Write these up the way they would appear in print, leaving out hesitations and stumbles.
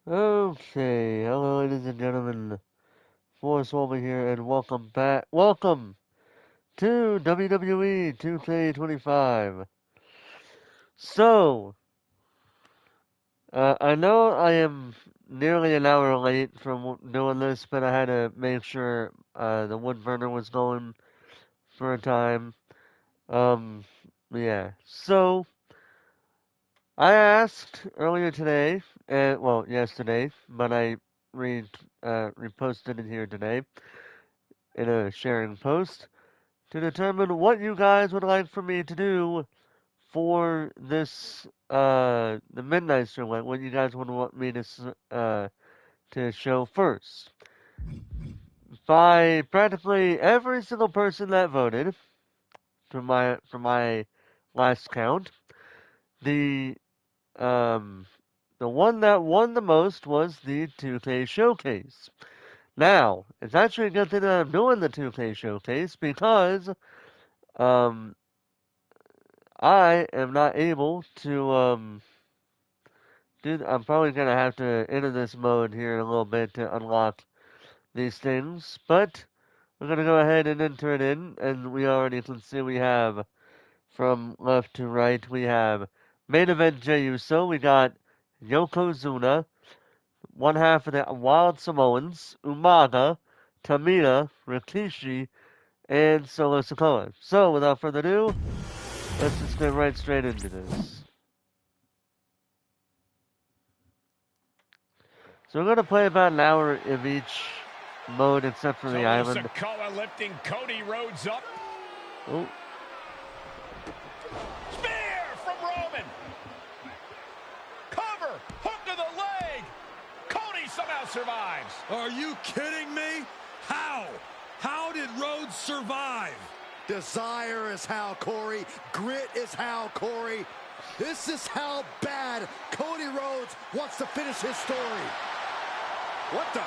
Okay, hello ladies and gentlemen, Forrest Wolver here, and welcome back, welcome to WWE 2K25. So, I know I am nearly an hour late from doing this, but I had to make sure, the wood burner was going for a time. Um, yeah, so, I asked earlier today, well, yesterday, but I reposted it here today in a sharing post to determine what you guys would like for me to do for this the midnight stream. Like what you guys would want me to show first. By practically every single person that voted for my last count, the um the one that won the most was the 2K showcase. Now, it's actually a good thing that I'm doing the 2K showcase because um I am not able to I'm probably gonna have to enter this mode here in a little bit to unlock these things, but we're gonna go ahead and enter it in, and we already can see we have from left to right we have main event Jey Uso, we got Yokozuna, one half of the Wild Samoans, Umaga, Tamina, Rikishi, and Solo Sikoa. So without further ado, let's just get right straight into this. So we're gonna play about an hour of each mode except for the island. Sikoa lifting Cody Rhodes up. Oh. Spear from Roman. Cover. Hook to the leg. Cody somehow survives. Are you kidding me? How? How did Rhodes survive? Desire is how, Corey. Grit is how, Corey. This is how bad Cody Rhodes wants to finish his story. What the?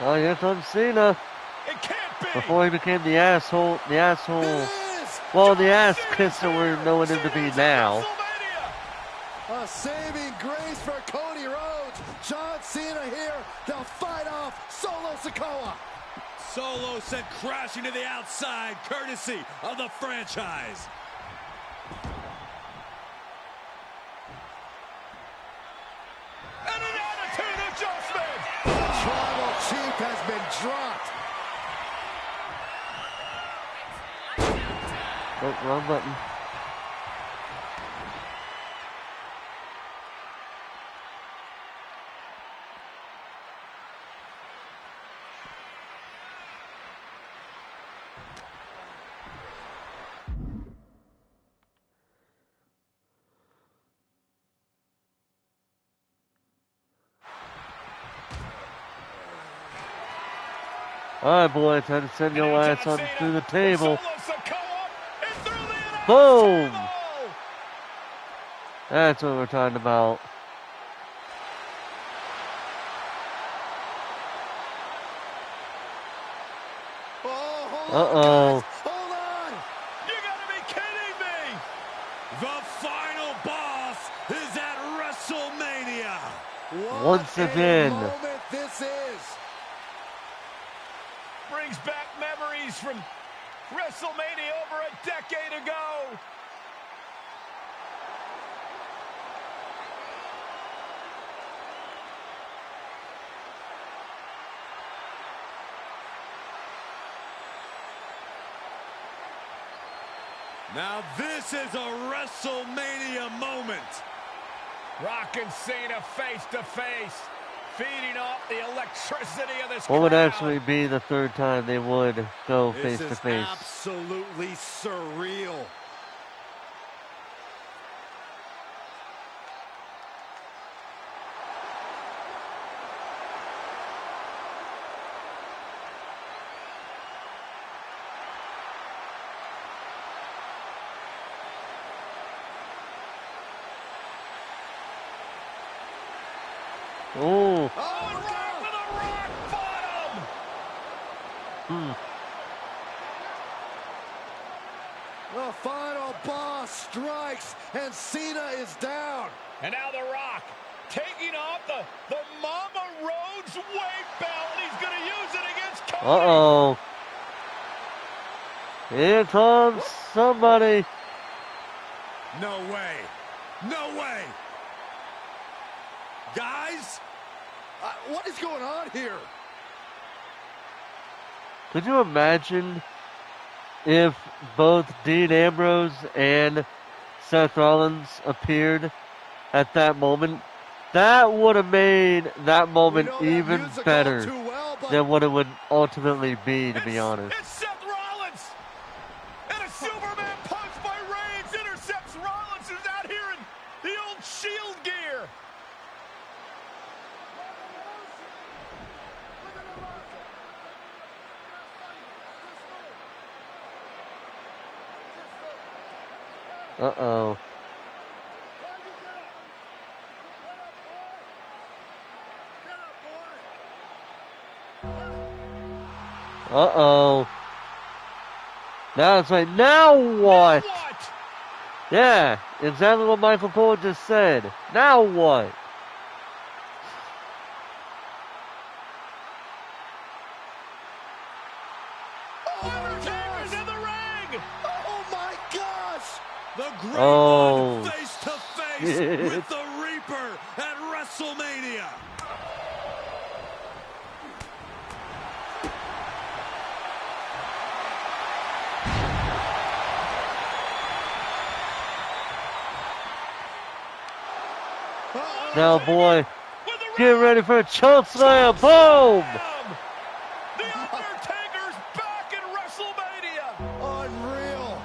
Oh, here comes Cena. It can't be. Before he became the asshole. Well, the ass kisser we're knowing him to be now. A saving grace for Cody Rhodes. John Cena here. They'll fight off Solo Sikoa. Solo sent crashing to the outside, courtesy of the franchise. And an attitude adjustment. Tribal Chief has been dropped. Oh, wrong button. Alright, boys, time to send your ass on through the table. Boom! That's what we're talking about. Uh-oh. Hold on! You gotta be kidding me! The final boss is at WrestleMania. What Once again. a moment this is. Brings back memories from WrestleMania over a decade ago. Now this is a WrestleMania moment. Rock and Cena face to face, feeding off the electricity of this What would crowd. actually be the third time they would go face to face? This is absolutely surreal. Oh. Oh, right with a rock bottom. The final boss strikes, and Cena is down. And now The Rock taking off the Mama Rhodes weight belt, and he's going to use it against Cody. Uh-oh. Here comes somebody. No way. No way. Guys? What is going on here? Could you imagine if both Dean Ambrose and Seth Rollins appeared at that moment? That would have made that moment even better than what it would ultimately be, to be honest. It's Seth Rollins! And a Superman punch by Reigns intercepts Rollins, who's out here in the old Shield gear. Uh-oh. Uh-oh. Now it's like, now what? Yeah, exactly what Michael Cole just said. Now what? Undertaker's in the ring! Oh my gosh! The Great One face to face with the Reaper at WrestleMania. Now, boy, get ready for a choke slam. Boom! The Undertaker's back in WrestleMania! Unreal!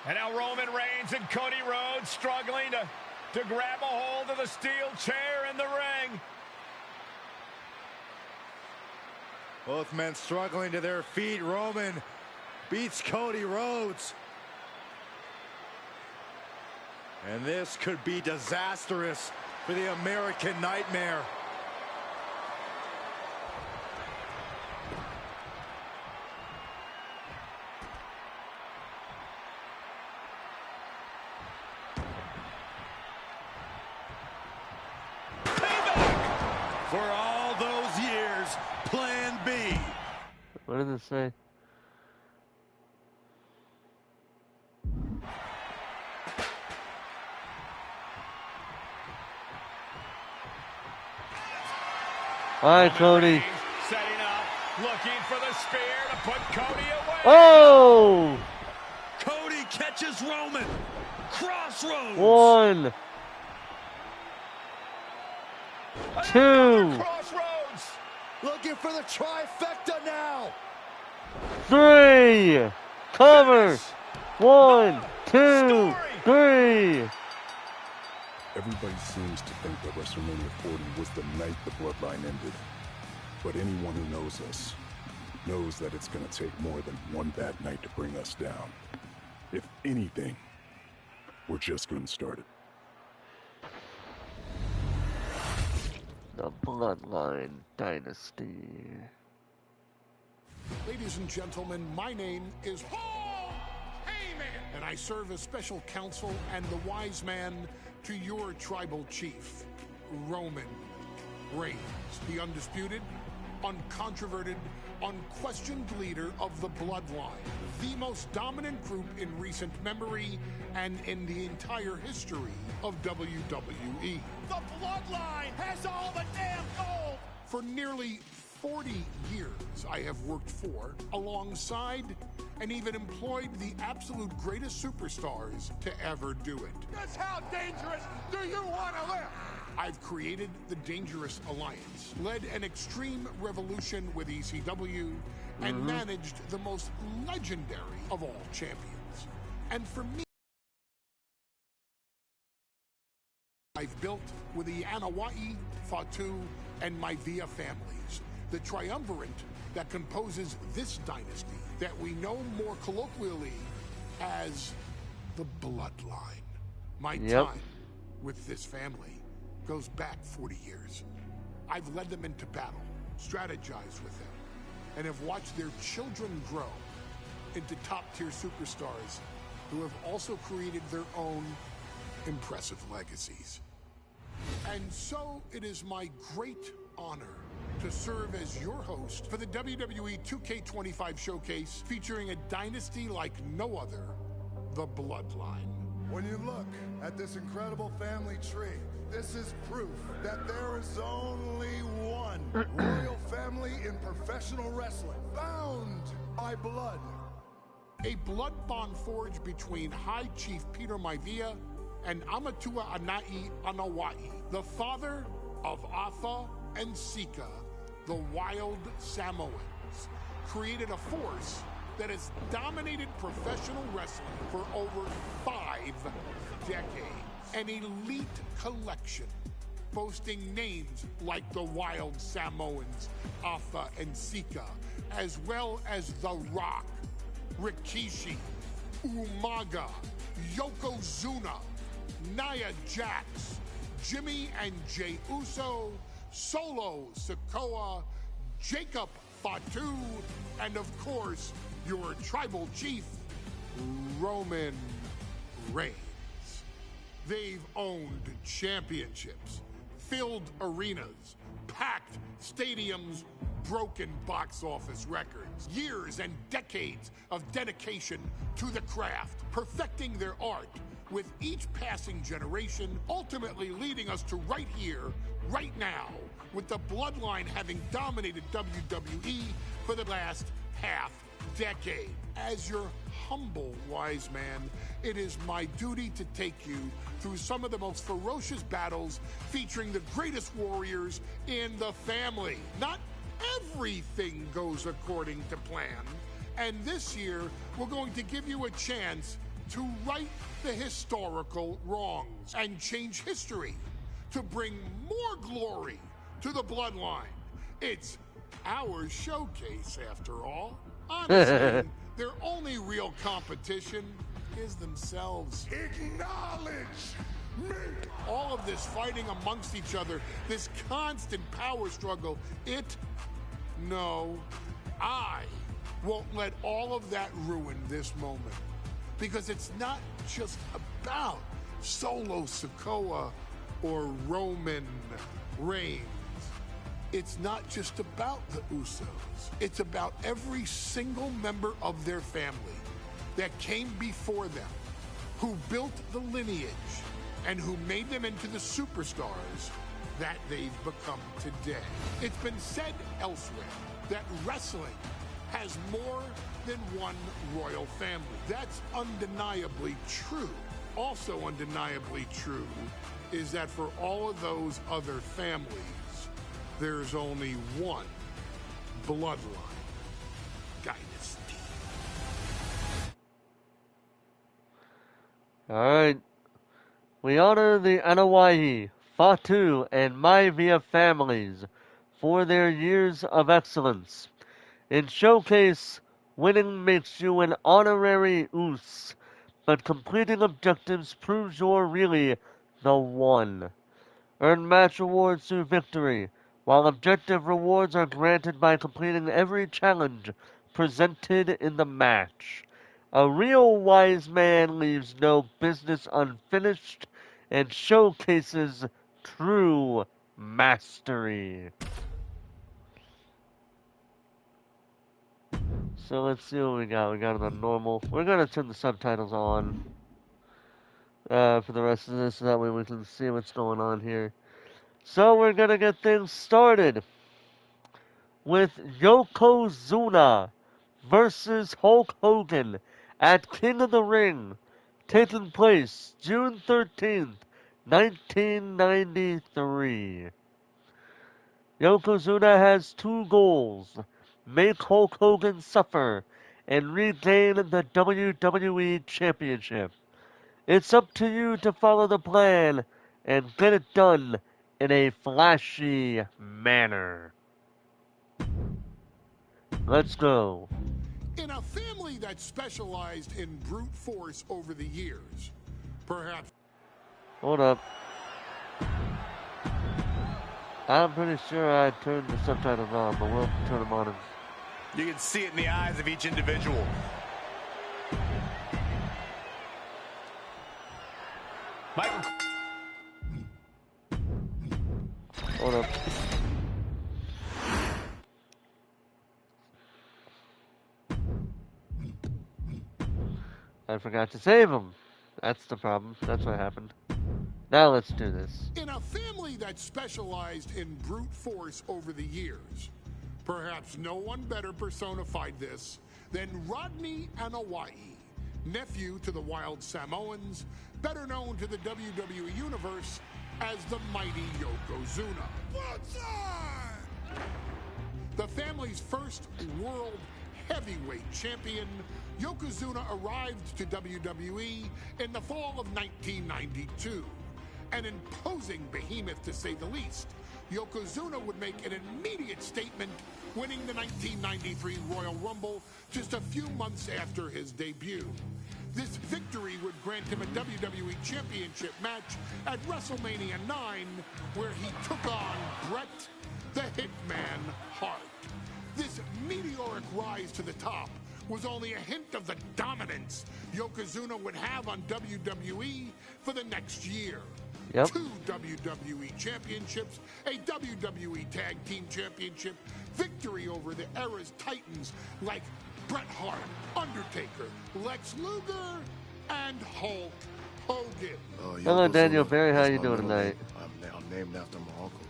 And now Roman Reigns and Cody Rhodes struggling to grab a hold of the steel chair in the ring. Both men struggling to their feet. Roman beats Cody Rhodes. And this could be disastrous for the American Nightmare. For all those years, Plan B. What does it say? All right, Cody. Setting up, looking for the spear to put Cody away. Oh! Cody catches Roman. Crossroads. 1, 2, Crossroads. Looking for the trifecta now. 3. Cover. 1, 2, 3. Everybody seems to think that WrestleMania 40 was the night the bloodline ended. But anyone who knows us knows that it's going to take more than one bad night to bring us down. If anything, we're just getting started. The Bloodline Dynasty. Ladies and gentlemen, my name is Paul Heyman, and I serve as special counsel and the wise man to your tribal chief, Roman Reigns, the undisputed, uncontroverted, unquestioned leader of the Bloodline, the most dominant group in recent memory and in the entire history of WWE. The Bloodline has all the damn gold! For nearly 40 years, I have worked for, alongside, and even employed the absolute greatest superstars to ever do it. Just how dangerous do you want to live? I've created the Dangerous Alliance, led an extreme revolution with ECW, and managed the most legendary of all champions. And for me, I've built with the Anoa'i, Fatu, and Maivia families, the triumvirate that composes this dynasty that we know more colloquially as the Bloodline. My time with this family goes back 40 years. I've led them into battle, strategized with them, and have watched their children grow into top-tier superstars who have also created their own impressive legacies. And so it is my great honor to serve as your host for the WWE 2K25 showcase featuring a dynasty like no other, the Bloodline. When you look at this incredible family tree, this is proof that there is only one royal family in professional wrestling, bound by blood. A blood bond forged between High Chief Peter Maivia and Amatua Anai Anawai, the father of Afa and Sika, the Wild Samoans, created a force that has dominated professional wrestling for over 5 decades. An elite collection boasting names like the Wild Samoans, Afa and Sika, as well as The Rock, Rikishi, Umaga, Yokozuna, Nia Jax, Jimmy and Jey Uso, Solo Sikoa, Jacob Fatu, and of course, your tribal chief, Roman Reigns. They've owned championships, filled arenas, packed stadiums, broken box office records, years and decades of dedication to the craft, perfecting their art with each passing generation, ultimately leading us to right here, right now, with the Bloodline having dominated WWE for the last half decade. As your humble wise man, it is my duty to take you through some of the most ferocious battles featuring the greatest warriors in the family. Not everything goes according to plan, and this year we're going to give you a chance to right the historical wrongs and change history to bring more glory to the Bloodline. It's our showcase, after all. Honestly, their only real competition is themselves. Acknowledge me! All of this fighting amongst each other, this constant power struggle, I won't let all of that ruin this moment. Because it's not just about Solo Sikoa or Roman Reigns. It's not just about the Usos. It's about every single member of their family that came before them, who built the lineage and who made them into the superstars that they've become today. It's been said elsewhere that wrestling has more than one royal family. That's undeniably true. Also undeniably true is that for all of those other families, there's only one Bloodline dynasty. Alright. We honor the Anawai, Fatu, and Maivia families for their years of excellence. In Showcase, winning makes you an honorary Us, but completing objectives proves you're really the one. Earn match rewards through victory, while objective rewards are granted by completing every challenge presented in the match. A real wise man leaves no business unfinished and showcases true mastery. So let's see what we got. We got it on normal. We're going to turn the subtitles on for the rest of this so that way we can see what's going on here. So we're going to get things started with Yokozuna versus Hulk Hogan at King of the Ring, taking place June 13th, 1993. Yokozuna has two goals: make Hulk Hogan suffer and regain the WWE Championship. It's up to you to follow the plan and get it done in a flashy manner. Let's go. In a family that specialized in brute force over the years, perhaps... Hold up. I'm pretty sure I turned the subtitles on, but we'll turn them on. You can see it in the eyes of each individual. I forgot to save him. That's the problem. That's what happened. Now let's do this. In a family that specialized in brute force over the years, perhaps no one better personified this than Rodney Anawai, nephew to the Wild Samoans, better known to the WWE Universe as the mighty Yokozuna. The family's first world heavyweight champion, Yokozuna arrived to WWE in the fall of 1992. An imposing behemoth, to say the least, Yokozuna would make an immediate statement, winning the 1993 Royal Rumble just a few months after his debut. This victory would grant him a WWE Championship match at WrestleMania 9, where he took on Bret the Hitman Hart. This meteoric rise to the top was only a hint of the dominance Yokozuna would have on WWE for the next year. Yep. 2 WWE championships, a WWE Tag Team Championship, victory over the era's titans like Bret Hart, Undertaker, Lex Luger, and Hulk Hogan. Hello, Daniel Barry. How That's you my doing middle tonight? name. I'm named after my uncle.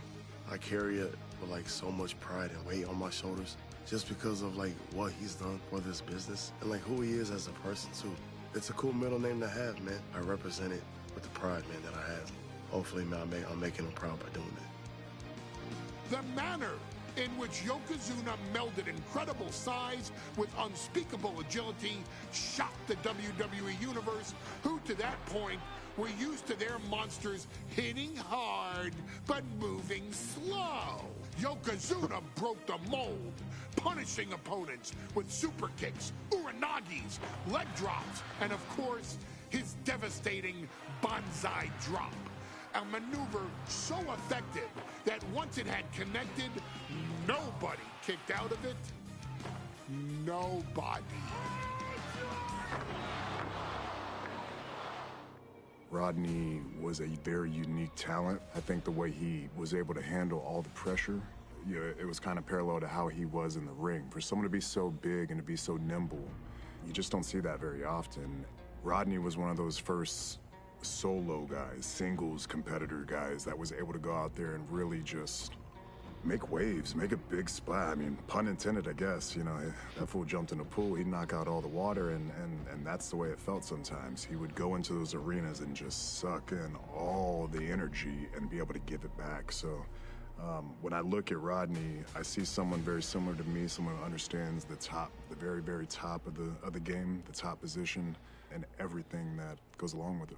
I carry it with like so much pride and weight on my shoulders, just because of like what he's done for this business and like who he is as a person too. It's a cool middle name to have, man. I represent it with the pride, man, that I have. Hopefully, man, I'm making him proud by doing it. The manner in which Yokozuna melded incredible size with unspeakable agility shocked the WWE Universe, who to that point were used to their monsters hitting hard but moving slow. Yokozuna broke the mold, punishing opponents with super kicks, uranagis, leg drops, and of course, his devastating Banzai drop. A maneuver so effective that once it had connected, nobody kicked out of it. Nobody. Rodney was a very unique talent. I think the way he was able to handle all the pressure, it was kind of parallel to how he was in the ring. For someone to be so big and to be so nimble, you just don't see that very often. Rodney was one of those first solo guys, singles competitor guys that was able to go out there and really just make waves, make a big splash. I mean, pun intended, I guess. You know, that fool jumped in the pool, he'd knock out all the water, and that's the way it felt sometimes. He would go into those arenas and just suck in all the energy and be able to give it back. So when I look at Rodney, I see someone very similar to me, someone who understands the very, very top of the game, the top position, and everything that goes along with it.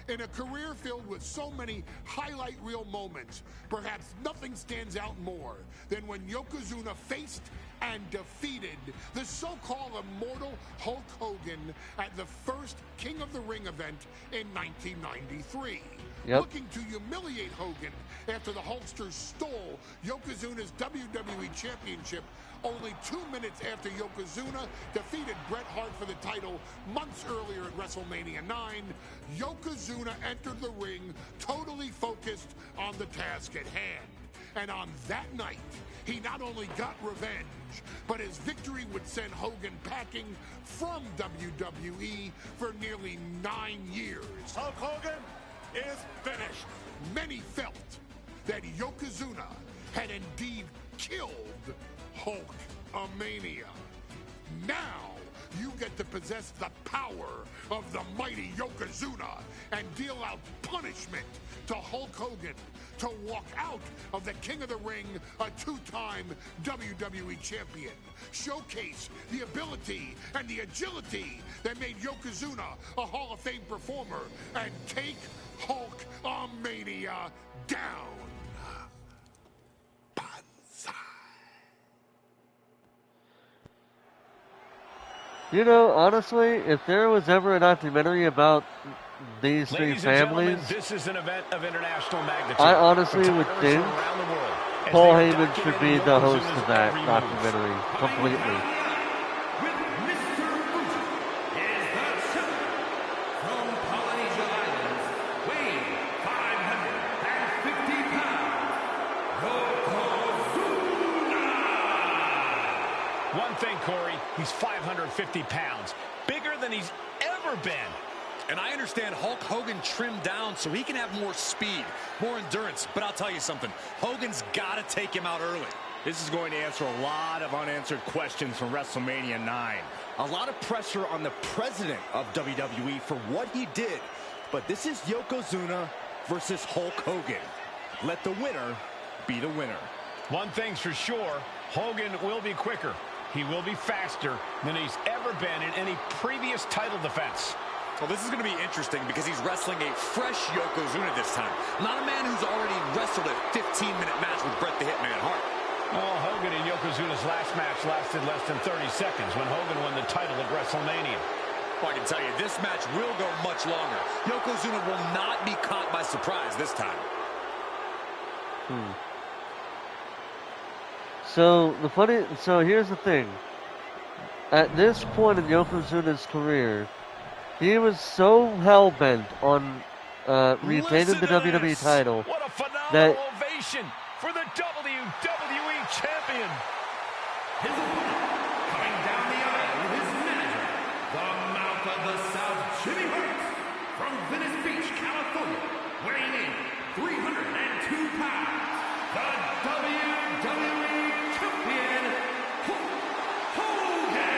In a career filled with so many highlight reel moments, perhaps nothing stands out more than when Yokozuna faced and defeated the so-called immortal Hulk Hogan at the first King of the Ring event in 1993. Yep. Looking to humiliate Hogan after the Hulkster stole Yokozuna's WWE Championship only 2 minutes after Yokozuna defeated Bret Hart for the title months earlier at WrestleMania 9, Yokozuna entered the ring totally focused on the task at hand. And on that night, he not only got revenge, but his victory would send Hogan packing from WWE for nearly 9 years. Hulk Hogan is finished. Many felt that Yokozuna had indeed killed Hulkamania. Now you get to possess the power of the mighty Yokozuna and deal out punishment to Hulk Hogan to walk out of the King of the Ring, a 2-time WWE champion. Showcase the ability and the agility that made Yokozuna a Hall of Fame performer and take Hulkamania down. You know, honestly, if there was ever a documentary about these three Ladies and gentlemen, families, this is an event of international magnitude. I honestly would Photographers think from around the world, as Paul they are Heyman should be documenting the host Yokozuna's of that every move. documentary completely. With Mr. Boot is the champion from Polynesia Islands, weighing 550 pounds, Yokozuna! One thing, Corey, he's 550 pounds. Bigger than he's ever been. And I understand Hulk Hogan trimmed down so he can have more speed, more endurance. But I'll tell you something, Hogan's got to take him out early. This is going to answer a lot of unanswered questions from WrestleMania 9. A lot of pressure on the president of WWE for what he did. But this is Yokozuna versus Hulk Hogan. Let the winner be the winner. One thing's for sure, Hogan will be quicker. He will be faster than he's ever been in any previous title defense. Well, this is going to be interesting because he's wrestling a fresh Yokozuna this time. Not a man who's already wrestled a 15-minute match with Bret the Hitman Hart. Well, Hogan and Yokozuna's last match lasted less than 30 seconds when Hogan won the title at WrestleMania. Well, I can tell you, this match will go much longer. Yokozuna will not be caught by surprise this time. So here's the thing. At this point in Yokozuna's career, he was so hell-bent on retaining the WWE title What a phenomenal that ovation for the WWE Champion. His opponent, coming down the aisle with his manager, the Mouth of the South, Jimmy Hart, from Venice Beach, California, weighing in 302 pounds, the WWE Champion, Hulk Hogan.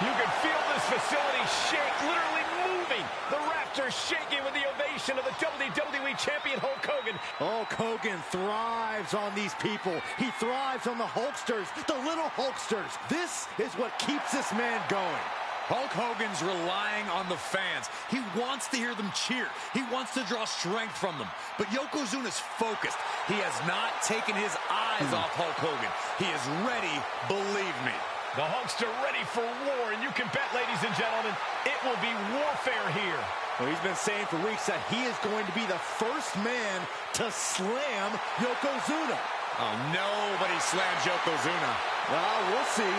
You can feel this facility shake, literally moving. The rafters shaking with the ovation of the WWE Champion Hulk Hogan. Hulk Hogan thrives on these people. He thrives on the Hulksters, the little Hulksters. This is what keeps this man going. Hulk Hogan's relying on the fans. He wants to hear them cheer. He wants to draw strength from them. But Yokozuna's focused. He has not taken his eyes off Hulk Hogan. He is ready, believe me. The Hulkster ready for war, and you can bet, ladies and gentlemen, it will be warfare here. Well, he's been saying for weeks that he is going to be the first man to slam Yokozuna. Oh, nobody slams Yokozuna. Well, we'll see.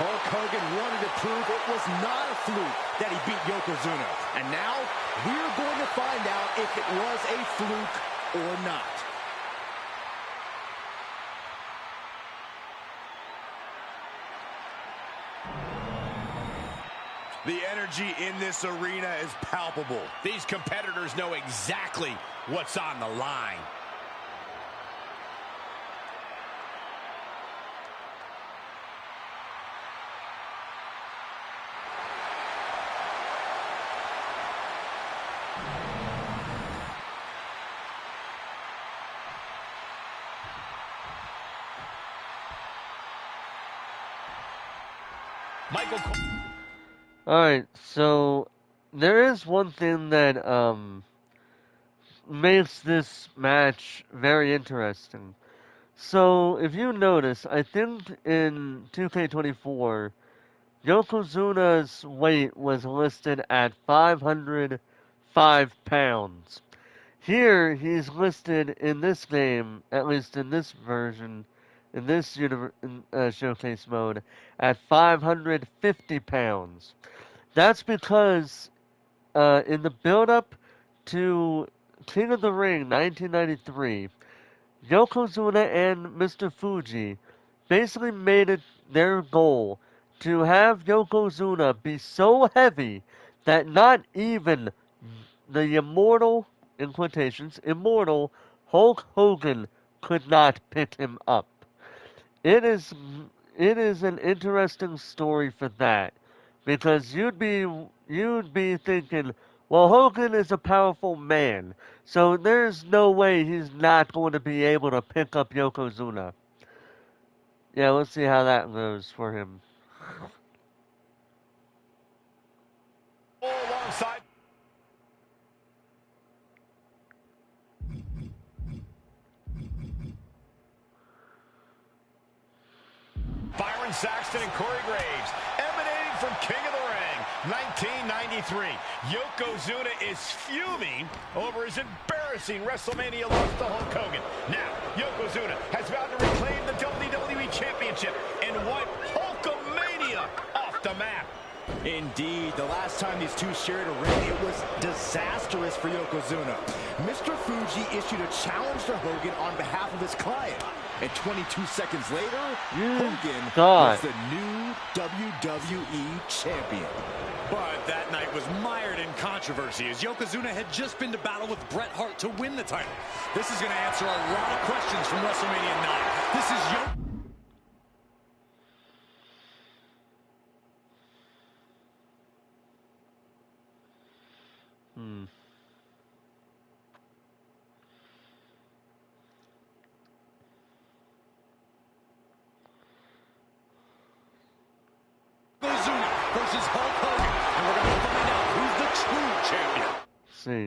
Hulk Hogan wanted to prove it was not a fluke that he beat Yokozuna. And now we're going to find out if it was a fluke or not. The energy in this arena is palpable. These competitors know exactly what's on the line. Michael Cole. Alright, so there is one thing that makes this match very interesting. So if you notice, I think in 2K24, Yokozuna's weight was listed at 505 pounds. Here, he's listed in this game, at least in this version, in this showcase mode, at 550 pounds. That's because in the build-up to King of the Ring 1993, Yokozuna and Mr. Fuji basically made it their goal to have Yokozuna be so heavy that not even the immortal, in quotations, immortal Hulk Hogan could not pick him up. It is an interesting story for that. Because you'd be thinking, well, Hogan is a powerful man, so there's no way he's not going to be able to pick up Yokozuna. Yeah, let's see how that goes for him. Alongside. Byron Saxton and Corey Graves, emanating from King of the Ring, 1993. Yokozuna is fuming over his embarrassing WrestleMania loss to Hulk Hogan. Now, Yokozuna has vowed to reclaim the WWE Championship and wipe Hulkamania off the map. Indeed, the last time these two shared a ring, it was disastrous for Yokozuna. Mr. Fuji issued a challenge to Hogan on behalf of his client. And 22 seconds later, Hogan God. was the new WWE champion. But that night was mired in controversy as Yokozuna had just been to battle with Bret Hart to win the title. This is going to answer a lot of questions from WrestleMania 9. This is Yokozuna versus Hulk Hogan, and we're going to find out who's the true champion. Let's see.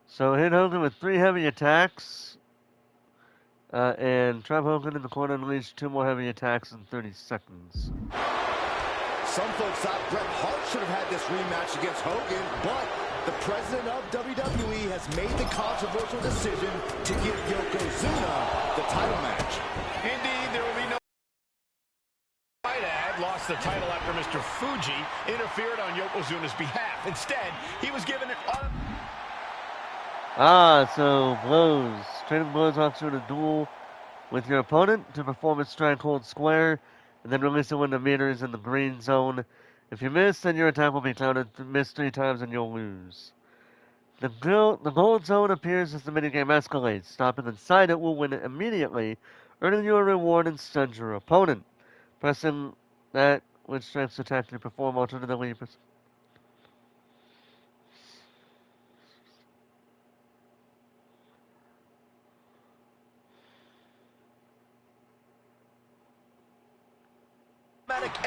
So hit Hogan with 3 heavy attacks. And Trap Hogan in the corner unleashed 2 more heavy attacks in 30 seconds. Some folks thought Bret Hart should have had this rematch against Hogan, but the president of WWE has made the controversial decision to give Yokozuna the title match. Indeed, there will be no fight. Lost the title after Mr. Fuji interfered on Yokozuna's behalf. Instead, he was given an So blows. Trading blows off to a duel with your opponent to perform a strike hold square, and then release it when the meter is in the green zone. If you miss, then your attack will be counted. Miss 3 times and you'll lose. The gold zone appears as the minigame escalates. Stopping inside it will win it immediately, earning you a reward and stun your opponent. Pressing that which strikes attack you perform alternatively.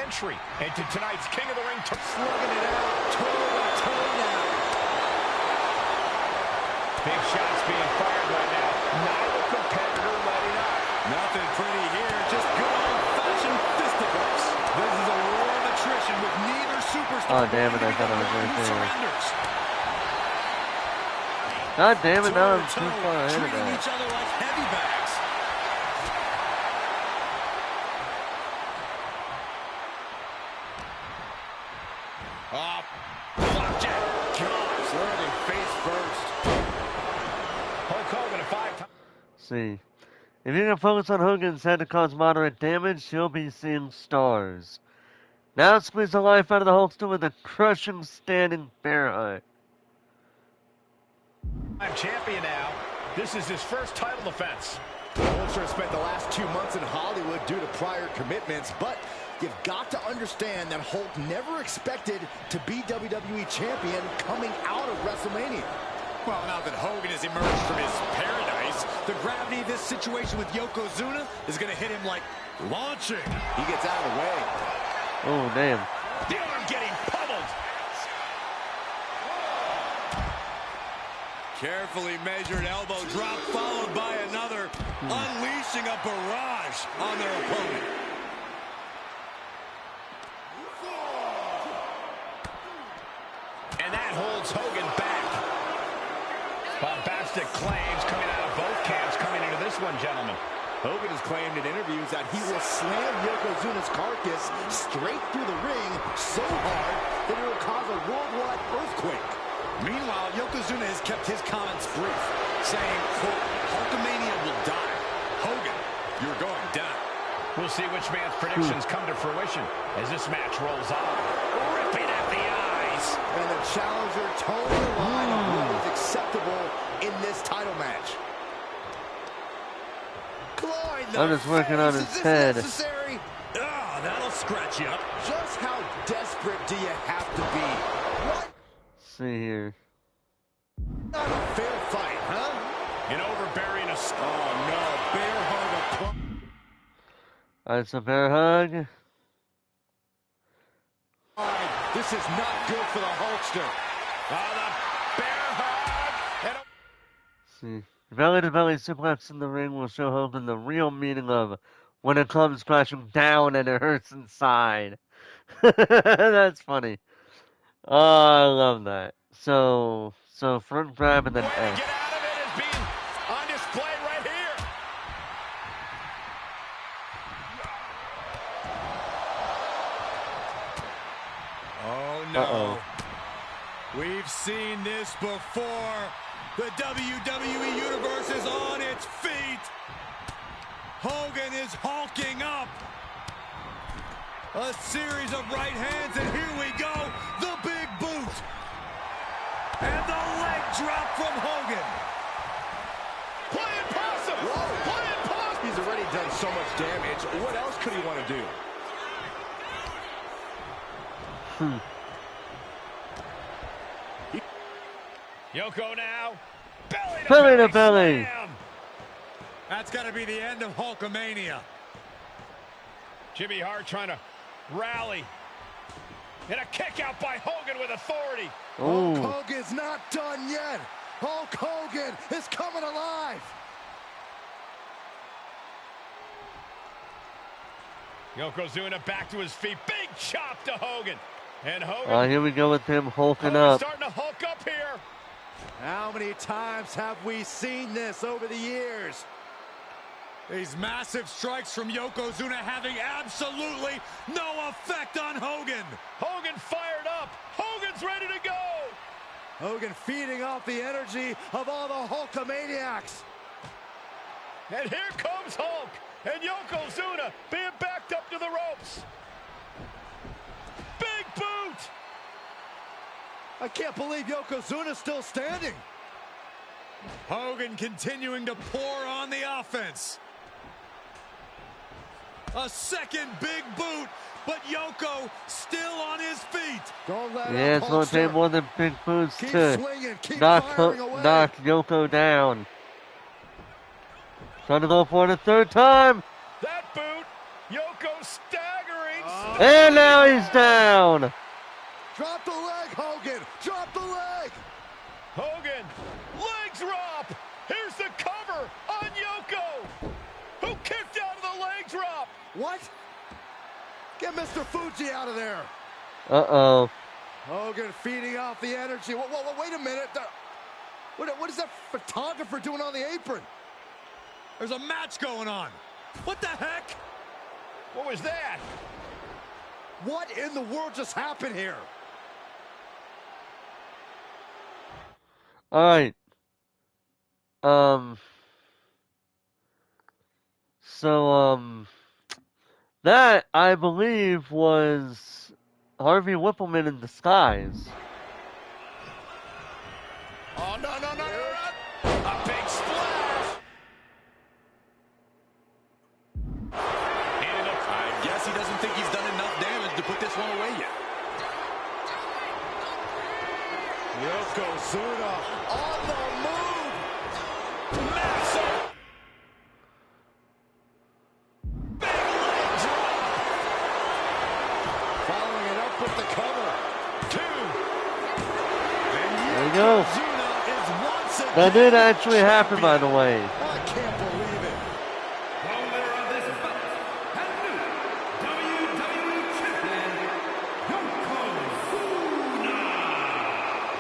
entry into tonight's King of the Ring. Slugging it out, toe-to-toe now. Big shots being fired right now. Neither competitor letting up. Nothing pretty here, just good old-fashioned fisticuffs. This is a war of attrition with neither superstar. Oh, damn it, I thought I was right there. God damn it, now I'm too far ahead of that. Each other like heavy bags. Blackjack. Gosh, landing face first. Hulk Hogan, a 5-time. See. If you can focus on Hogan's head to cause moderate damage, he'll be seeing stars. Now squeeze the life out of the Hulkster with a crushing standing bear hug. I'm champion now. This is his first title defense. The Hulkster spent the last 2 months in Hollywood due to prior commitments, but you've got to understand that Hulk never expected to be WWE champion coming out of WrestleMania. Well, now that Hogan has emerged from his paradise, the gravity of this situation with Yokozuna is going to hit him like launching. He gets out of the way. Oh, damn. The arm getting pummeled. Carefully measured elbow drop followed by another, unleashing a barrage on their opponent. And that holds Hogan back. Bombastic claims coming out of both camps coming into this one, gentlemen. Hogan has claimed in interviews that he will slam Yokozuna's carcass straight through the ring so hard that it will cause a worldwide earthquake. Meanwhile, Yokozuna has kept his comments brief, saying, quote, Hulkamania will die. Hogan, you're going down. We'll see which man's predictions come to fruition as this match rolls on. Ripping at the eyes. And the challenger toeing the line of what is acceptable in this title match. I'm just working on his head. Necessary? Oh, that'll scratch you up. Just how desperate do you have to be? What? Let's see here. Not a fair fight, huh? An overbearing assault. Oh, no. Bear hug. Alright, so bear hug. This is not good for the Hulkster. The bear hug. And Let's see. Belly-to-belly suplex in the ring will show Hogan the real meaning of when it comes crashing down and it hurts inside. That's funny. Oh, I love that. So front grab and then way to X. get out of it is being on display right here. Oh, no. Uh-oh. We've seen this before. The WWE Universe is on its feet. Hogan Hogan is hulking up. A series of right hands, and here we go. The big boot. And the leg drop from Hogan. Playing possum! Playing possum! He's already done so much damage. What else could he want to do? Yoko now. Belly to belly. Slam. That's got to be the end of Hulkamania. Jimmy Hart trying to rally. And a kick out by Hogan with authority. Ooh. Hulk Hogan's not done yet. Hulk Hogan is coming alive. Yokozuna back to his feet. Big chop to Hogan. And Hogan. Here we go with him hulking Hogan's up. starting to hulk up here. How many times have we seen this over the years? These massive strikes from Yokozuna having absolutely no effect on Hogan. Hogan fired up. Hogan's ready to go. Hogan feeding off the energy of all the Hulkamaniacs. And here comes Hulk. And Yokozuna being backed up to the ropes. Big boot. I can't believe Yokozuna's still standing. Hogan continuing to pour on the offense. A second big boot, but Yoko still on his feet. Don't let Yeah, up, it's going to take Hulkster. more than big boots Keep to swinging, keep knock firing away. Yoko down. Trying to go for it a third time. That boot. Yoko staggering. And now he's down. Drop the leg, Hogan. Drop the leg. Hogan. Leg drop. Here's the cover on Yoko. Who kicked out of the leg drop? What? Get Mr. Fuji out of there. Uh-oh. Hogan feeding off the energy. Wait a minute. What is that photographer doing on the apron? There's a match going on. What the heck? What was that? What in the world just happened here? All right. That, I believe, was Harvey Whippleman in disguise. Oh, no. A big splash. I guess he doesn't think he's done enough damage to put this one away yet. Yokozuna on the move. Massive. Big leg drop. Following it up with the cover. 2. There you go. Yokozuna is once again. That did actually happen, by the way. I can't believe it. The winner of this bout and new WWE Champion, Yokozuna.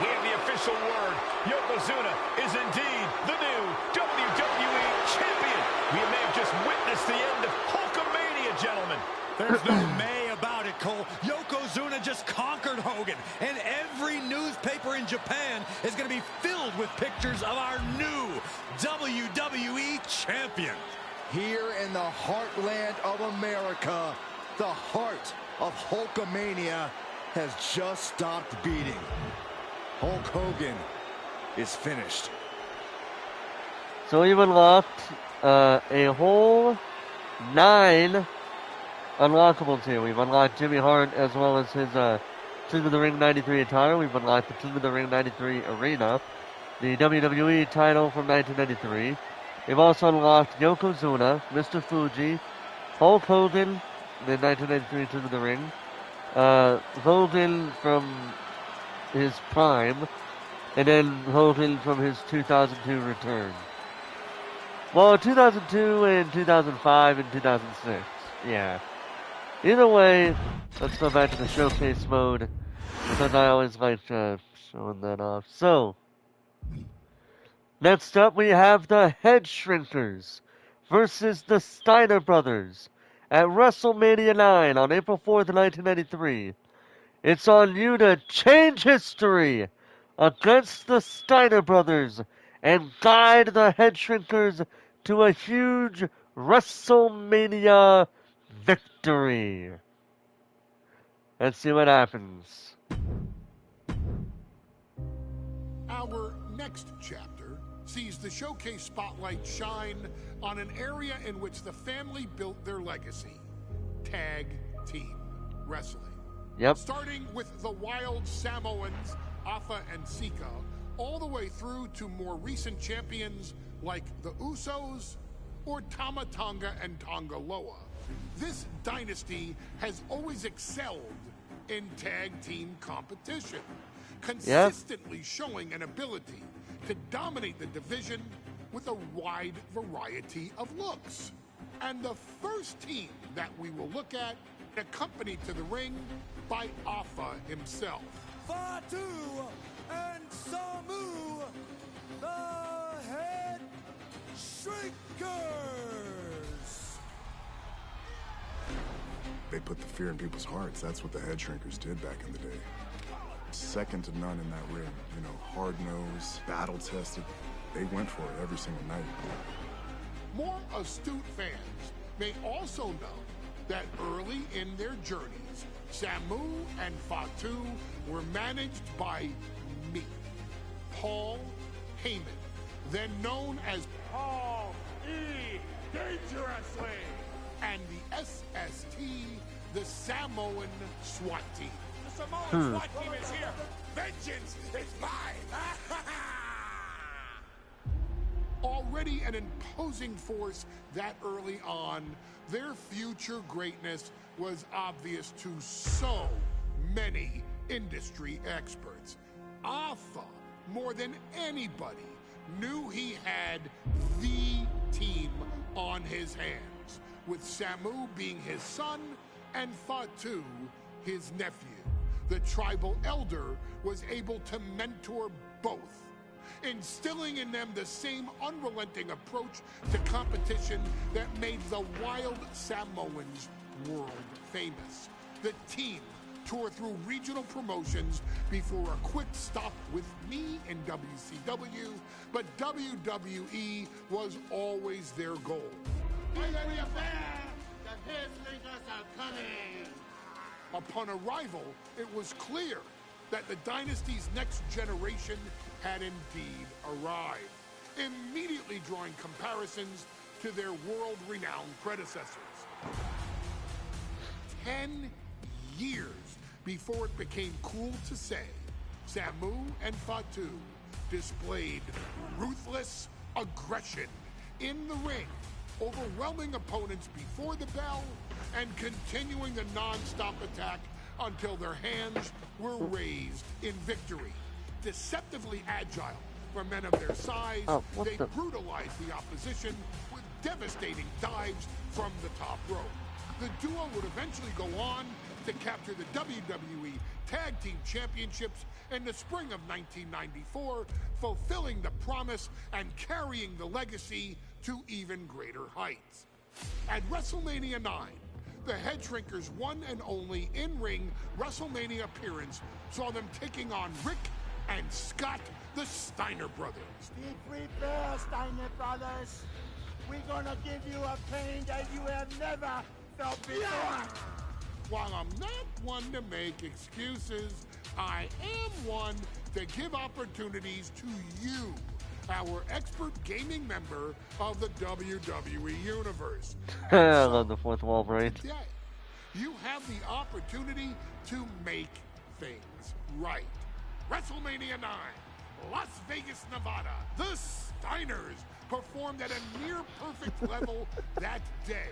We have the official word. Yokozuna is indeed the new WWE Champion. We may have just witnessed the end of Hulkamania, gentlemen. There's no may about it, Cole. Yokozuna just conquered Hogan, and every newspaper in Japan is going to be filled with pictures of our new WWE Champion. Here in the heartland of America, the heart of Hulkamania has just stopped beating. Hulk Hogan is finished. So we've unlocked a whole 9 unlockables here. We've unlocked Jimmy Hart as well as his King of the Ring 93 attire. We've unlocked the King of the Ring 93 arena, the WWE title from 1993. We've also unlocked Yokozuna, Mr. Fuji, Hulk Hogan, the 1993 King of the Ring, Hogan from his prime, and then Hogan from his 2002 return. Well, 2002 and 2005 and 2006. Yeah. Either way, let's go back to the showcase mode, because I always like showing that off. So, next up we have the Head Shrinkers versus the Steiner Brothers at WrestleMania 9 on April 4th, 1993. It's on you to change history against the Steiner Brothers and guide the Head Shrinkers to a huge WrestleMania victory. Let's see what happens. Our next chapter sees the showcase spotlight shine on an area in which the family built their legacy: tag team wrestling. Yep. Starting with the wild Samoans, Afa and Sika, all the way through to more recent champions like the Usos or Tama Tonga and Tonga Loa. This dynasty has always excelled in tag team competition, consistently showing an ability to dominate the division with a wide variety of looks. And the first team that we will look at, accompanied to the ring by Afa himself. Fatu and Samu, the Head Shrinkers. They put the fear in people's hearts. That's what the Head Shrinkers did back in the day. Second to none in that ring. You know, hard-nosed, battle-tested. They went for it every single night. More astute fans may also know that early in their journeys, Samu and Fatu were managed by me, Paul Heyman, then known as Paul E. Dangerously, and the SST, the Samoan SWAT team. The Samoan SWAT team is here. Vengeance is mine. Already an imposing force that early on, their future greatness was obvious to so many industry experts. Afa, more than anybody, knew he had the team on his hands, with Samu being his son and Fatu his nephew. The tribal elder was able to mentor both, instilling in them the same unrelenting approach to competition that made the wild Samoans world famous. The team toured through regional promotions before a quick stop with me in WCW, but WWE was always their goal. Upon arrival, it was clear that the dynasty's next generation had indeed arrived, immediately drawing comparisons to their world-renowned predecessors. 10 years before it became cool to say, Samu and Fatu displayed ruthless aggression in the ring, overwhelming opponents before the bell and continuing the non-stop attack until their hands were raised in victory. Deceptively agile for men of their size, they brutalized the opposition with devastating dives from the top rope. The duo would eventually go on to capture the WWE Tag Team Championships in the spring of 1994, fulfilling the promise and carrying the legacy to even greater heights. At WrestleMania 9, the Head Shrinkers' one and only in-ring WrestleMania appearance saw them taking on Rick and Scott, the Steiner brothers. Be prepared, Steiner brothers. We're gonna give you a pain that you have never felt before. While I'm not one to make excuses, I am one to give opportunities to you, our expert gaming member of the WWE Universe. I love the fourth wall break. Today, you have the opportunity to make things right. WrestleMania 9, Las Vegas, Nevada. The Steiners performed at a near-perfect level that day,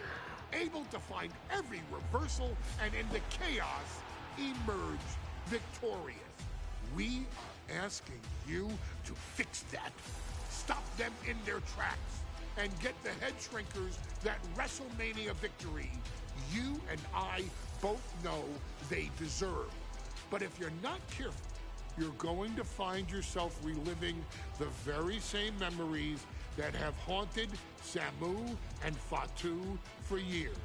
able to find every reversal and in the chaos emerge victorious. We are asking you to fix that. Stop them in their tracks and get the Head Shrinkers that WrestleMania victory you and I both know they deserve. But if you're not careful, you're going to find yourself reliving the very same memories that have haunted Samu and Fatu for years.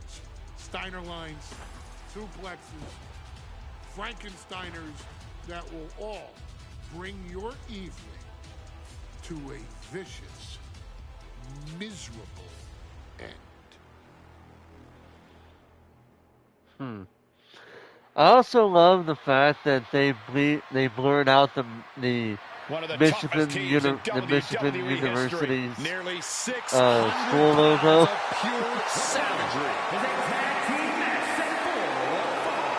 Steiner lines, suplexes, Frankensteiners that will all bring your evening to a vicious, miserable end. I also love the fact that they blurred out the One of the toughest Michigan teams in the Michigan WWE history. University's Nearly 600 school pounds logo. of pure savagery. Is a tag team match set for one fall.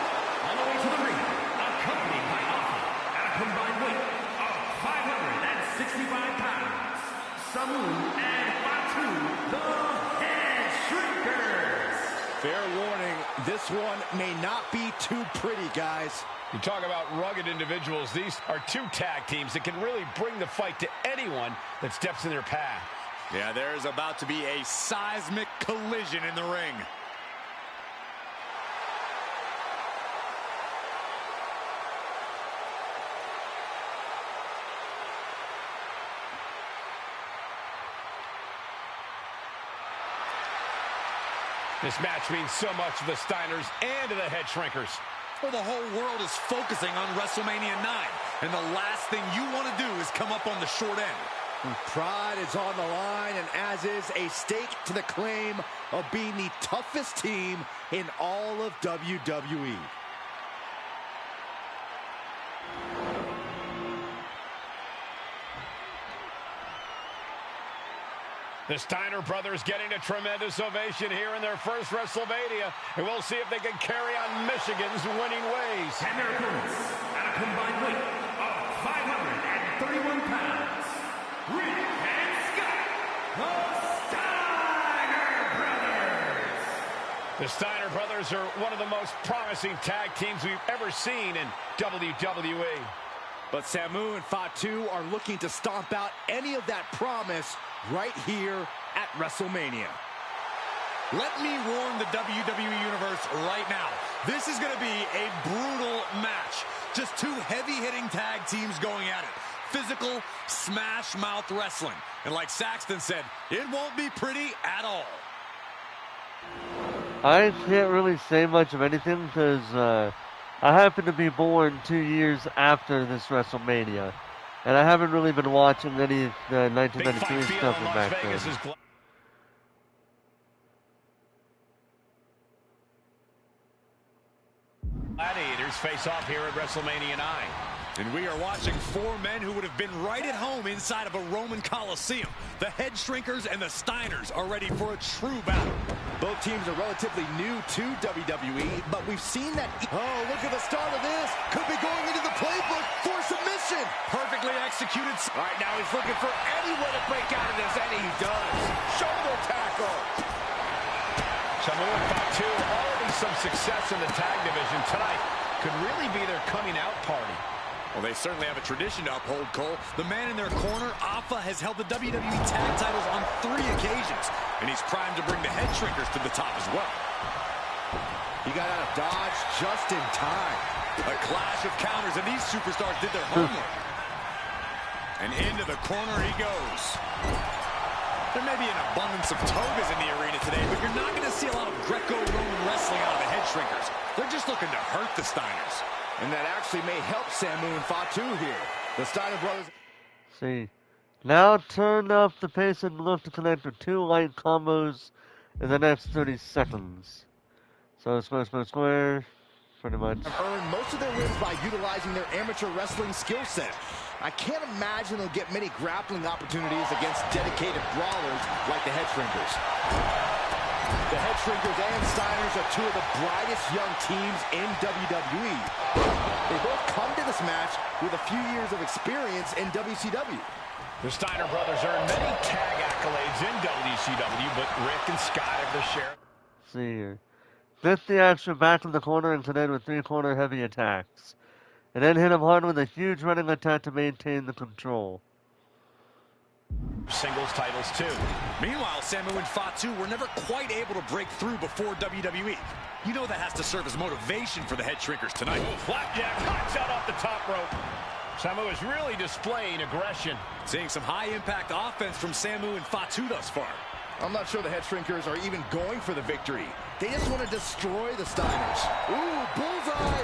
On the way to the ring, accompanied by Alpha at a combined weight of 565 pounds. Samu and Fatu, the Head Shrinkers. Fair warning, this one may not be too pretty, guys. You talk about rugged individuals. These are two tag teams that can really bring the fight to anyone that steps in their path. Yeah, there's about to be a seismic collision in the ring. This match means so much to the Steiners and to the Head Shrinkers. Well, the whole world is focusing on WrestleMania 9, and the last thing you want to do is come up on the short end. Pride is on the line, and as is a stake to the claim of being the toughest team in all of WWE. The Steiner brothers getting a tremendous ovation here in their first WrestleMania, and we'll see if they can carry on Michigan's winning ways. And their opponents at a combined weight of 531 pounds, Rick and Scott, the Steiner Brothers. The Steiner brothers are one of the most promising tag teams we've ever seen in WWE. But Samu and Fatu are looking to stomp out any of that promise right here at WrestleMania. Let me warn the WWE Universe right now. This is going to be a brutal match. Just two heavy-hitting tag teams going at it. Physical, smash-mouth wrestling. And like Saxton said, it won't be pretty at all. I can't really say much of anything because I happen to be born 2 years after this WrestleMania. And I haven't really been watching any of the 1993 stuff from back then. Gladiators face off here at WrestleMania 9. And we are watching four men who would have been right at home inside of a Roman Coliseum. The Head Shrinkers and the Steiners are ready for a true battle. Both teams are relatively new to WWE, but we've seen that... Oh, look at the start of this. Could be going into the playbook for submission. Perfectly executed. All right, now he's looking for any way to break out of this, and he does. Shoulder tackle. Samu and Fatu, already some success in the tag division tonight. Could really be their coming out party. Well, they certainly have a tradition to uphold, Cole. The man in their corner, Alpha, has held the WWE Tag titles on 3 occasions, and he's primed to bring the Head Shrinkers to the top as well. He got out of dodge just in time. A clash of counters, and these superstars did their homework. And into the corner he goes. There may be an abundance of togas in the arena today, but you're not going to see a lot of Greco-Roman wrestling out of the Head Shrinkers. They're just looking to hurt the Steiners. And that actually may help Samu and Fatu here. The Steiner brothers... See, now turn up the pace and look to connect with 2 light combos in the next 30 seconds. So square, pretty much. Have earned most of their wins by utilizing their amateur wrestling skill set. I can't imagine they'll get many grappling opportunities against dedicated brawlers like the Head Shrinkers. The Head Shrinkers and Steiners are 2 of the brightest young teams in WWE. They both come to this match with a few years of experience in WCW. The Steiner brothers earned many tag accolades in WCW, but Rick and Scott have their share. See here. Lift the action back in the corner and connect with 3-corner heavy attacks. And then hit him hard with a huge running attack to maintain the control. Singles titles too. Meanwhile, Samu and Fatu were never quite able to break through before WWE. You know that has to serve as motivation for the Head Shrinkers tonight. Oh, flapjack knocks out off the top rope. Samu is really displaying aggression. Seeing some high-impact offense from Samu and Fatu thus far. I'm not sure the Head Shrinkers are even going for the victory. They just want to destroy the Steiners. Ooh, bullseye!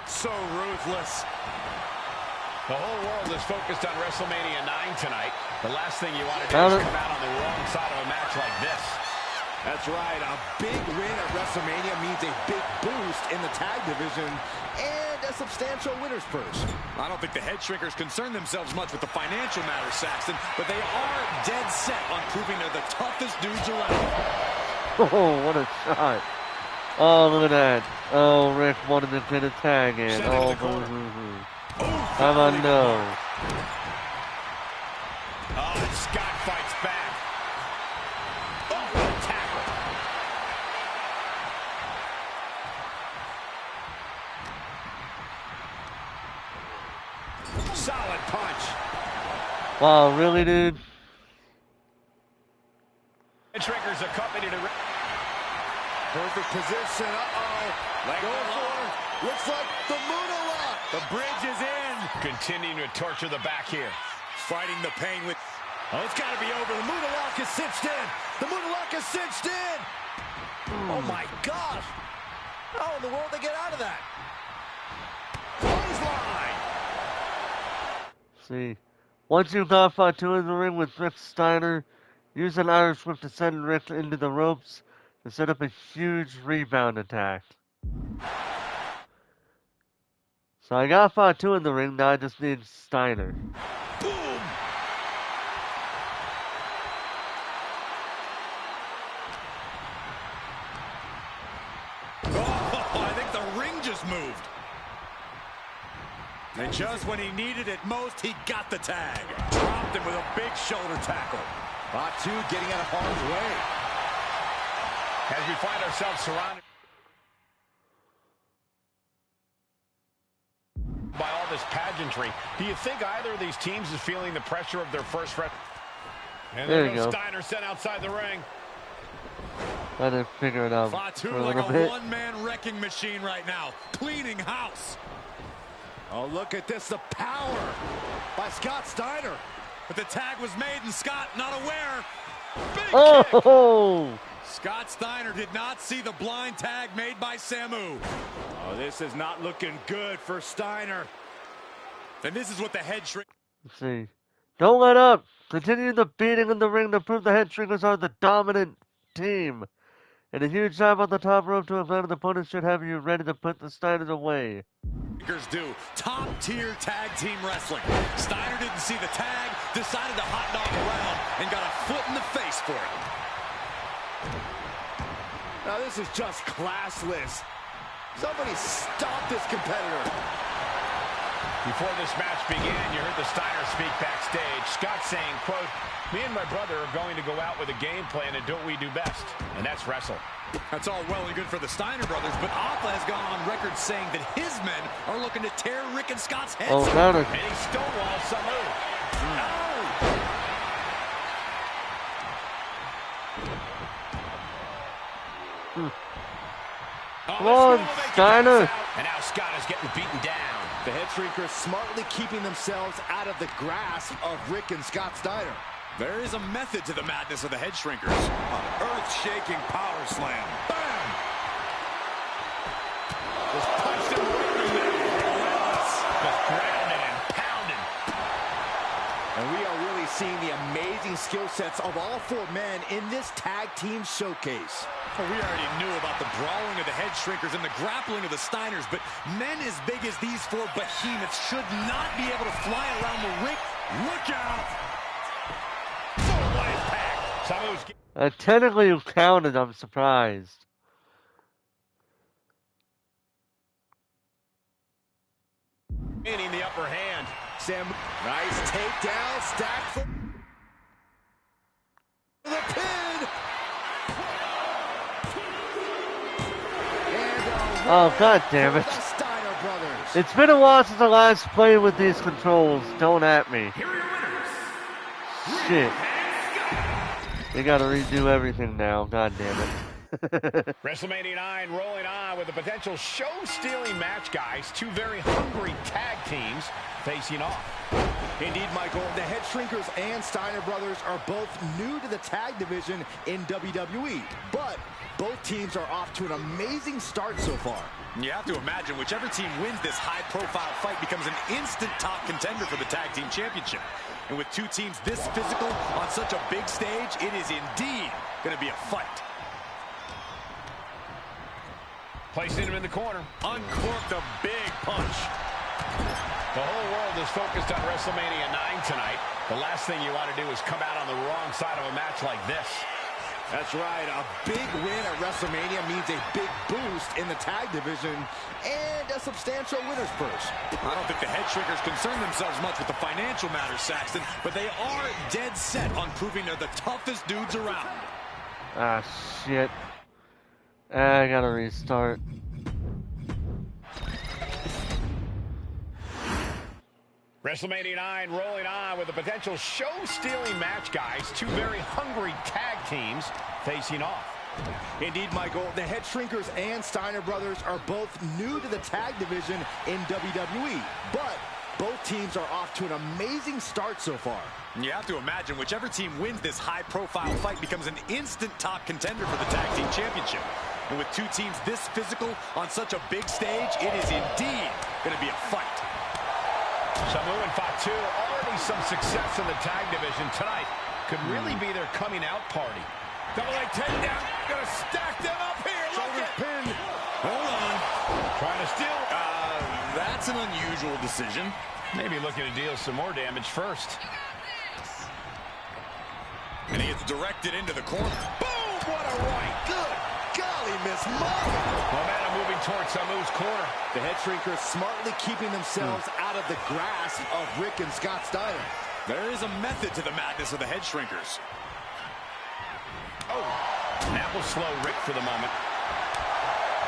So ruthless. The whole world is focused on WrestleMania 9 tonight. The last thing you want to do is come out on the wrong side of a match like this. That's right. A big win at WrestleMania means a big boost in the tag division and a substantial winner's purse. I don't think the head shrinkers concern themselves much with the financial matter, Saxton, but they are dead set on proving they're the toughest dudes around. Oh, what a shot. Oh, look at that. Oh, Rick wanted to get a tag in. Oh, boo-hoo-hoo. How about no? Oh, and Scott fights back. Oh, what a tackle. Solid punch. Wow, really, dude? Shrinkers accompanied to... Perfect position. Going for, looks like the Moonalock. The bridge is in. Continuing to torture the back here. Fighting the pain with... Oh, it's got to be over. The Moonalock is cinched in. The Moonalock is cinched in. Oh, my gosh. How in the world did they get out of that? Clothesline. See, once you got Fatu in the ring with Rick Steiner, use an Irish whip to send Rick into the ropes to set up a huge rebound attack. So I got Fatu in the ring, now I just need Steiner. Boom! Oh, I think the ring just moved. And just when he needed it most, he got the tag. Dropped him with a big shoulder tackle. Fatu getting out of harm's way. As we find ourselves surrounded by all this pageantry, do you think either of these teams is feeling the pressure of their first rep? And there there you goes go. Steiner sent outside the ring. I didn't figure it out Fatu for a like little a bit. one-man wrecking machine right now, cleaning house. Oh, look at this, the power by Scott Steiner. But the tag was made and Scott not aware. Big kick. Oh! Scott Steiner did not see the blind tag made by Samu. Oh, this is not looking good for Steiner. And this is what the head shrink... Let's see. Don't let up. Continue the beating in the ring to prove the head shrinkers are the dominant team. And a huge dive on the top rope to a landed opponent should have you ready to put the Steiners away. do. Top-tier tag team wrestling. Steiner didn't see the tag, decided to hot dog around, and got a foot in the face for it. Now this is just classless. Somebody stop this competitor. Before this match began, you heard the Steiner speak backstage. Scott saying, quote, "Me and my brother are going to go out with a game plan and do what we do best, and that's wrestle." That's all well and good for the Steiner brothers, but Alpha has gone on record saying that his men are looking to tear Rick and Scott's heads off. Counter. And he stonewalls Samu. Come on, Steiner. And now Scott is getting beaten down. The head shrinkers smartly keeping themselves out of the grasp of Rick and Scott Steiner. There is a method to the madness of the head shrinkers. An earth-shaking power slam. Bam! Just punched him right in the middle. Relentless. Just grounding and pounding. And we are really seeing the amazing skill sets of all four men in this tag team showcase. Well, we already knew about the brawling of the head shrinkers and the grappling of the Steiners, but men as big as these four behemoths should not be able to fly around the ring. Look out! Technically you counted, I'm surprised. Gaining the upper hand. Sam, nice takedown, stack for the pin. And Oh, god damn it. the Steiner brothers. It's been a while since I last played with these controls. Don't at me. Here are your winners. Shit. They gotta redo everything now. God damn it. WrestleMania 9 rolling on with a potential show-stealing match, guys. Two very hungry tag teams facing off. Indeed, Michael, the head shrinkers and Steiner brothers are both new to the tag division in WWE, but both teams are off to an amazing start so far. You have to imagine whichever team wins this high-profile fight becomes an instant top contender for the tag team championship. And with two teams this physical on such a big stage, it is indeed going to be a fight. Placing him in the corner. Uncorked a big punch. The whole world is focused on WrestleMania 9 tonight. The last thing you want to do is come out on the wrong side of a match like this. That's right. A big win at WrestleMania means a big boost in the tag division and a substantial winner's purse. I don't think the Head Shrinkers concern themselves much with the financial matters, Saxton, but they are dead set on proving they're the toughest dudes around. Ah, shit. I gotta restart. WrestleMania 9 rolling on with a potential show-stealing match, guys. Two very hungry tag teams facing off. Indeed, Michael, the Head Shrinkers and Steiner brothers are both new to the tag division in WWE, but both teams are off to an amazing start so far. You have to imagine whichever team wins this high-profile fight becomes an instant top contender for the tag team championship. And with two teams this physical on such a big stage, it is indeed going to be a fight. Samu and Fatu, already some success in the tag division tonight. Could really be their coming out party. Double leg takedown. Gonna stack them up here. Shoulders pinned. Hold on. Trying to steal. That's an unusual decision. Maybe looking to deal some more damage first. And he gets directed into the corner. Boom! What a right. Good golly, Miss Mama. Momentum moving towards Samu's corner. The Head Shrinkers smartly keeping themselves out of the grasp of Rick and Scott Steiner. There is a method to the madness of the Head Shrinkers. Oh, that will slow Rick for the moment.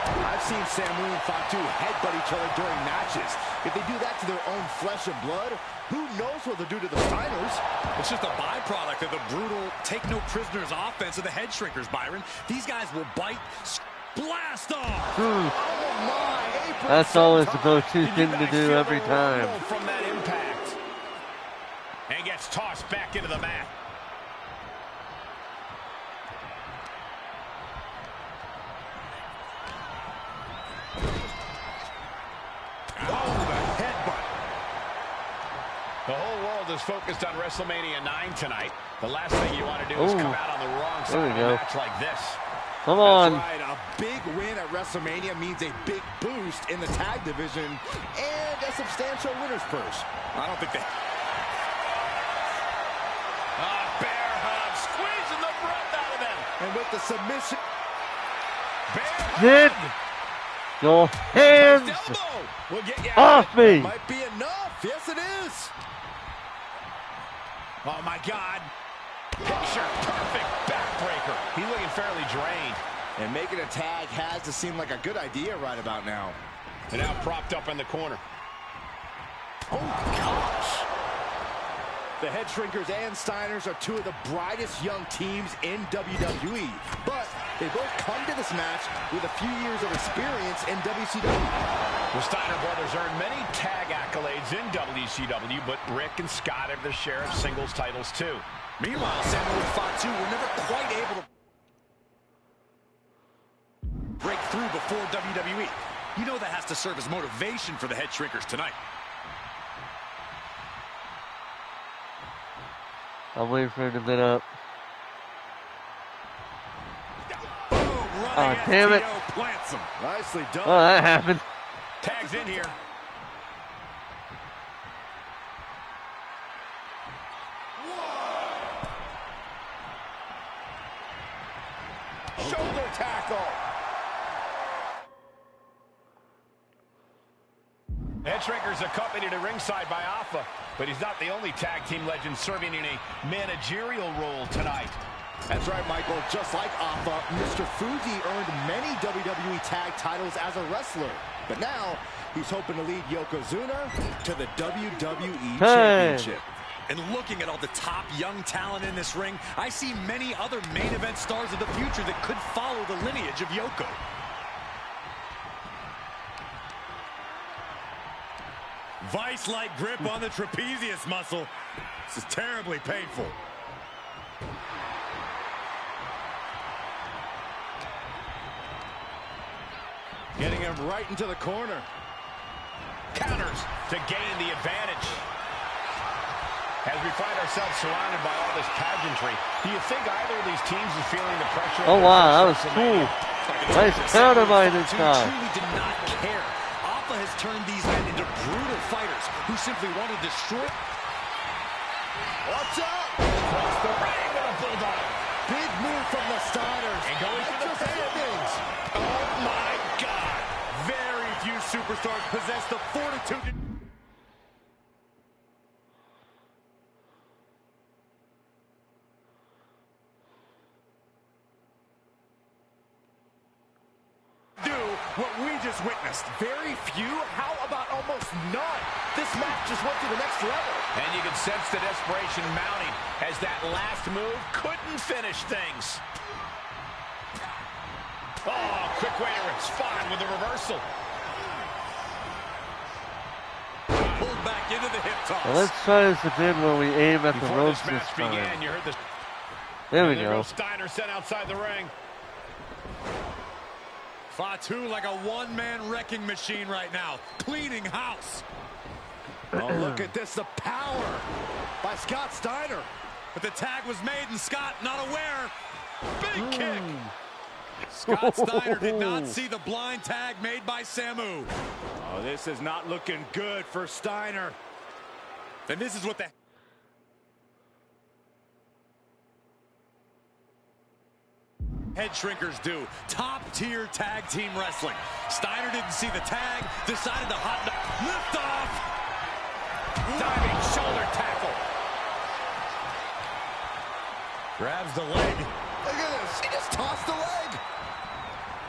I've seen Samu and Fatu headbutt each other during matches. If they do that to their own flesh and blood, who knows what they'll do to the Steiners? It's just a byproduct of the brutal take-no-prisoners offense of the Head Shrinkers, Byron. These guys will bite, blast off. Oh, my. Apron That's always the senton. go-to thing to do every time. From that impact. And gets tossed back into the mat. The whole world is focused on WrestleMania 9 tonight. The last thing you want to do is come out on the wrong side of a match like this. Come on. That's right. A big win at WrestleMania means a big boost in the tag division and a substantial winner's purse. I don't think they... Bear hug, squeezing the breath out of them. And with the submission... Get your hands We'll get you off me. Might be enough. Yes, it is. Oh, my God. Picture perfect backbreaker. He's looking fairly drained. And making a tag has to seem like a good idea right about now. And now propped up in the corner. Oh, gosh. The Head Shrinkers and Steiners are two of the brightest young teams in WWE. But they both come to this match with a few years of experience in WCW. The Steiner brothers earned many tag accolades in WCW, but Rick and Scott have their share of singles titles too. Meanwhile, Samu and Fatu were never quite able to break through before WWE. You know that has to serve as motivation for the Head Shrinkers tonight. I'm waiting for him to get up. Oh, damn it. Plants him. Nicely done. Oh, that happened. Tags in here. Shoulder tackle. Head Shrinkers accompanied to ringside by Alpha, but he's not the only tag team legend serving in a managerial role tonight. That's right, Michael. Just like Alpha, Mr. Fuji earned many WWE tag titles as a wrestler. But now, he's hoping to lead Yokozuna to the WWE Championship. And looking at all the top young talent in this ring, I see many other main event stars of the future that could follow the lineage of Yoko. Vice-like grip on the trapezius muscle. This is terribly painful. Getting him right into the corner. Counters to gain the advantage. As we find ourselves surrounded by all this pageantry, do you think either of these teams is feeling the pressure? Oh, wow, that was cool. Nice counter by this guy. Truly did not care. Alpha has turned these men into brutal fighters who simply want to destroy. Watch out! Across the ring with a bulldog. Big move from the Steiners. And going for the things. Oh my God. Very few superstars possess the fortitude. What we just witnessed. Very few? How about almost none? This match just went to the next level. And you can sense the desperation mounting as that last move couldn't finish things. Oh, quick way to respond with a reversal. Pulled back into the hip toss. Well, let's try this again where we aim at the Before ropes this this match time. began, you heard the... There we There go. goes Steiner sent outside the ring. Fatu like a one-man wrecking machine right now, cleaning house. Oh, look at this, the power by Scott Steiner. But the tag was made and Scott not aware. Big kick. Scott Steiner did not see the blind tag made by Samu. Oh, this is not looking good for Steiner. And this is what the... head shrinkers do. Top-tier tag team wrestling. Steiner didn't see the tag, decided to lift off. Diving shoulder tackle. Grabs the leg. Look at this, he just tossed the leg.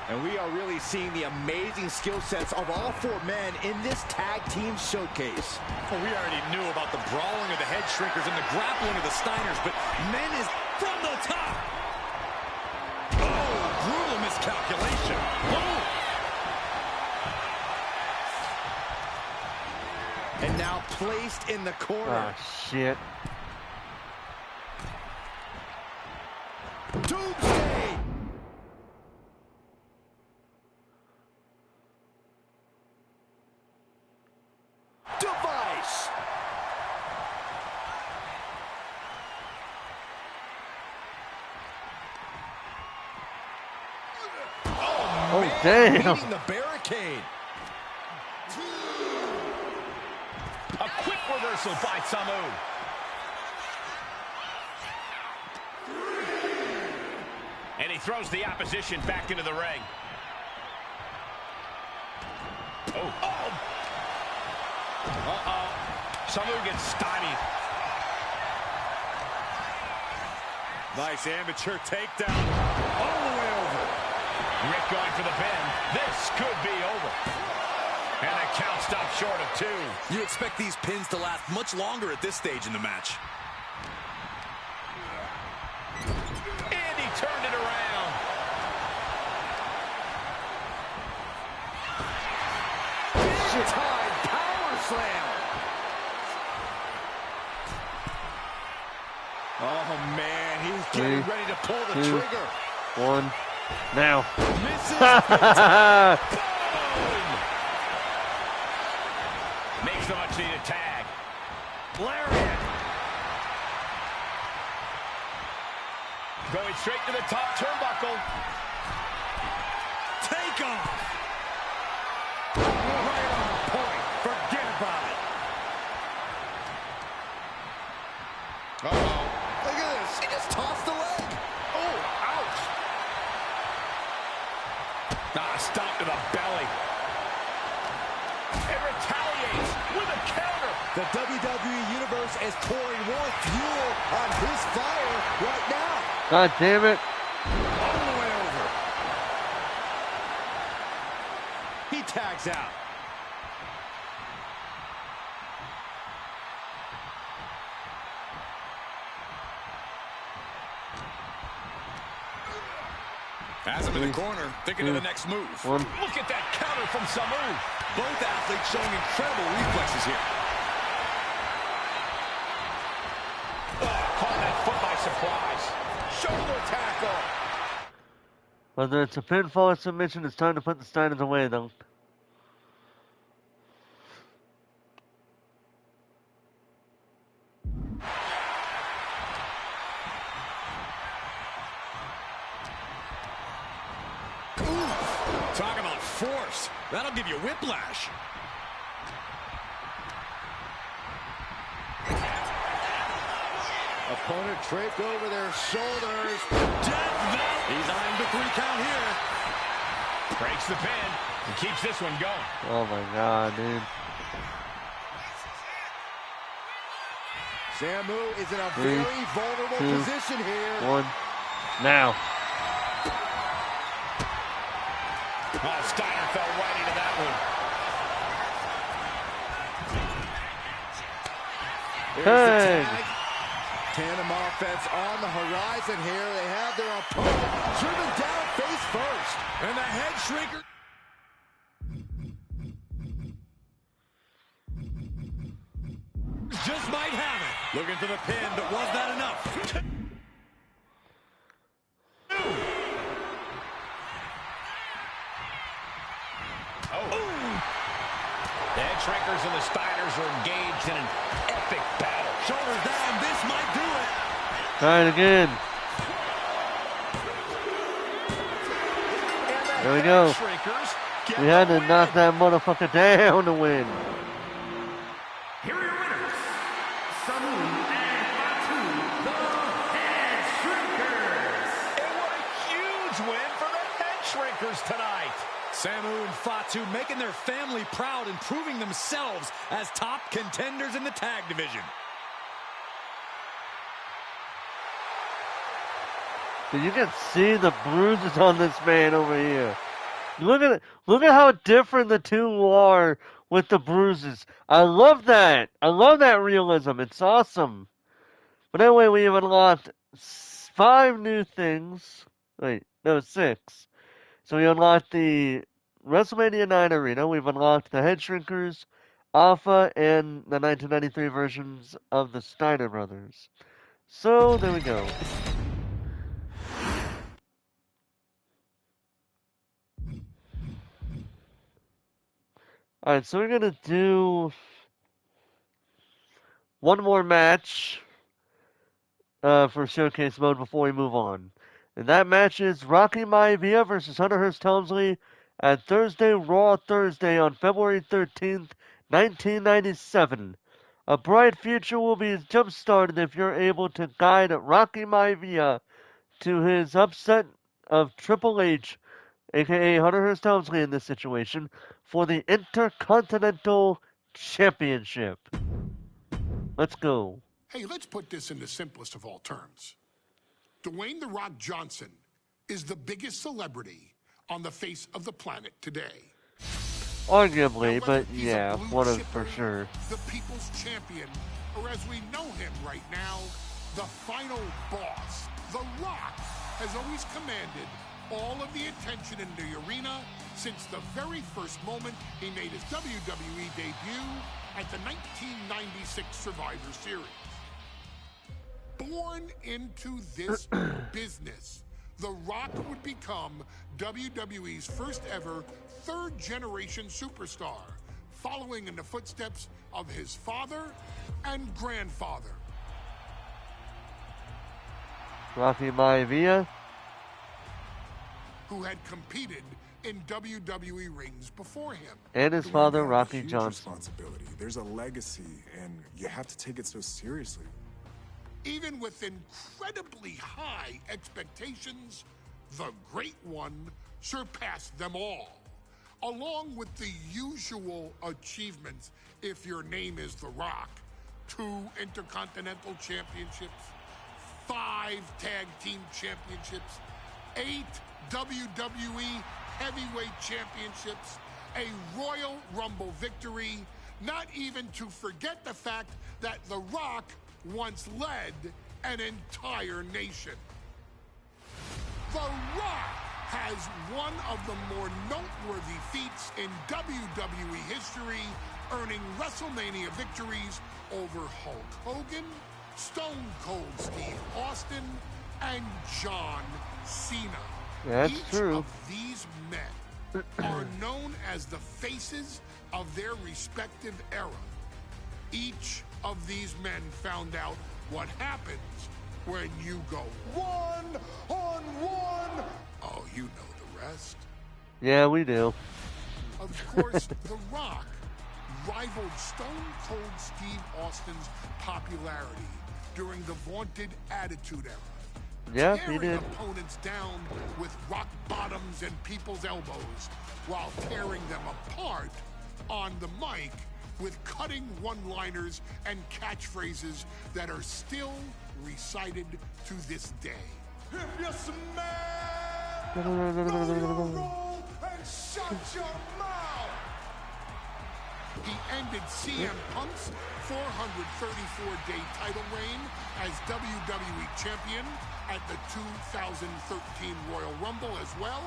And we are really seeing the amazing skill sets of all four men in this tag team showcase. Well, we already knew about the brawling of the head shrinkers and the grappling of the Steiners, but men is from the top. Oh, brutal miscalculation. Oh. And now placed in the corner. Oh, shit. Doomsday! Device! Oh, damn. Beating the barricade. A quick reversal by Samu. And he throws the opposition back into the ring. Oh. Uh-oh. Samu gets stymied. Nice amateur takedown. All the way over. Rick going for the pin. This could be over. And the count stopped short of 2. You expect these pins to last much longer at this stage in the match. And he turned it around. Time power slam. Oh, man, he's getting ready to pull the 2, trigger. 1, now. Misses. Makes the much needed tag. Lariat. Going straight to the top turnbuckle. Take off. Right on point. Forget about it. Uh-oh. Look at this. He just tossed the leg. Oh, ouch. Stop to the belly. And retaliates with a counter. The WWE Universe is pouring more fuel on his fire right now. God damn it. All the way over. He tags out. Has him in the corner, thinking of the next move. 1. Look at that counter from Samu. Both athletes showing incredible reflexes here. Caught that foot by surprise. Shoulder tackle. Whether it's a pinfall or submission, it's time to put the Steiners away, though. Ooh, Talk about force. That'll give you whiplash. Opponent draped over their shoulders. He's eyeing the 3 count here. Breaks the pin and keeps this one going. Oh my God, dude. Samu is in a 3, very vulnerable 2, position here. 1, now. Oh, Steiner fell right into that one. Here's the Hey. tag. Tandem offense on the horizon here. They have their opponent driven down face first. And the head shrinker. Just might have it. Looking for the pin, but was that enough? The head shrinkers and the Steiners are engaged in an epic battle. Shoulders down, this might do it. Try it again. There we go. We had to knock that motherfucker down to win. Here are your winners, Samu and Fatu, the Head Shrinkers. And what a huge win for the head shrinkers tonight. Samu and Fatu making their family proud and proving themselves as top contenders in the tag division. You can see the bruises on this man over here. Look at how different the two are with the bruises. I love that. I love that realism. It's awesome. But anyway, we have unlocked 5 new things. Wait, no, 6. So we unlocked the WrestleMania 9 arena. We've unlocked the Head Shrinkers, Alpha, and the 1993 versions of the Steiner Brothers. So there we go. Alright, so we're going to do one more match for Showcase Mode before we move on. And that match is Rocky Maivia versus Hunter Hearst Helmsley at Thursday Raw Thursday on February 13th, 1997. A bright future will be jump-started if you're able to guide Rocky Maivia to his upset of Triple H, a.k.a. Hunter Hearst Helmsley in this situation, for the Intercontinental Championship. Let's go. Hey, let's put this in the simplest of all terms. Dwayne "The Rock" Johnson is the biggest celebrity on the face of the planet today. Arguably, but He's yeah, a blue one of chipper, for sure. the people's champion, or as we know him right now, the final boss. The Rock has always commanded all of the attention in the arena since the very first moment he made his WWE debut at the 1996 Survivor Series. Born into this business, The Rock would become WWE's first ever third-generation superstar, following in the footsteps of his father and grandfather. Rocky Maivia, who had competed in WWE rings before him. and his Dwayne father, had a Rocky huge Johnson. Responsibility. There's a legacy, and you have to take it so seriously. Even with incredibly high expectations, the Great One surpassed them all. Along with the usual achievements, if your name is The Rock: 2 Intercontinental Championships, 5 Tag Team Championships, 8 WWE Heavyweight Championships, a Royal Rumble victory, not even to forget the fact that The Rock once led an entire nation. The Rock has one of the more noteworthy feats in WWE history, earning WrestleMania victories over Hulk Hogan, Stone Cold Steve Austin, and John Cena. That's Each true. of these men are known as the faces of their respective era. Each of these men found out what happens when you go one-on-one. Oh, you know the rest. Yeah, we do. Of course, The Rock rivaled Stone Cold Steve Austin's popularity during the vaunted Attitude Era, Yeah, he tearing did. opponents down with rock bottoms and people's elbows while tearing them apart on the mic with cutting one-liners and catchphrases that are still recited to this day. If you smell, know your role and shut your mouth. He ended CM Punk's 434-day title reign as WWE Champion at the 2013 Royal Rumble as well,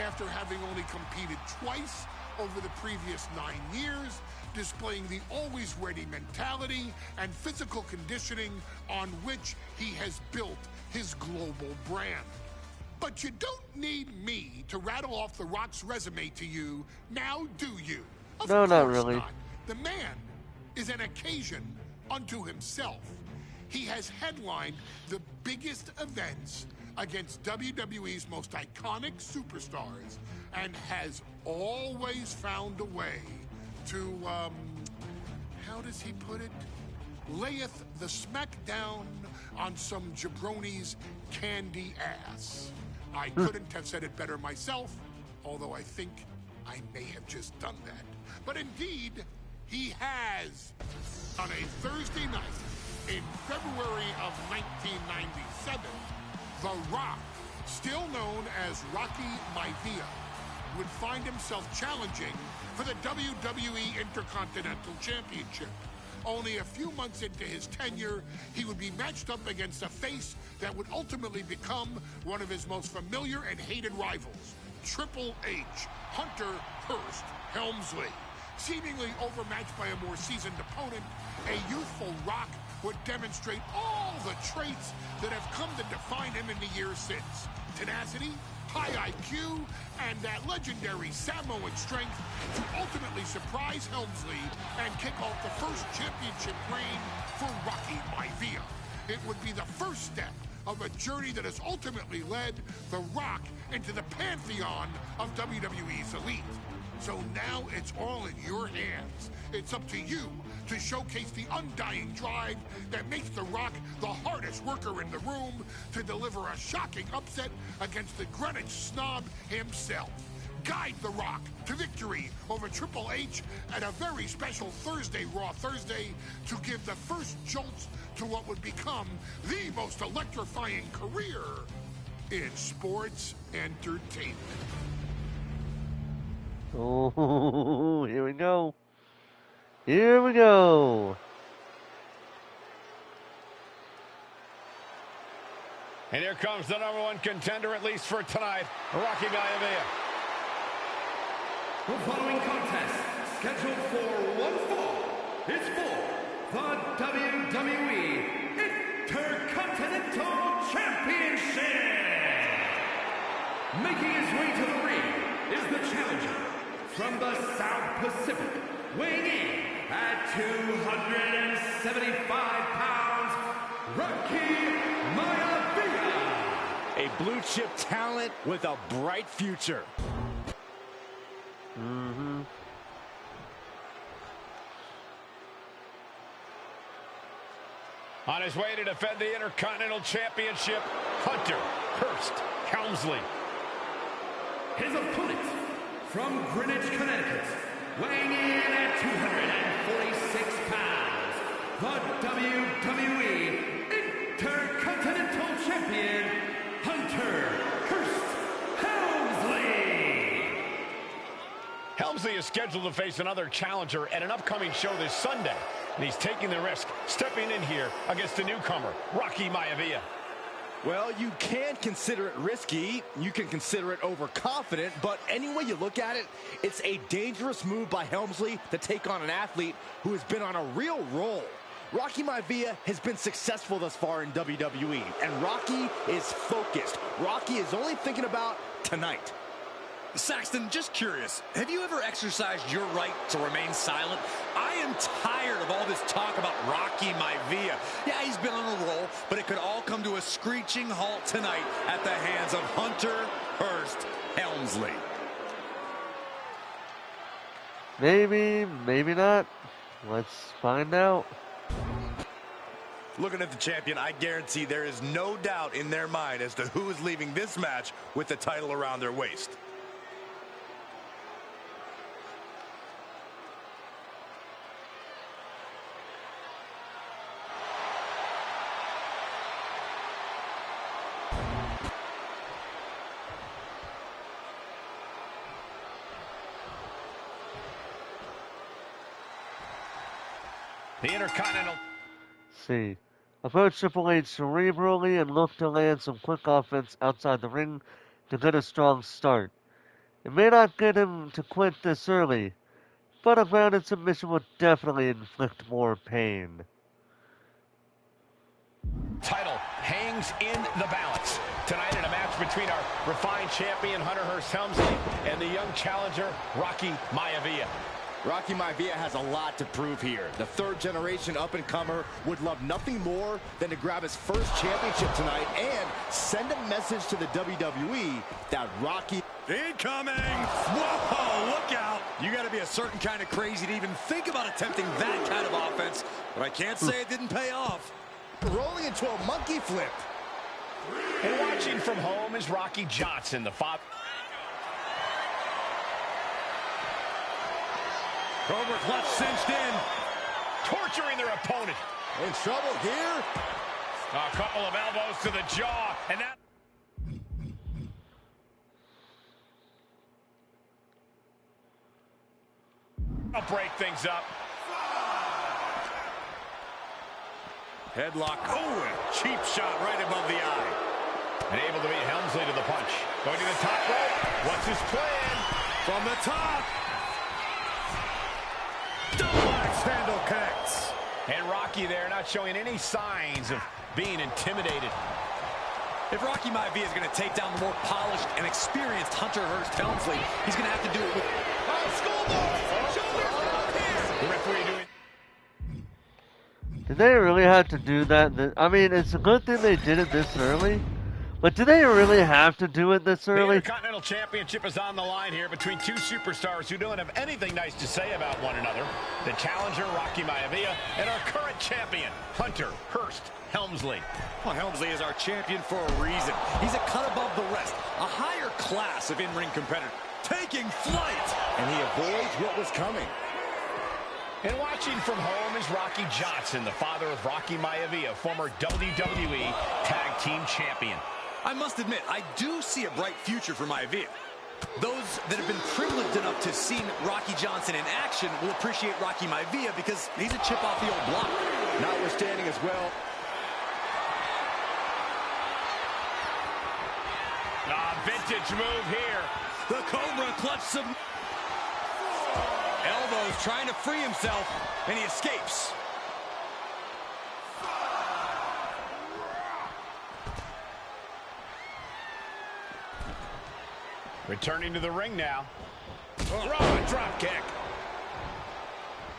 after having only competed twice over the previous 9 years, displaying the always ready mentality and physical conditioning on which he has built his global brand. But you don't need me to rattle off The Rock's resume to you, now do you? Of No, not course really. not. The man is an occasion unto himself. He has headlined the biggest events against WWE's most iconic superstars and has always found a way to, how does he put it? Layeth the smackdown on some jabroni's candy ass. I couldn't have said it better myself, although I think I may have just done that. But indeed, he has. On a Thursday night in February of 1997, The Rock, still known as Rocky Maivia, would find himself challenging for the WWE Intercontinental Championship. Only a few months into his tenure, he would be matched up against a face that would ultimately become one of his most familiar and hated rivals, Triple H, Hunter Hearst Helmsley. Seemingly overmatched by a more seasoned opponent, a youthful Rock would demonstrate all the traits that have come to define him in the years since. Tenacity, high IQ, and that legendary Samoan strength to ultimately surprise Helmsley and kick off the first championship reign for Rocky Maivia. It would be the first step of a journey that has ultimately led The Rock into the pantheon of WWE's elite. So now it's all in your hands. It's up to you to showcase the undying drive that makes The Rock the hardest worker in the room to deliver a shocking upset against the Greenwich snob himself. Guide The Rock to victory over Triple H at a very special Thursday Raw Thursday to give the first jolts to what would become the most electrifying career in sports entertainment. Oh, here we go. Here we go. And here comes the #1 contender, at least for tonight, Rocky Maivia. The following contest, scheduled for one fall, is for the WWE Intercontinental Championship. Making his way to the ring is the challenger from the South Pacific, weighing in at 275 pounds, Rocky Maivia. A blue chip talent with a bright future. On his way to defend the Intercontinental Championship, Hunter Hearst Helmsley. His opponent from Greenwich, Connecticut, weighing in at 246 pounds, the WWE Intercontinental Champion, Hunter Hearst Helmsley. Helmsley is scheduled to face another challenger at an upcoming show this Sunday, and he's taking the risk, stepping in here against the newcomer, Rocky Maivia. Well, you can consider it risky, you can consider it overconfident, but any way you look at it, it's a dangerous move by Helmsley to take on an athlete who has been on a real roll. Rocky Maivia has been successful thus far in WWE, and Rocky is focused. Rocky is only thinking about tonight. Saxton, just curious, have you ever exercised your right to remain silent? I am tired of all this talk about Rocky Maivia. Yeah, he's been on a roll, but it could all come to a screeching halt tonight at the hands of Hunter Hearst Helmsley. Maybe, maybe not. Let's find out. Looking at the champion, I guarantee there is no doubt in their mind as to who is leaving this match with the title around their waist. The Intercontinental. See. Approach Triple H cerebrally and look to land some quick offense outside the ring to get a strong start. It may not get him to quit this early, but a grounded submission will definitely inflict more pain. Title hangs in the balance. Tonight in a match between our refined champion, Hunter Hearst Helmsley, and the young challenger, Rocky Maivia. Rocky Maivia has a lot to prove here. The third-generation up-and-comer would love nothing more than to grab his first championship tonight and send a message to the WWE that Rocky... Incoming! Whoa, look out! You gotta be a certain kind of crazy to even think about attempting that kind of offense, but I can't say it didn't pay off. Rolling into a monkey flip. And watching from home is Rocky Johnson, the father. Cobra clutch cinched in. Torturing their opponent. In trouble here. A couple of elbows to the jaw, and that... I'll break things up. Headlock. Oh, a cheap shot right above the eye. And able to beat Helmsley to the punch. Going to the top rope. What's his plan? From the top. Double axe handle connects. And Rocky there not showing any signs of being intimidated. If Rocky Maivia is going to take down the more polished and experienced Hunter Hearst Helmsley, he's going to have to do it with... Oh, schoolboy! Shoulders up here! The referee doing... Did they really have to do that? I mean, it's a good thing they did it this early, but do they really have to do it this The early? Intercontinental Championship is on the line here between two superstars who don't have anything nice to say about one another. The challenger, Rocky Maivia, and our current champion, Hunter Hearst Helmsley. Well, Helmsley is our champion for a reason. He's a cut above the rest, a higher class of in-ring competitor, taking flight. And he avoids what was coming. And watching from home is Rocky Johnson, the father of Rocky Maivia, former WWE Tag Team Champion. I must admit, I do see a bright future for Maivia. Those that have been privileged enough to see Rocky Johnson in action will appreciate Rocky Maivia because he's a chip off the old block. Notwithstanding as well. Vintage move here. The Cobra clutch some elbows trying to free himself, and he escapes. Returning to the ring now. Raw drop kick.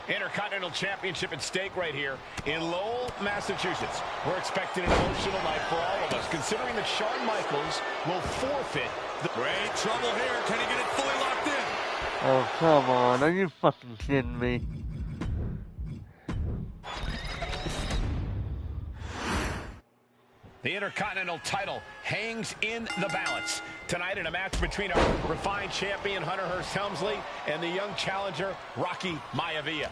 Intercontinental Championship at stake right here in Lowell, Massachusetts. We're expecting an emotional night for all of us, considering that Shawn Michaels will forfeit. Great trouble here. Can he get it fully locked in? Oh, come on. Are you fucking kidding me? The Intercontinental title hangs in the balance. Tonight in a match between our refined champion, Hunter Hearst Helmsley, and the young challenger, Rocky Maivia.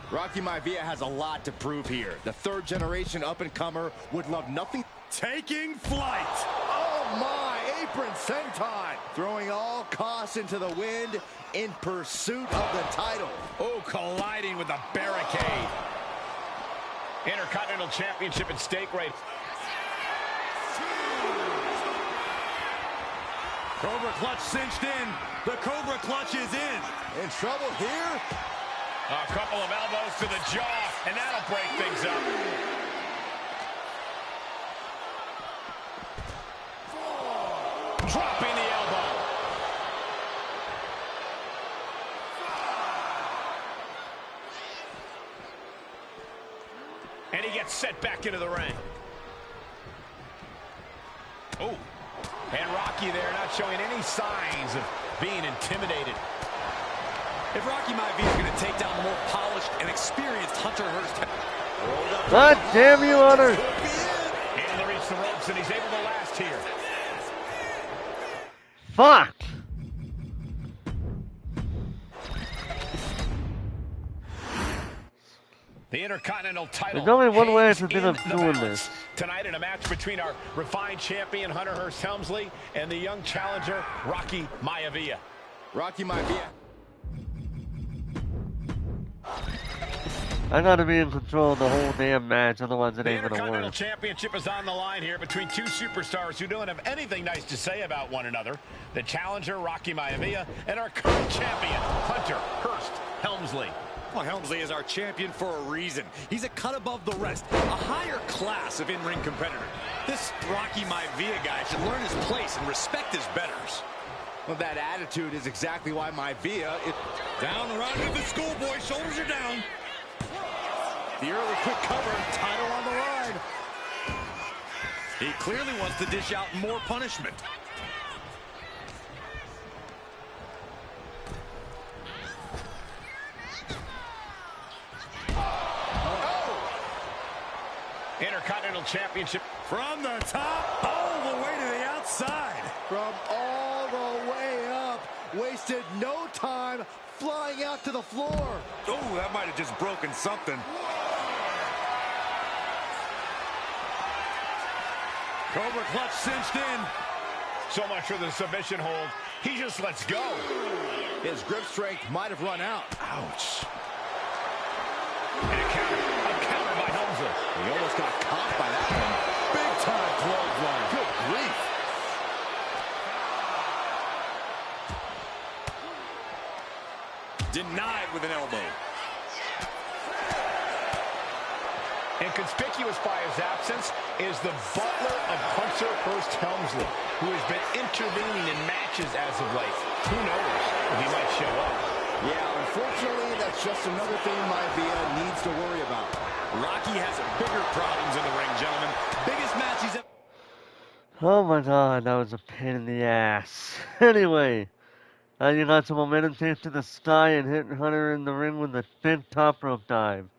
Rocky Maivia has a lot to prove here. The third-generation up-and-comer would love nothing... Taking flight. Oh, my! Apron senton. Throwing all costs into the wind in pursuit of the title. Oh, colliding with the barricade. Intercontinental Championship at stake right. Cobra clutch cinched in. The Cobra clutch is in. In trouble here. A couple of elbows to the jaw, and that'll break things up. Dropping the elbow. And he gets set back into the ring. Oh. And Rocky there not showing any signs of being intimidated. If Rocky Maivia is going to take down the more polished and experienced Hunter Hearst. God damn you, Hunter! Able to reach the ropes, and he's able to last here. Fuck! The Intercontinental title. There's only one way to hangs think in of the doing balance. this. Tonight in a match between our refined champion, Hunter Hearst Helmsley, and the young challenger, Rocky Maivia. Rocky Maivia. I gotta be in control of the whole damn match, otherwise it The ain't gonna Intercontinental work. Championship is on the line here between two superstars who don't have anything nice to say about one another. The challenger, Rocky Maivia, and our current champion, Hunter Hearst Helmsley. Well, Helmsley is our champion for a reason. He's a cut above the rest, a higher class of in-ring competitor. This Rocky Maivia guy should learn his place and respect his betters. Well, that attitude is exactly why Maivia is Down around to the schoolboy, shoulders are down. the early quick cover, title on the line. He clearly wants to dish out more punishment. Intercontinental Championship. From the top, all the way to the outside. From all the way up, wasted no time flying out to the floor. Oh, that might have just broken something. Cobra clutch cinched in. So much for the submission hold. He just lets go. His grip strength might have run out. Ouch. And a counter by Helmsley. He almost got caught by that one. Big time clothesline. Good grief. Denied with an elbow. And conspicuous by his absence is the butler of Hunter Hearst Helmsley, who has been intervening in matches as of late. Who knows if he might show up. Yeah, unfortunately, that's just another thing Maivia needs to worry about. Rocky has bigger problems in the ring, gentlemen. Biggest match he's ever... Oh my god, that was a pain in the ass. Anyway, you got some momentum take to the sky and hit Hunter in the ring with a big top rope dive.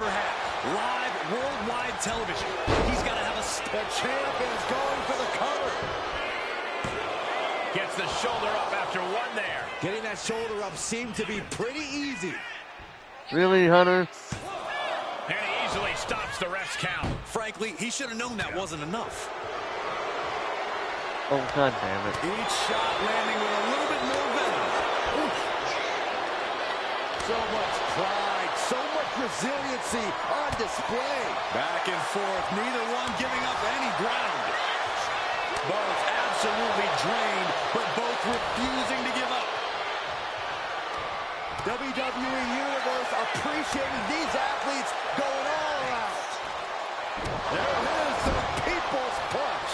Live worldwide television. He's got to have a... The champ is going for the cover. Gets the shoulder up after one there. Getting that shoulder up seemed to be pretty easy. Really, Hunter? And he easily stops the ref's count. Frankly, he should have known that wasn't enough. Oh, god damn it. Each shot landing with a little bit more venom. Oof. So much pride, so much resiliency on display. Back and forth, neither one giving up any ground. Both absolutely drained, but both refusing to give up. WWE Universe appreciating these athletes going all out. There it is, the People's Punch.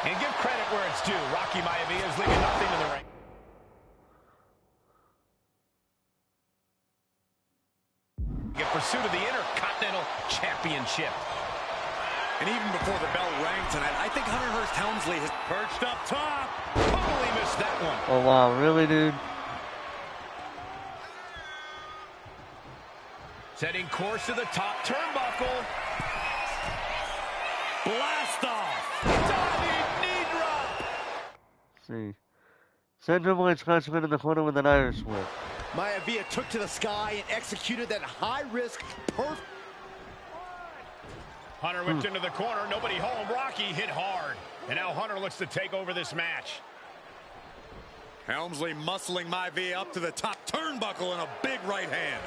And give credit where it's due. Rocky Maivia is leaving nothing in the ring. In pursuit of the Intercontinental Championship. And even before the bell rang tonight, I think Hunter Hearst Helmsley has perched up top. Totally missed that one. Oh wow, really, dude? Setting course to the top turnbuckle. Blast off. Diving knee drop. See. Send Triple H clutch in the corner with an Irish whip. Maivia took to the sky and executed that high-risk, perfect. Hunter whipped into the corner. Nobody home. Rocky hit hard. And now Hunter looks to take over this match. Helmsley muscling Maivia up to the top turnbuckle in a big right hand.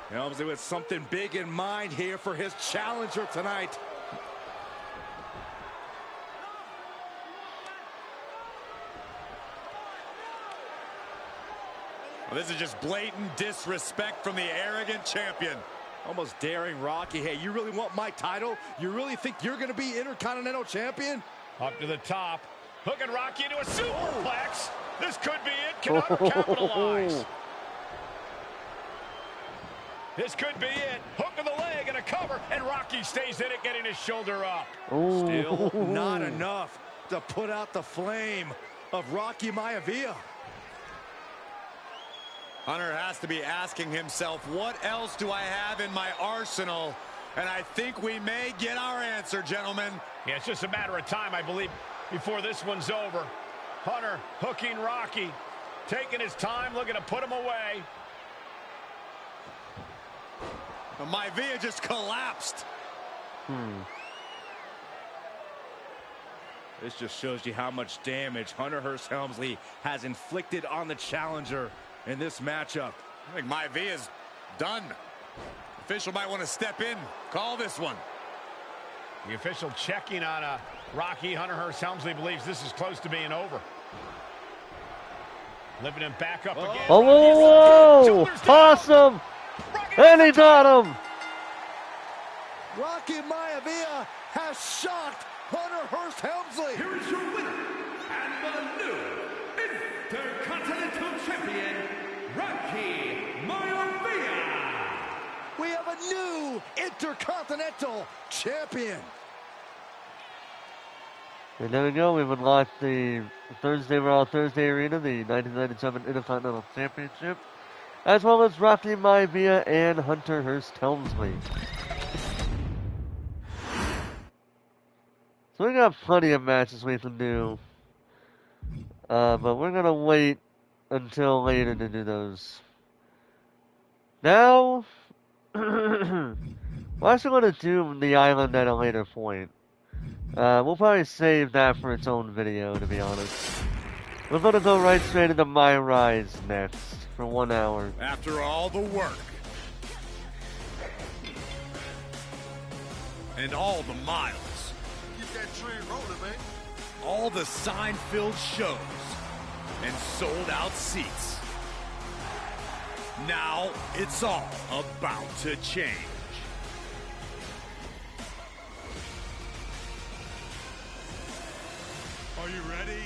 Helmsley with something big in mind here for his challenger tonight. Well, this is just blatant disrespect from the arrogant champion. Almost daring Rocky. Hey, you really want my title? You really think you're going to be Intercontinental Champion? Up to the top. Hooking Rocky into a superplex. This could be it. Can Hunter capitalize? This could be it. Hook to the leg and a cover. And Rocky stays in it, getting his shoulder up. Still not enough to put out the flame. of Rocky Maivia. Hunter has to be asking himself, what else do I have in my arsenal? And I think we may get our answer, gentlemen. Yeah, it's just a matter of time, I believe, before this one's over. Hunter hooking Rocky, taking his time, looking to put him away. Maivia just collapsed. This just shows you how much damage Hunter Hearst Helmsley has inflicted on the challenger in this matchup. I think Maivia's done. Official might want to step in, call this one. The official checking on Rocky. Hunter Hearst Helmsley believes this is close to being over. Lifting him back up again. Oh, whoa, whoa. Awesome. And he got him. Rocky Maivia has shocked Hunter Hearst Helmsley. Here is your winner and the new Intercontinental Champion, Rocky Maivia. We have a new Intercontinental Champion. And there we go. We've unlocked the Thursday Raw Thursday Arena, the 1997 Intercontinental Championship, as well as Rocky Maivia and Hunter Hearst Helmsley. So we got plenty of matches we can do, but we're gonna wait until later to do those. Now, we're actually gonna do the island at a later point. We'll probably save that for its own video, to be honest. We're gonna go right straight into My Rise next for 1 hour. After all the work and all the miles, Keep that train rolling, man. all the sign-filled shows and sold-out seats. Now it's all about to change. Are you ready?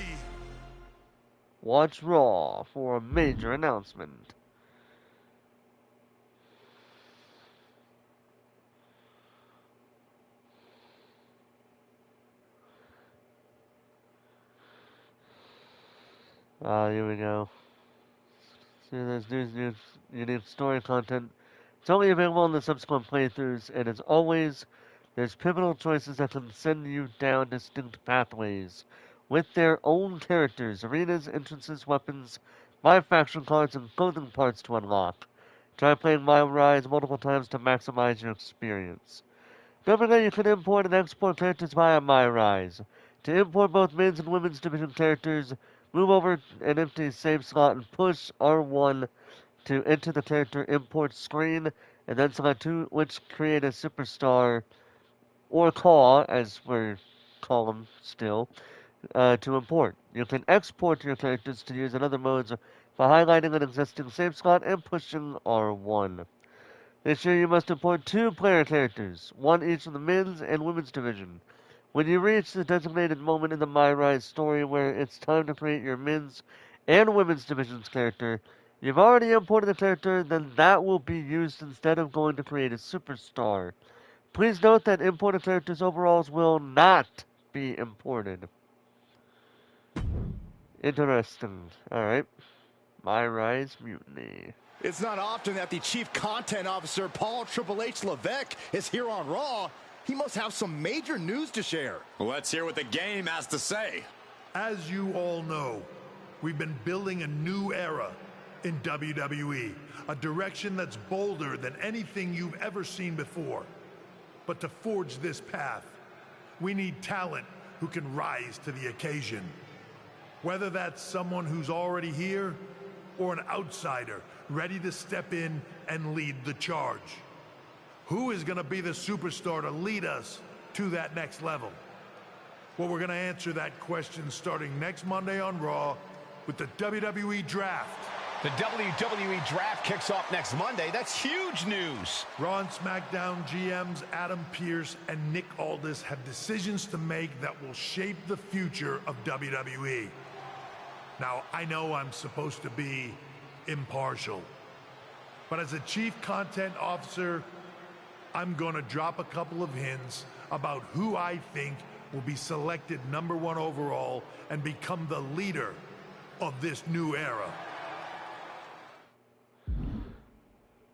Watch Raw for a major announcement. Here we go. See, there's new unique story content. It's only available in the subsequent playthroughs, and as always, there's pivotal choices that can send you down distinct pathways with their own characters, arenas, entrances, weapons, My Faction cards, and clothing parts to unlock. Try playing My Rise multiple times to maximize your experience. Don't forget you can import and export characters via My Rise. To import both men's and women's division characters, move over an empty save slot and push R1 to enter the character import screen, and then select which create a superstar, or call, as we're call them still, to import. You can export your characters to use in other modes by highlighting an existing save slot and pushing R1. This year you must import 2 player characters, one each from the men's and women's division. When you reach the designated moment in the My Rise story where it's time to create your men's and women's divisions character, you've already imported a character, then that will be used instead of going to create a superstar. Please note that imported characters' overalls will not be imported. Interesting. Alright. My Rise Mutiny. It's not often that the Chief Content Officer, Paul Triple H Levesque, is here on Raw. He must have some major news to share. Let's hear what the game has to say. As you all know, we've been building a new era in WWE, a direction that's bolder than anything you've ever seen before. But to forge this path, we need talent who can rise to the occasion. Whether that's someone who's already here or an outsider ready to step in and lead the charge. Who is going to be the superstar to lead us to that next level? Well, we're going to answer that question starting next Monday on Raw with the WWE Draft. The WWE Draft kicks off next Monday. That's huge news. Raw and SmackDown GMs Adam Pearce and Nick Aldis have decisions to make that will shape the future of WWE. Now, I know I'm supposed to be impartial, but as a Chief Content Officer, I'm going to drop a couple of hints about who I think will be selected #1 overall and become the leader of this new era.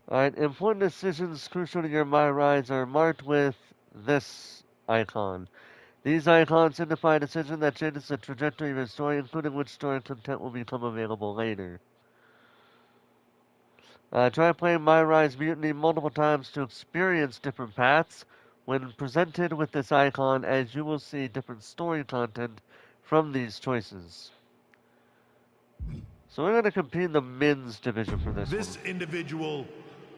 Alright, important decisions crucial to your My Rides are marked with this icon. These icons signify a decision that changes the trajectory of your story, including which story content will become available later. Try playing My Rise Mutiny multiple times to experience different paths. When presented with this icon, as you will see different story content from these choices. So we're going to compete in the men's division for this This one. individual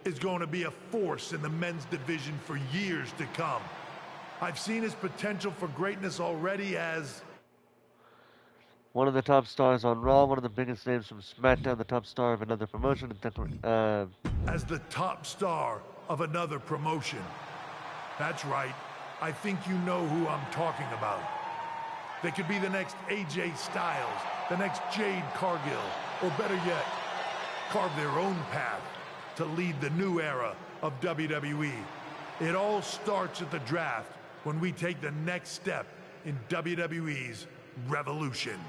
is going to be a force in the men's division for years to come. I've seen his potential for greatness already as one of the top stars on Raw, one of the biggest names from SmackDown, the top star of another promotion, as the top star of another promotion. That's right. I think you know who I'm talking about. They could be the next AJ Styles, the next Jade Cargill, or better yet, carve their own path to lead the new era of WWE. It all starts at the draft when we take the next step in WWE's revolution.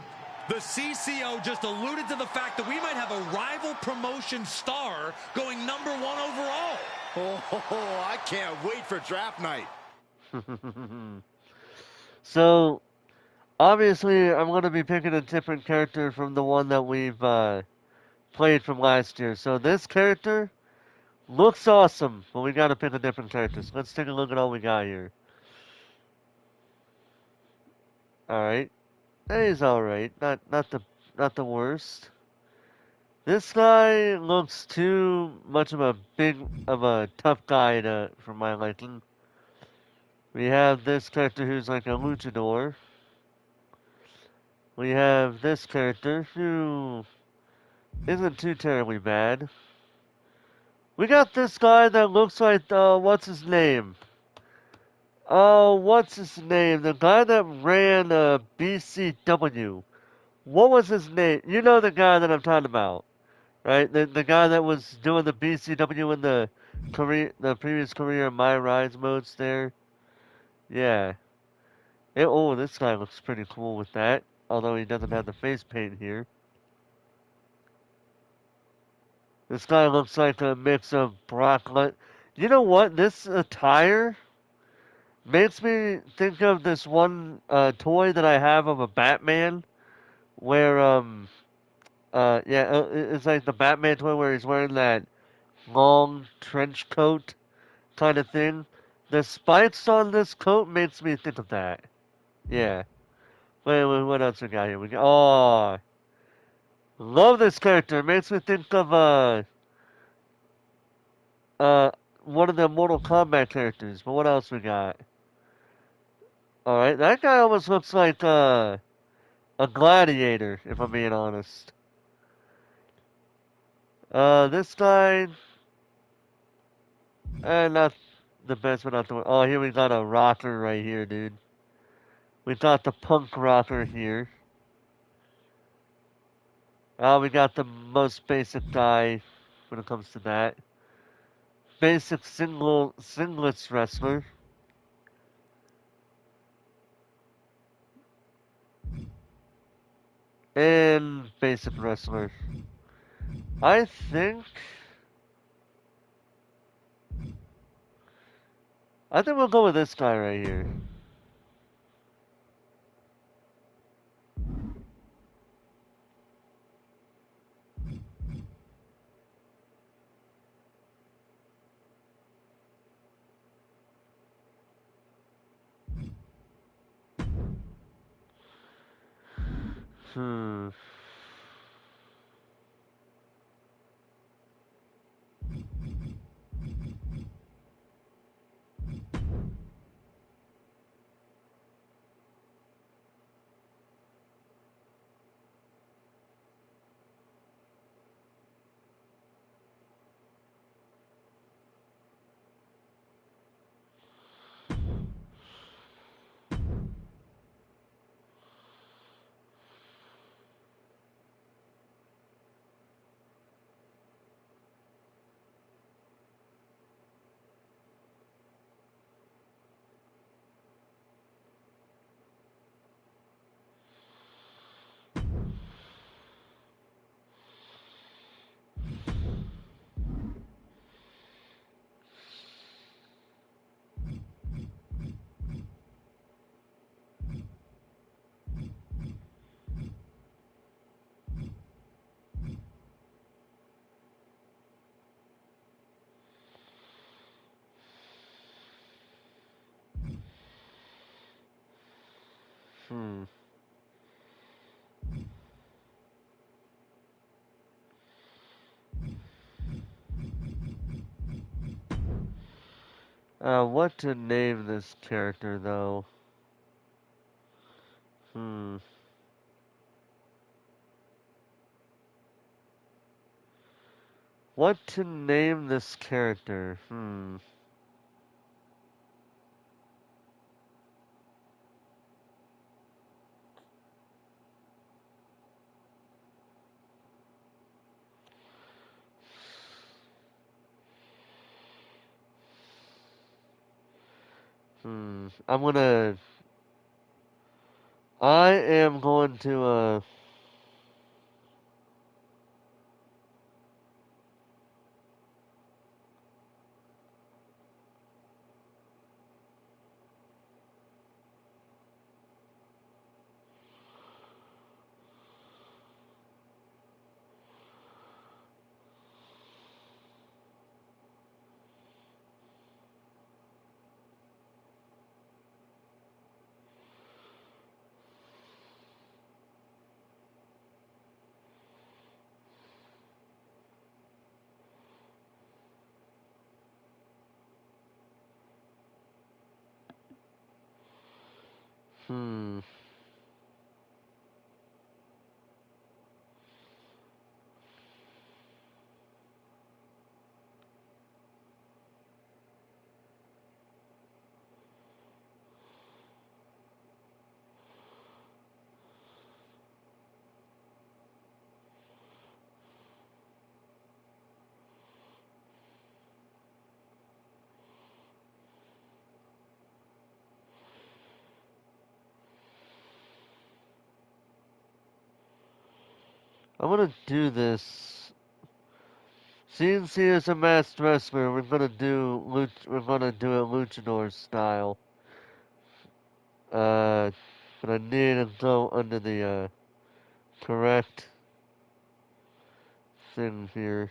The CCO just alluded to the fact that we might have a rival promotion star going #1 overall. Oh, I can't wait for draft night. So, obviously, I'm going to be picking a different character from the one that we've played from last year. So this character looks awesome, but we got to pick a different character. So let's take a look at all we got here. All right, he's all right. Not the worst. This guy looks too much of a tough guy for my liking. We have this character who's like a luchador. We have this character who isn't too terribly bad. We got this guy that looks like, what's his name? Oh, what's his name? The guy that ran BCW. What was his name? You know the guy that I'm talking about, right? The guy that was doing the BCW in the previous career My Rise modes there. Yeah. Oh, this guy looks pretty cool with that. Although he doesn't have the face paint here. This guy looks like a mix of Brock You know what? This attire makes me think of this one toy that I have of a Batman, where it's like the Batman toy where he's wearing that long trench coat kind of thing. The spikes on this coat makes me think of that. Yeah. Wait, what else we got here? Love this character. It makes me think of uh one of the Mortal Kombat characters. But what else we got? All right, that guy almost looks like a gladiator, if I'm being honest. This guy, not the best, but not the. Oh, here we got a rocker right here, dude. We got the punk rocker here. We got the most basic guy when it comes to that. Basic singlets wrestler. And basic wrestler. I think we'll go with this guy right here. Hmm. Hmm. What to name this character, though? Hmm. What to name this character? Hmm. Hmm. I am going to, hmm. I'm gonna do this. Since he is a masked wrestler, we're gonna do it luchador style. Uh, but I need to go under the correct thing here.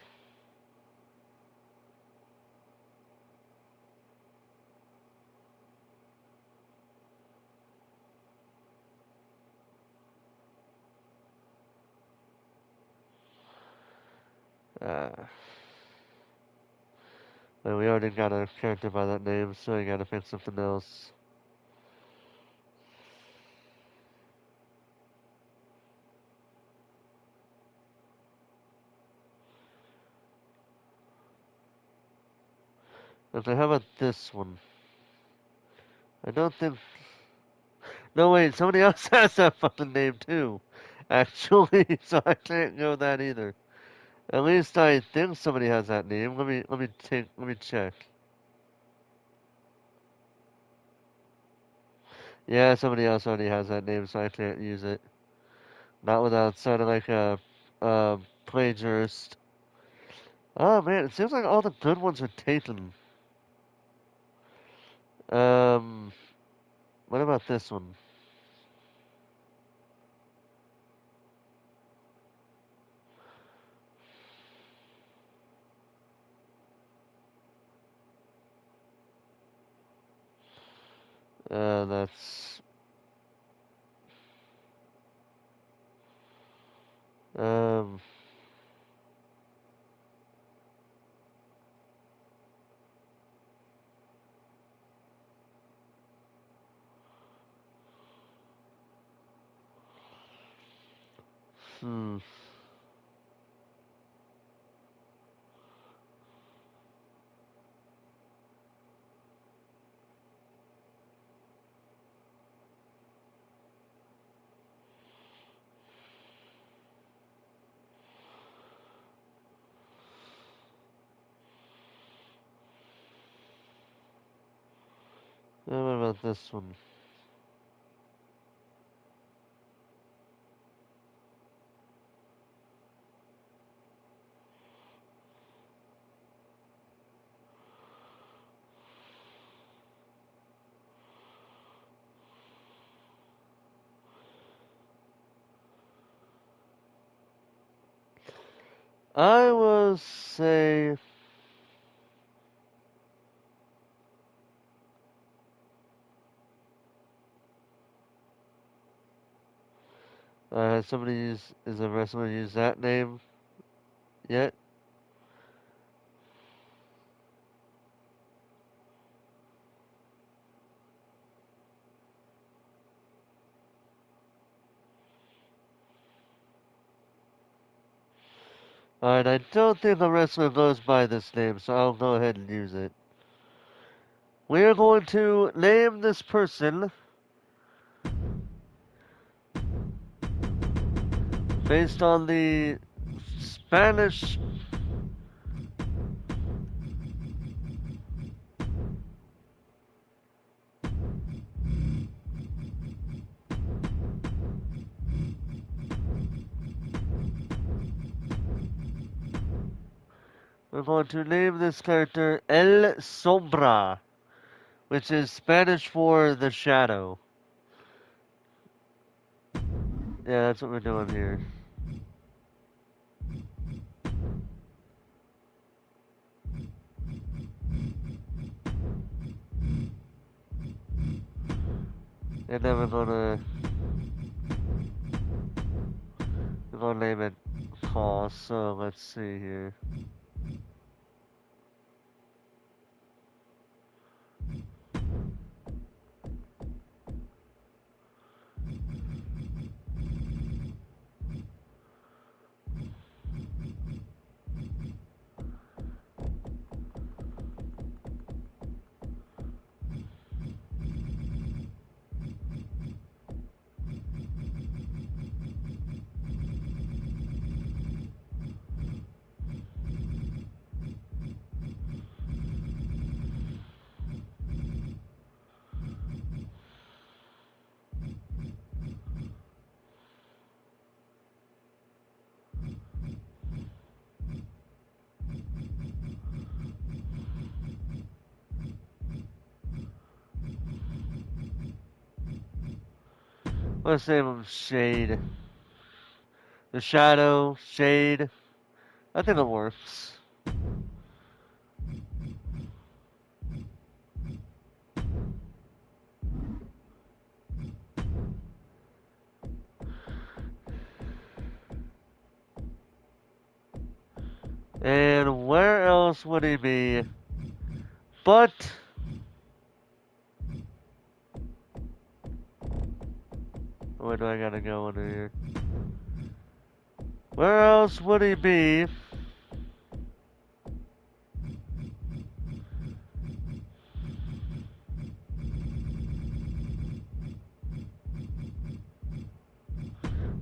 Uh, but we already got a character by that name, so I gotta pick something else. Okay, how about this one? I don't think. No, wait, somebody else has that fucking name too. Actually, so I can't go that either. At least I think somebody has that name. Let me check. Yeah, somebody else already has that name, so I can't use it. Not without sounding like a plagiarist. Oh man, it seems like all the good ones are taken. Um, what about this one? That's um, hmm. What about this one? I will say, Has somebody used, is a wrestler used that name yet? Alright, I don't think a wrestler goes by this name, so I'll go ahead and use it. We are going to name this person based on the Spanish. We're going to name this character El Sombra, which is Spanish for the shadow. Yeah, that's what we're doing here. And then we're gonna name it Paul. So let's see here. Let's name him Shade. The Shadow, Shade. I think it works. And where else would he be but where do I gotta go under here? Where else would he be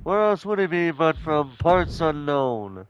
where else would he be but from parts unknown?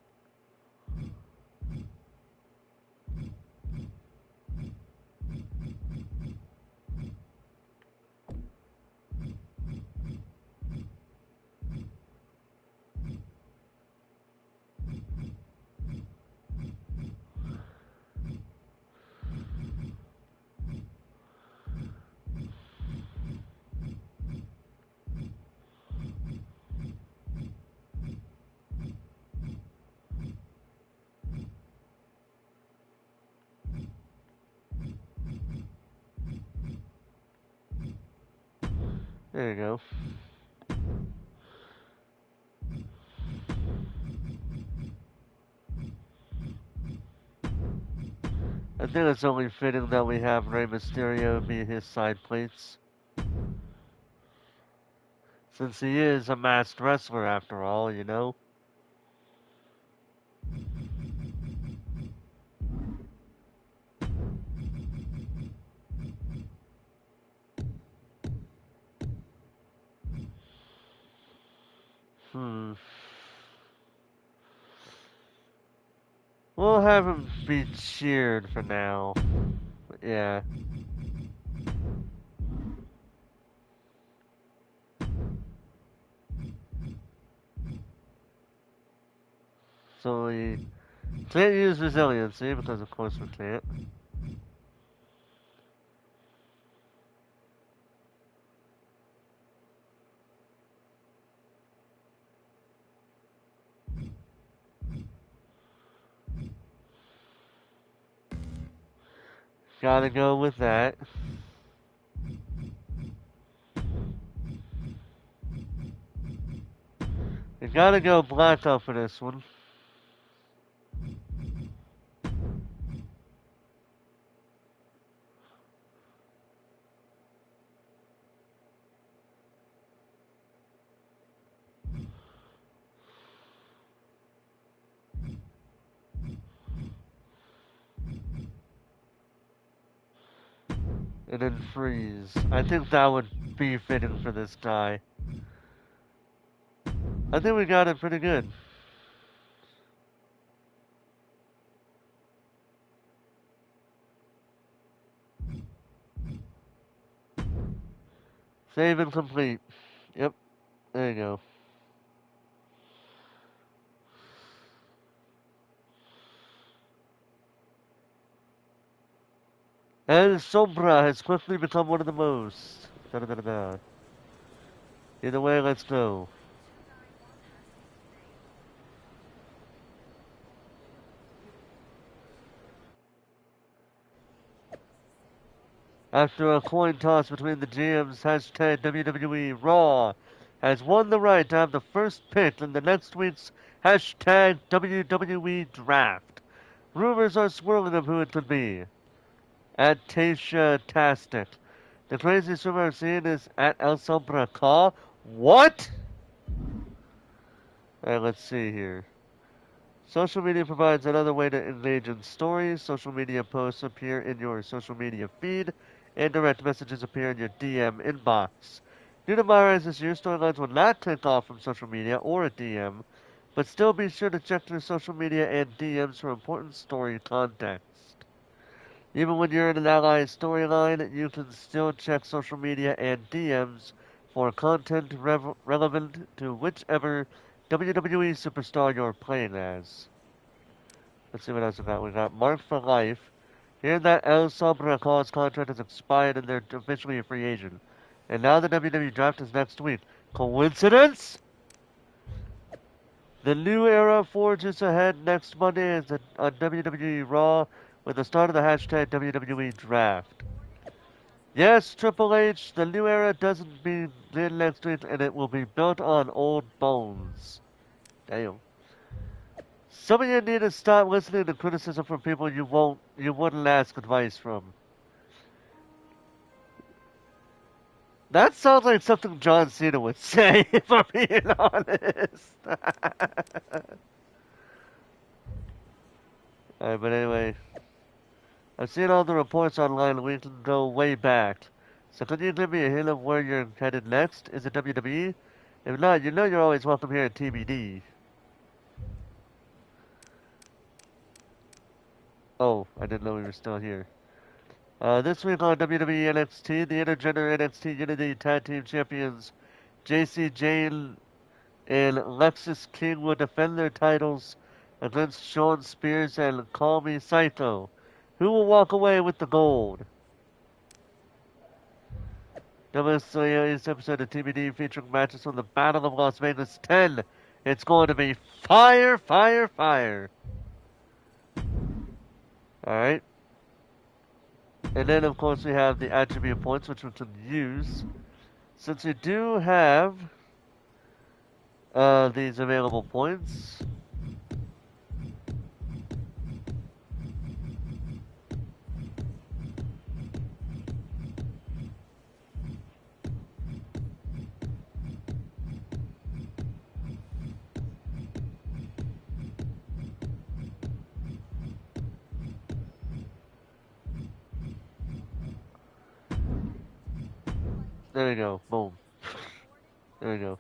There you go. I think it's only fitting that we have Rey Mysterio be his side plates. Since he is a masked wrestler after all, you know? We'll have him be cheered for now. Yeah. So we can't use resiliency because of course we can't. Gotta go with that. You gotta go black up for this one. And then freeze. I think that would be fitting for this guy. I think we got it pretty good. Save and complete. Yep, there you go. And Sombra has quickly become one of the most. Da -da -da -da -da. Either way, let's go. After a coin toss between the GMs, hashtag WWE Raw has won the right to have the first pick in the next week's hashtag WWE Draft. Rumors are swirling of who it could be. At Tasha Tastic. The craziest rumor I've seen is at El Sombra Call. What? Alright, let's see here. Social media provides another way to engage in stories. Social media posts appear in your social media feed, and direct messages appear in your DM inbox. Due to virus this year, storylines will not take off from social media or a DM, but still be sure to check your social media and DMs for important story context. Even when you're in an ally storyline, you can still check social media and DMs for content relevant to whichever WWE superstar you're playing as. Let's see what else we got. We got Mark for Life. Hearing that El Sobracal's contract has expired and they're officially a free agent. And now the WWE draft is next week. Coincidence? The new era forges ahead next Monday on WWE Raw with the start of the hashtag WWE Draft. Yes, Triple H, the new era doesn't begin next week and it will be built on old bones. Damn. Some of you need to stop listening to criticism from people you wouldn't ask advice from. That sounds like something John Cena would say, if I'm being honest. Alright, but anyway. I've seen all the reports online and we can go way back. So can you give me a hint of where you're headed next? Is it WWE? If not, you know you're always welcome here at TBD. Oh, I didn't know we were still here. This week on WWE NXT, the Intergender NXT Unity Tag Team Champions JC Jane and Lexis King will defend their titles against Shawn Spears and Call Me Psycho, who will walk away with the gold. WWE's episode of TBD featuring matches from the Battle of Las Vegas 10. It's going to be fire, fire, fire. Alright. And then, of course, we have the attribute points, which we can use. Since we do have these available points. There we go. Boom. There we go.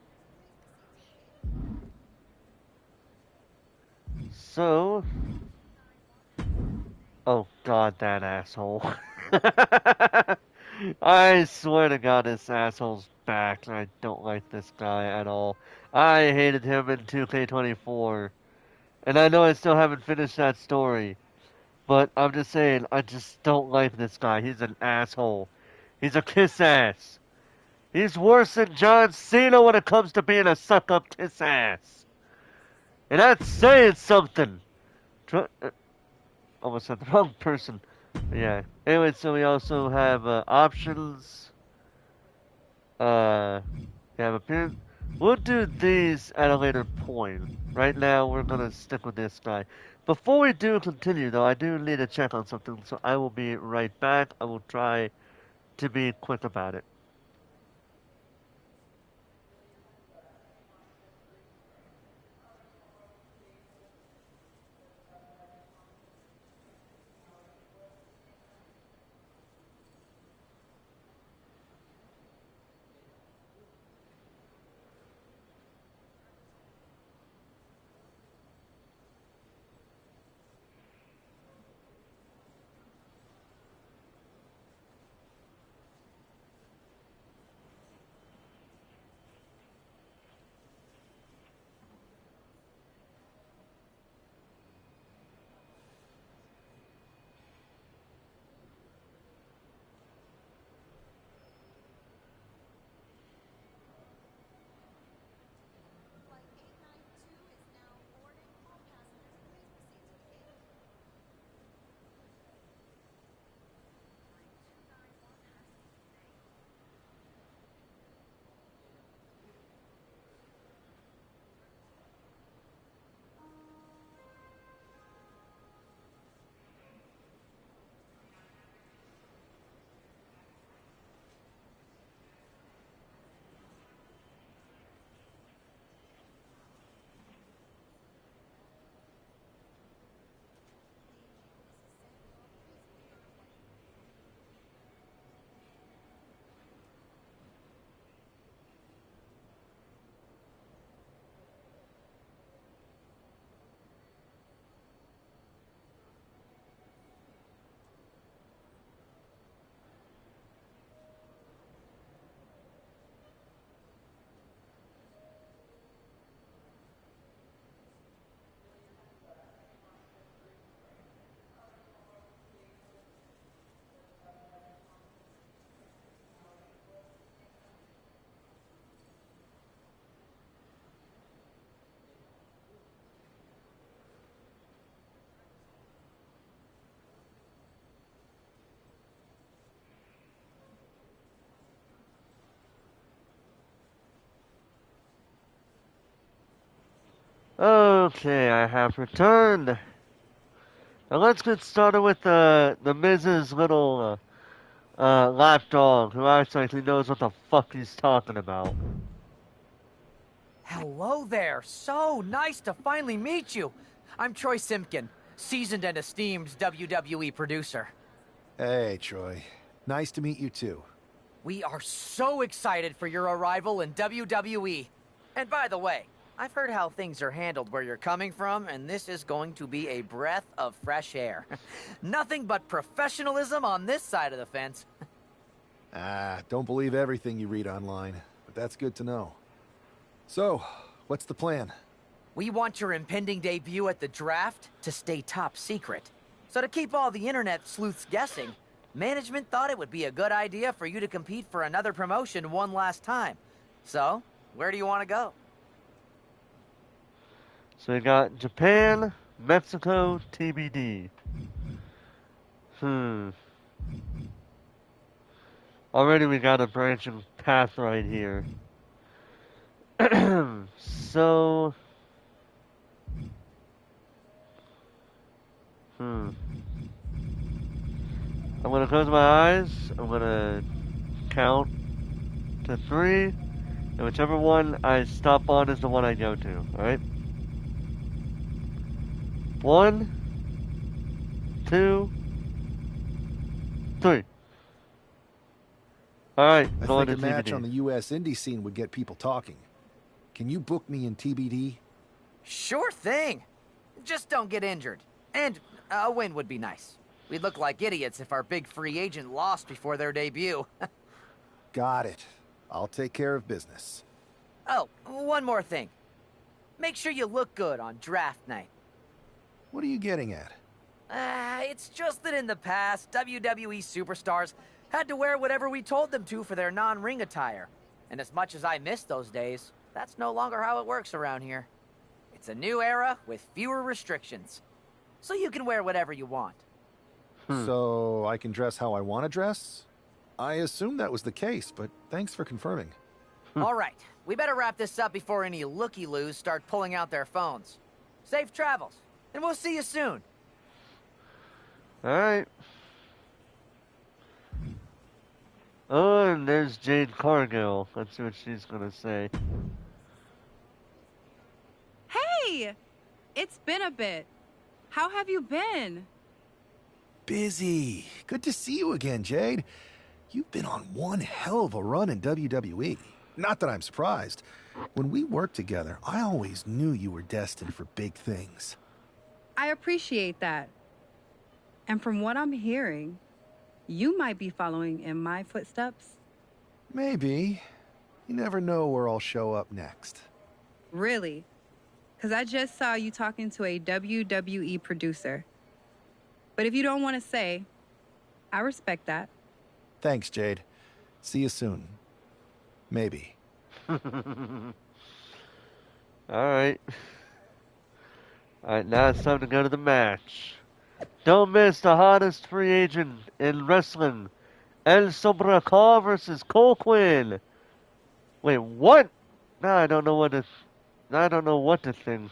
So. Oh god, that asshole. I swear to god, this asshole's back. I don't like this guy at all. I hated him in 2K24. And I know I still haven't finished that story. But I'm just saying, I just don't like this guy. He's an asshole. He's a kiss ass. He's worse than John Cena when it comes to being a suck up kiss ass. And that's saying something. Almost said the wrong person. But yeah. Anyway, so we also have options. We have appearance. We'll do these at a later point. Right now, we're gonna stick with this guy. Before we do continue, though, I do need to check on something, so I will be right back. I will try to be quick about it. Okay, I have returned. Now let's get started with the Miz's little lapdog, who actually knows what the fuck he's talking about. Hello there. So nice to finally meet you. I'm Troy Simpkin, seasoned and esteemed WWE producer. Hey, Troy. Nice to meet you too. We are so excited for your arrival in WWE. And by the way, I've heard how things are handled where you're coming from, and this is going to be a breath of fresh air. Nothing but professionalism on this side of the fence. Don't believe everything you read online, but that's good to know. So, what's the plan? We want your impending debut at the draft to stay top secret. So to keep all the internet sleuths guessing, management thought it would be a good idea for you to compete for another promotion one last time. So, where do you want to go? So we got Japan, Mexico, TBD. Already we got a branching path right here. So... I'm gonna close my eyes, I'm gonna count to 3, and whichever one I stop on is the one I go to, alright? 1, 2, 3. Alright, I going think to a match TBD. on the US indie scene would get people talking. Can you book me in TBD? Sure thing. Just don't get injured. And a win would be nice. We'd look like idiots if our big free agent lost before their debut. Got it. I'll take care of business. Oh, one more thing. Make sure you look good on draft night. What are you getting at? It's just that in the past, WWE superstars had to wear whatever we told them to for their non-ring attire. And as much as I miss those days, that's no longer how it works around here. It's a new era with fewer restrictions. So you can wear whatever you want. So I can dress how I want to dress? I assumed that was the case, but thanks for confirming. All right. we better wrap this up before any looky-loos start pulling out their phones. Safe travels, and we'll see you soon. Alright. Oh, and there's Jade Cargill. Let's see what she's gonna say. Hey! It's been a bit. How have you been? Busy. Good to see you again, Jade. You've been on one hell of a run in WWE. Not that I'm surprised. When we worked together, I always knew you were destined for big things. I appreciate that. And from what I'm hearing, you might be following in my footsteps. Maybe. You never know where I'll show up next. Really? Because I just saw you talking to a WWE producer. But if you don't want to say, I respect that. Thanks, Jade. See you soon. Maybe. Alright. Alright, now it's time to go to the match. Don't miss the hottest free agent in wrestling. El Sobrecar versus Cole Quinn. Wait, what? Now I don't know what to think.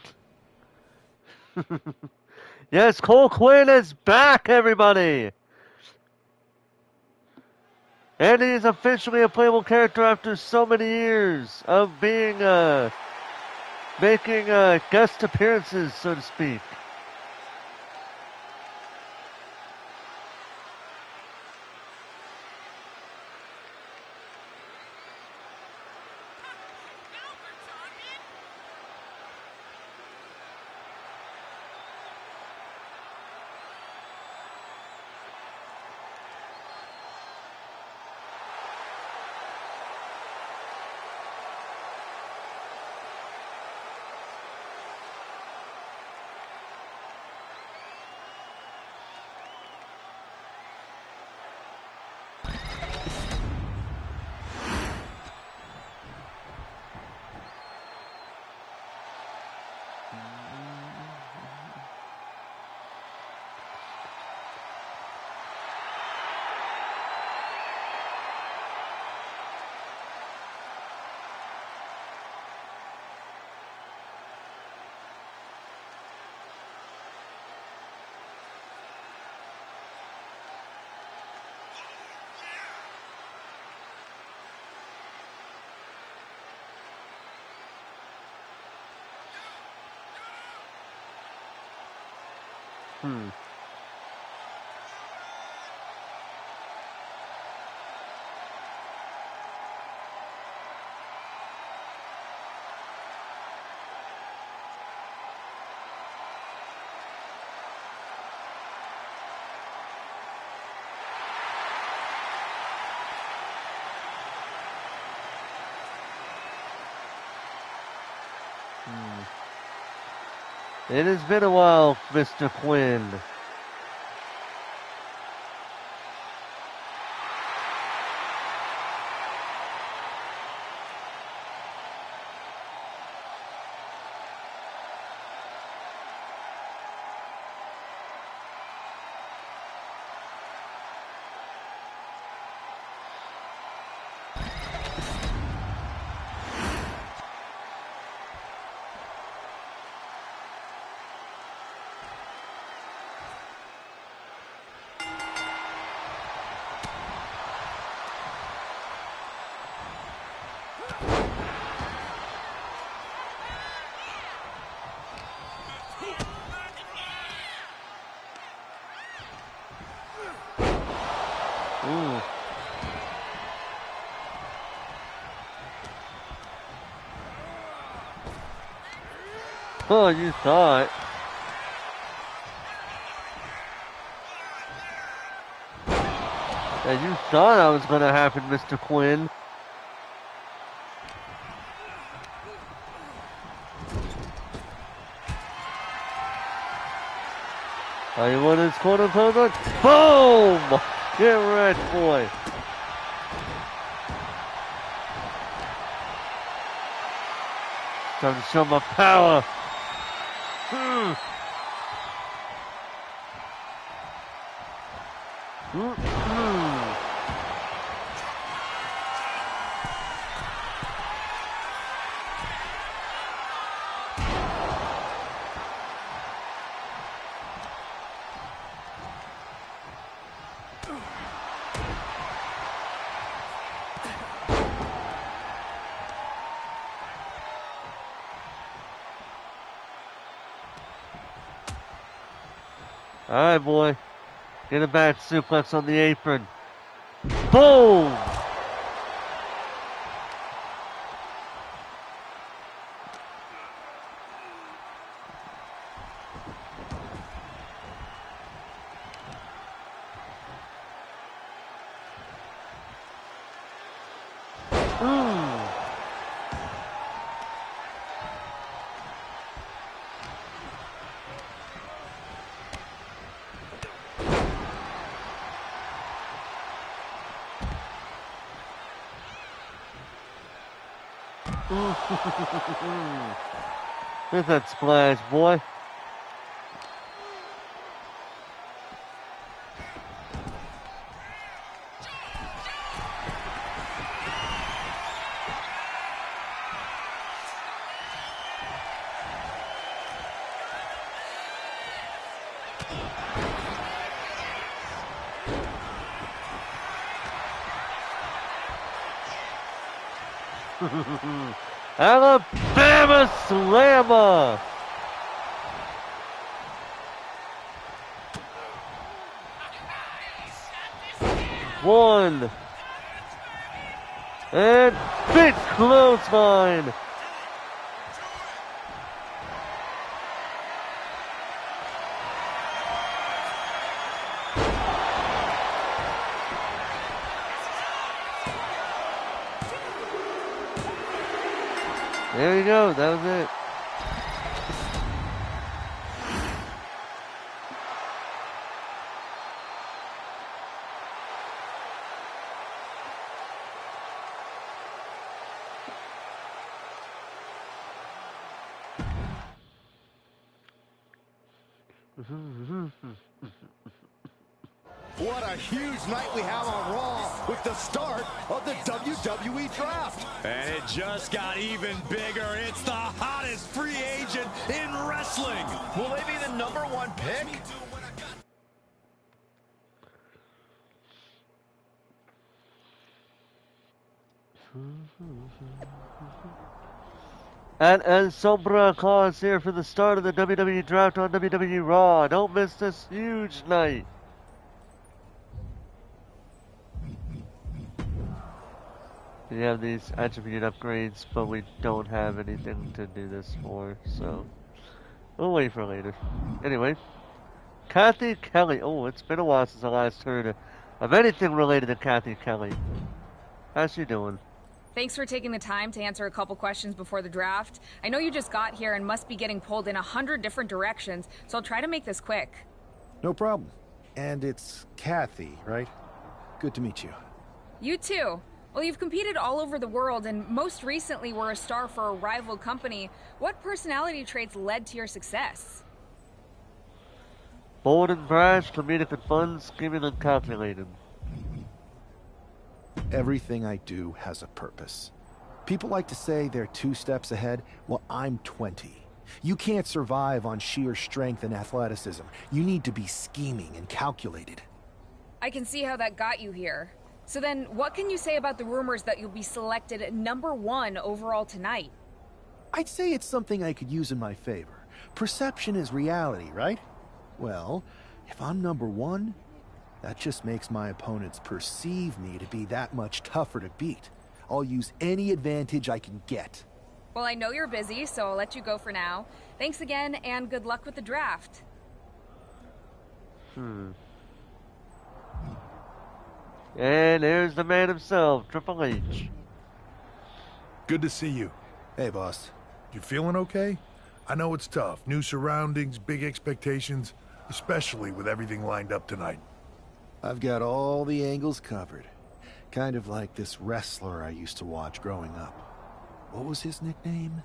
Yes, Cole Quinn is back, everybody! And he is officially a playable character after so many years of being, making, guest appearances, so to speak. It has been a while, Mr. Quinn. Ooh. Oh, you thought. And you thought that was going to happen, Mr. Quinn. Are you one of his quote unquote? Boom! Get right, boy. Time to show my power. Alright, boy. Get a back suplex on the apron. Boom! There's that splash, boy. Alabama Slammer! One. And big clothesline. There you go, that was it. What a huge night we have on Raw with the start of the WWE Draft. And it just got even bigger. It's the hottest free agent in wrestling. Will they be the #1 pick? And El Sombra calls here for the start of the WWE Draft on WWE Raw. Don't miss this huge night. We have these attribute upgrades, but we don't have anything to do this for, so we'll wait for later. Anyway, Kathy Kelly. Oh, it's been a while since I last heard of anything related to Kathy Kelly. How's she doing? Thanks for taking the time to answer a couple questions before the draft. I know you just got here and must be getting pulled in 100 different directions, so I'll try to make this quick. No problem. And it's Kathy, right? Good to meet you. You too. Well, you've competed all over the world and most recently were a star for a rival company. What personality traits led to your success? Bold and brash, comedic and fun, scheming and calculated. Everything I do has a purpose. People like to say they're 2 steps ahead. Well, I'm 20. You can't survive on sheer strength and athleticism. You need to be scheming and calculated. I can see how that got you here. So then, what can you say about the rumors that you'll be selected #1 overall tonight? I'd say it's something I could use in my favor. Perception is reality, right? Well, if I'm #1, that just makes my opponents perceive me to be that much tougher to beat. I'll use any advantage I can get. Well, I know you're busy, so I'll let you go for now. Thanks again, and good luck with the draft. And there's the man himself, Triple H. Good to see you. Hey, boss. You feeling okay? I know it's tough. New surroundings, big expectations, especially with everything lined up tonight. I've got all the angles covered. Kind of like this wrestler I used to watch growing up. What was his nickname?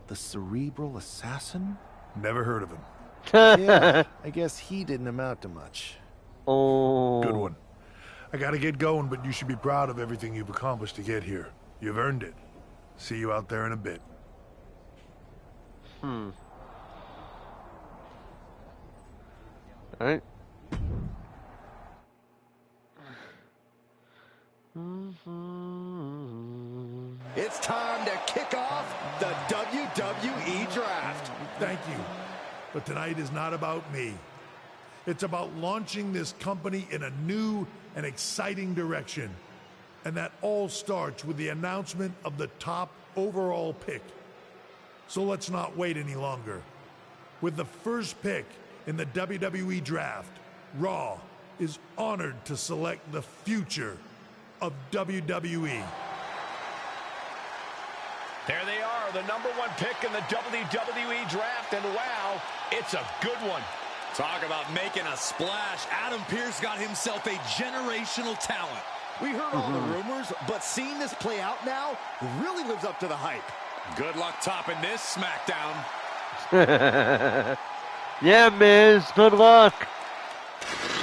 The Cerebral Assassin? Never heard of him. Yeah, I guess he didn't amount to much. Oh. Good one. I gotta get going, but you should be proud of everything you've accomplished to get here. You've earned it. See you out there in a bit. Alright. It's time to kick off the WWE Draft. Thank you. But tonight is not about me. It's about launching this company in a new and exciting direction. And that all starts with the announcement of the top overall pick. So let's not wait any longer. With the first pick in the WWE Draft, Raw is honored to select the future of WWE. There they are, the #1 pick in the WWE Draft, and wow, it's a good one. Talk about making a splash. Adam Pearce got himself a generational talent. We heard all the rumors, but seeing this play out now really lives up to the hype. Good luck topping this SmackDown. Yeah, Miz, good luck.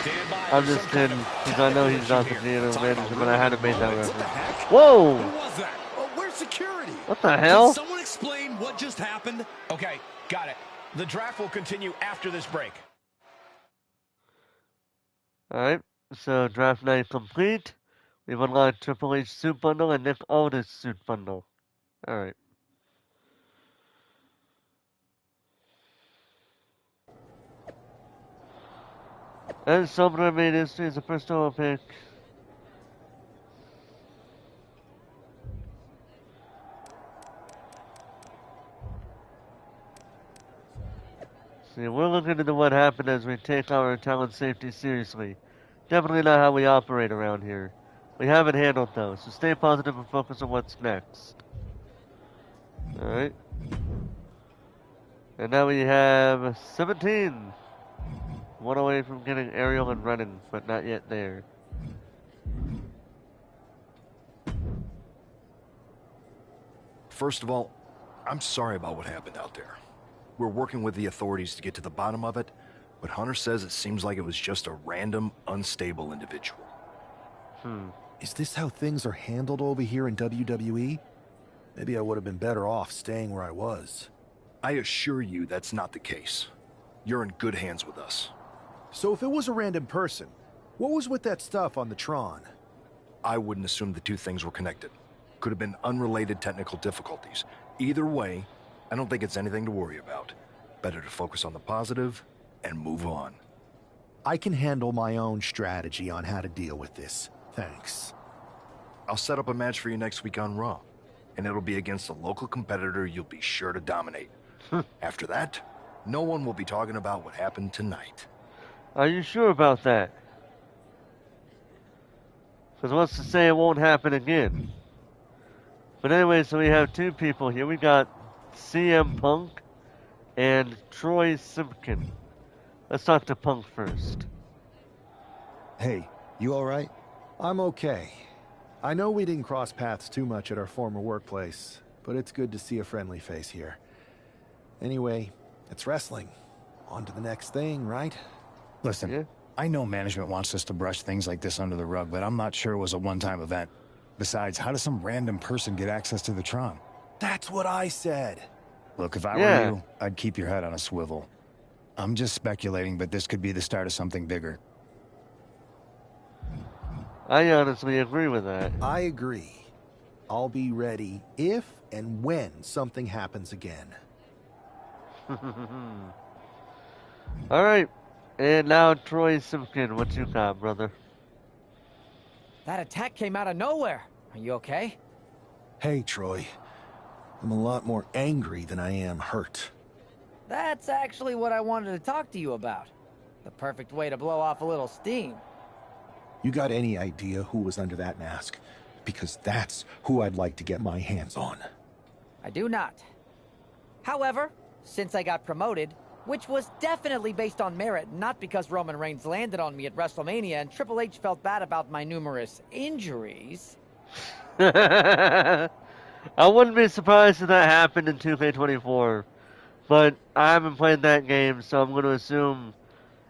Stand by. I'm just kidding, because I know he's not the general manager, but I had to make that What the reference. heck? Whoa! Who was that? Oh, where's security? What the hell? Can someone explain what just happened? Okay, got it. The draft will continue after this break. Alright, so draft night complete. We've unlocked Triple H suit bundle and Nick Aldis suit bundle. Alright. And Silver made history as the first overall pick. See, we're looking into what happened as we take our talent safety seriously. Definitely not how we operate around here. We have it handled though, so stay positive and focus on what's next. Alright. And now we have 17. One away from getting aerial and running, but not yet there. First of all, I'm sorry about what happened out there. We're working with the authorities to get to the bottom of it, but Hunter says it seems like it was just a random, unstable individual. Is this how things are handled over here in WWE? Maybe I would have been better off staying where I was. I assure you that's not the case. You're in good hands with us. So if it was a random person, what was with that stuff on the Tron? I wouldn't assume the two things were connected. Could have been unrelated technical difficulties. Either way, I don't think it's anything to worry about. Better to focus on the positive and move on. I can handle my own strategy on how to deal with this. Thanks. I'll set up a match for you next week on Raw, and it'll be against a local competitor you'll be sure to dominate. After that, no one will be talking about what happened tonight. Are you sure about that? Because what's to say it won't happen again? But anyway, so we have two people here. We got CM Punk and Troy Simpkin. Let's talk to Punk first. Hey, you alright? I'm okay. I know we didn't cross paths too much at our former workplace, but it's good to see a friendly face here. Anyway, it's wrestling. On to the next thing, right? Listen, I know management wants us to brush things like this under the rug, but I'm not sure it was a one-time event. Besides, how does some random person get access to the Tron? That's what I said. Look, if I were you, I'd keep your head on a swivel. I'm just speculating, but this could be the start of something bigger. I honestly agree with that. I agree. I'll be ready if and when something happens again. Alright. And now Troy Simpkin, what you got, brother? That attack came out of nowhere. Are you okay? Hey, Troy. I'm a lot more angry than I am hurt. That's actually what I wanted to talk to you about. The perfect way to blow off a little steam. You got any idea who was under that mask? Because that's who I'd like to get my hands on. I do not. However, since I got promoted, which was definitely based on merit, not because Roman Reigns landed on me at WrestleMania and Triple H felt bad about my numerous injuries. I wouldn't be surprised if that happened in 2K24, but I haven't played that game, so I'm going to assume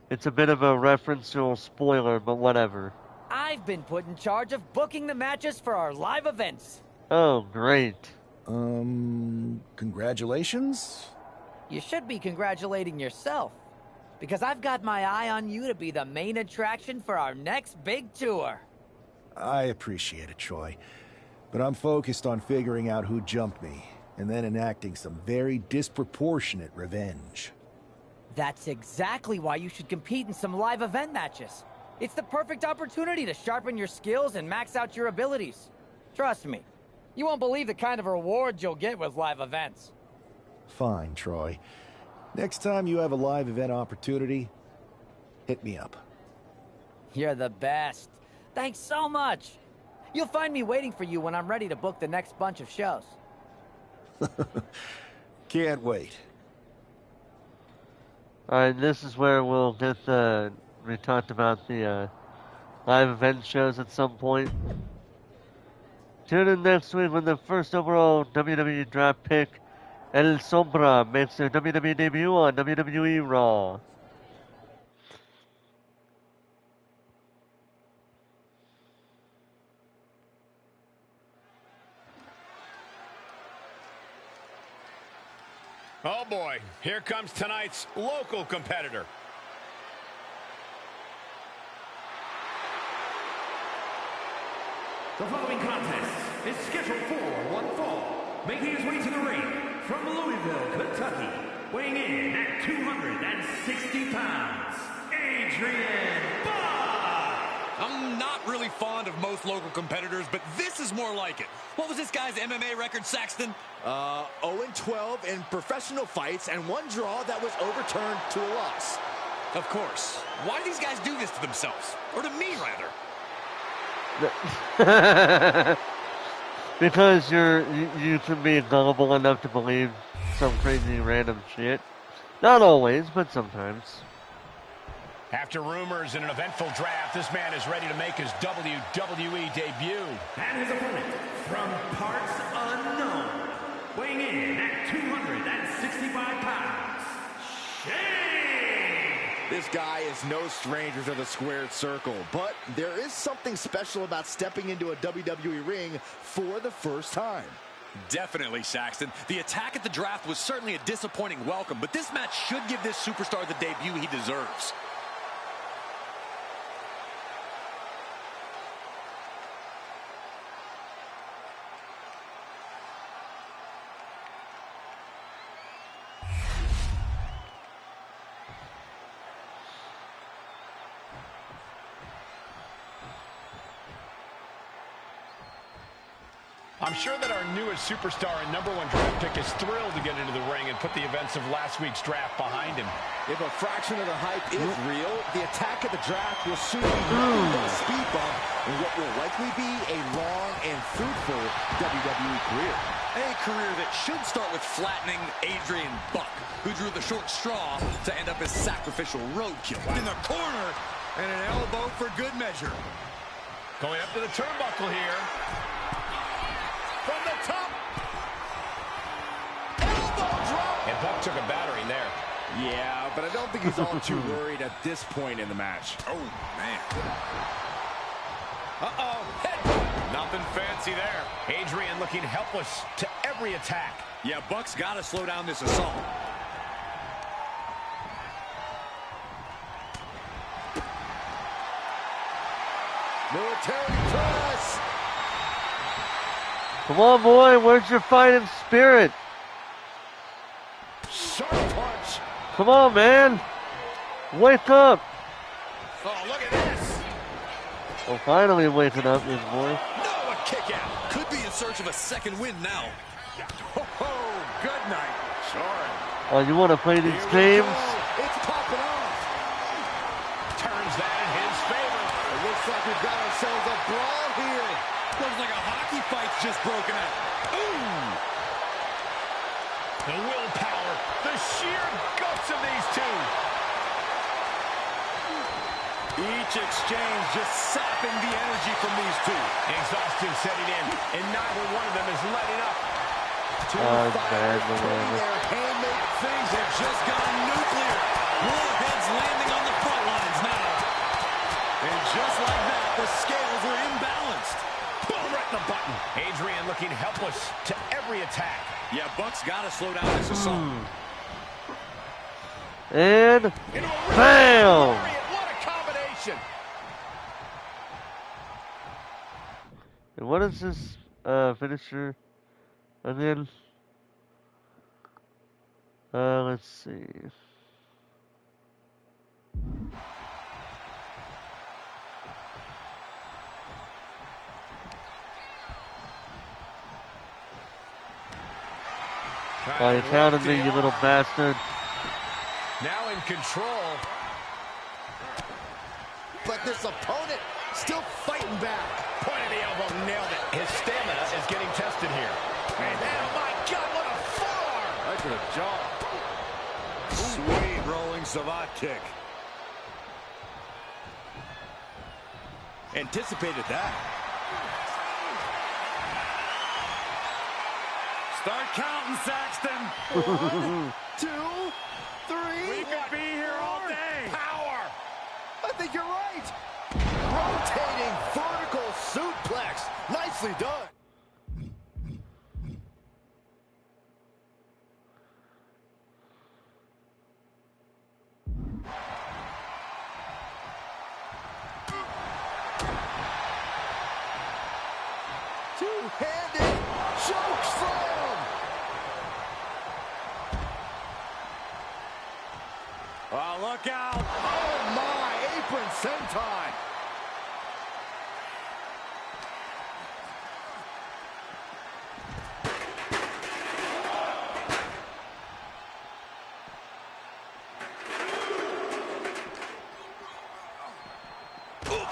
it's a bit of a reference to a spoiler, but whatever. I've been put in charge of booking the matches for our live events. Oh, great. Congratulations? You should be congratulating yourself, because I've got my eye on you to be the main attraction for our next big tour. I appreciate it, Troy. But I'm focused on figuring out who jumped me, and then enacting some very disproportionate revenge. That's exactly why you should compete in some live event matches. It's the perfect opportunity to sharpen your skills and max out your abilities. Trust me, you won't believe the kind of rewards you'll get with live events. Fine, Troy. Next time you have a live event opportunity, hit me up. You're the best. Thanks so much. You'll find me waiting for you when I'm ready to book the next bunch of shows. Can't wait. Alright, this is where we'll get we talked about the live event shows at some point. Tune in next week when the first overall WWE draft pick, El Sombra, makes their WWE debut on WWE Raw. Oh boy, here comes tonight's local competitor. The following contest is scheduled for one fall. Making his way to the ring from Louisville, Kentucky, weighing in at 260 pounds, Adrian Bach! I'm not really fond of most local competitors, but this is more like it. What was this guy's MMA record, Saxton? 0-12 in professional fights and one draw that was overturned to a loss. Of course. Why do these guys do this to themselves? Or to me, rather? Because you can be gullible enough to believe some crazy random shit. Not always, but sometimes. After rumors in an eventful draft, this man is ready to make his WWE debut. And his opponent, from parts unknown, weighing in at 265 pounds, Shane! This guy is no stranger to the squared circle, but there is something special about stepping into a WWE ring for the first time. Definitely, Saxton. The attack at the draft was certainly a disappointing welcome, but this match should give this superstar the debut he deserves. I'm sure that our newest superstar and #1 draft pick is thrilled to get into the ring and put the events of last week's draft behind him. If a fraction of the hype is real, the attack at the draft will soon be nothing but a speed bump in what will likely be a long and fruitful WWE career. A career that should start with flattening Adrian Bach, who drew the short straw to end up as sacrificial roadkill. In the corner, and an elbow for good measure. Going up to the turnbuckle here. From the top. Elbow drop. And Buck took a battering there. Yeah, but I don't think he's all too worried at this point in the match. Oh, man. Uh-oh. Head. Nothing fancy there. Adrian looking helpless to every attack. Yeah, Buck's got to slow down this assault. Military press. Come on, boy, where's your fighting spirit? Sharp punch. Come on, man. Wake up. Oh, look at this. Well, finally waking up, this boy. No, a kick out. Could be in search of a second win now. Oh, good night. Sorry. Oh, you want to play these games? It's popping off. Turns that in his favor. It looks like we've got ourselves a brawl here. Looks like a hockey fight's just broken out. Ooh. The willpower, the sheer guts of these two. Each exchange just sapping the energy from these two. Exhaustion setting in, and neither one of them is letting up. Bad, Things have just gone nuclear. Warheads landing on the front lines now. And just like that, the scales are imbalanced. Boom, right in the button. Adrian looking helpless to every attack. Yeah, Buck's got to slow down this assault. And bam! What a combination. And what is this finisher again? Let's see. Oh, you counted me, you little bastard. Now in control. But this opponent still fighting back. Point of the elbow, nailed it. His stamina is getting tested here. And then, oh my God, what a forearm! Right to the jaw. Sweet rolling savate kick. Anticipated that. Start counting, Saxton. 1, 2, 3. We could be here all day. Power. I think you're right. Rotating vertical suplex. Nicely done. Two-handed choke slam. Oh, look out. Oh, my. Apron senton.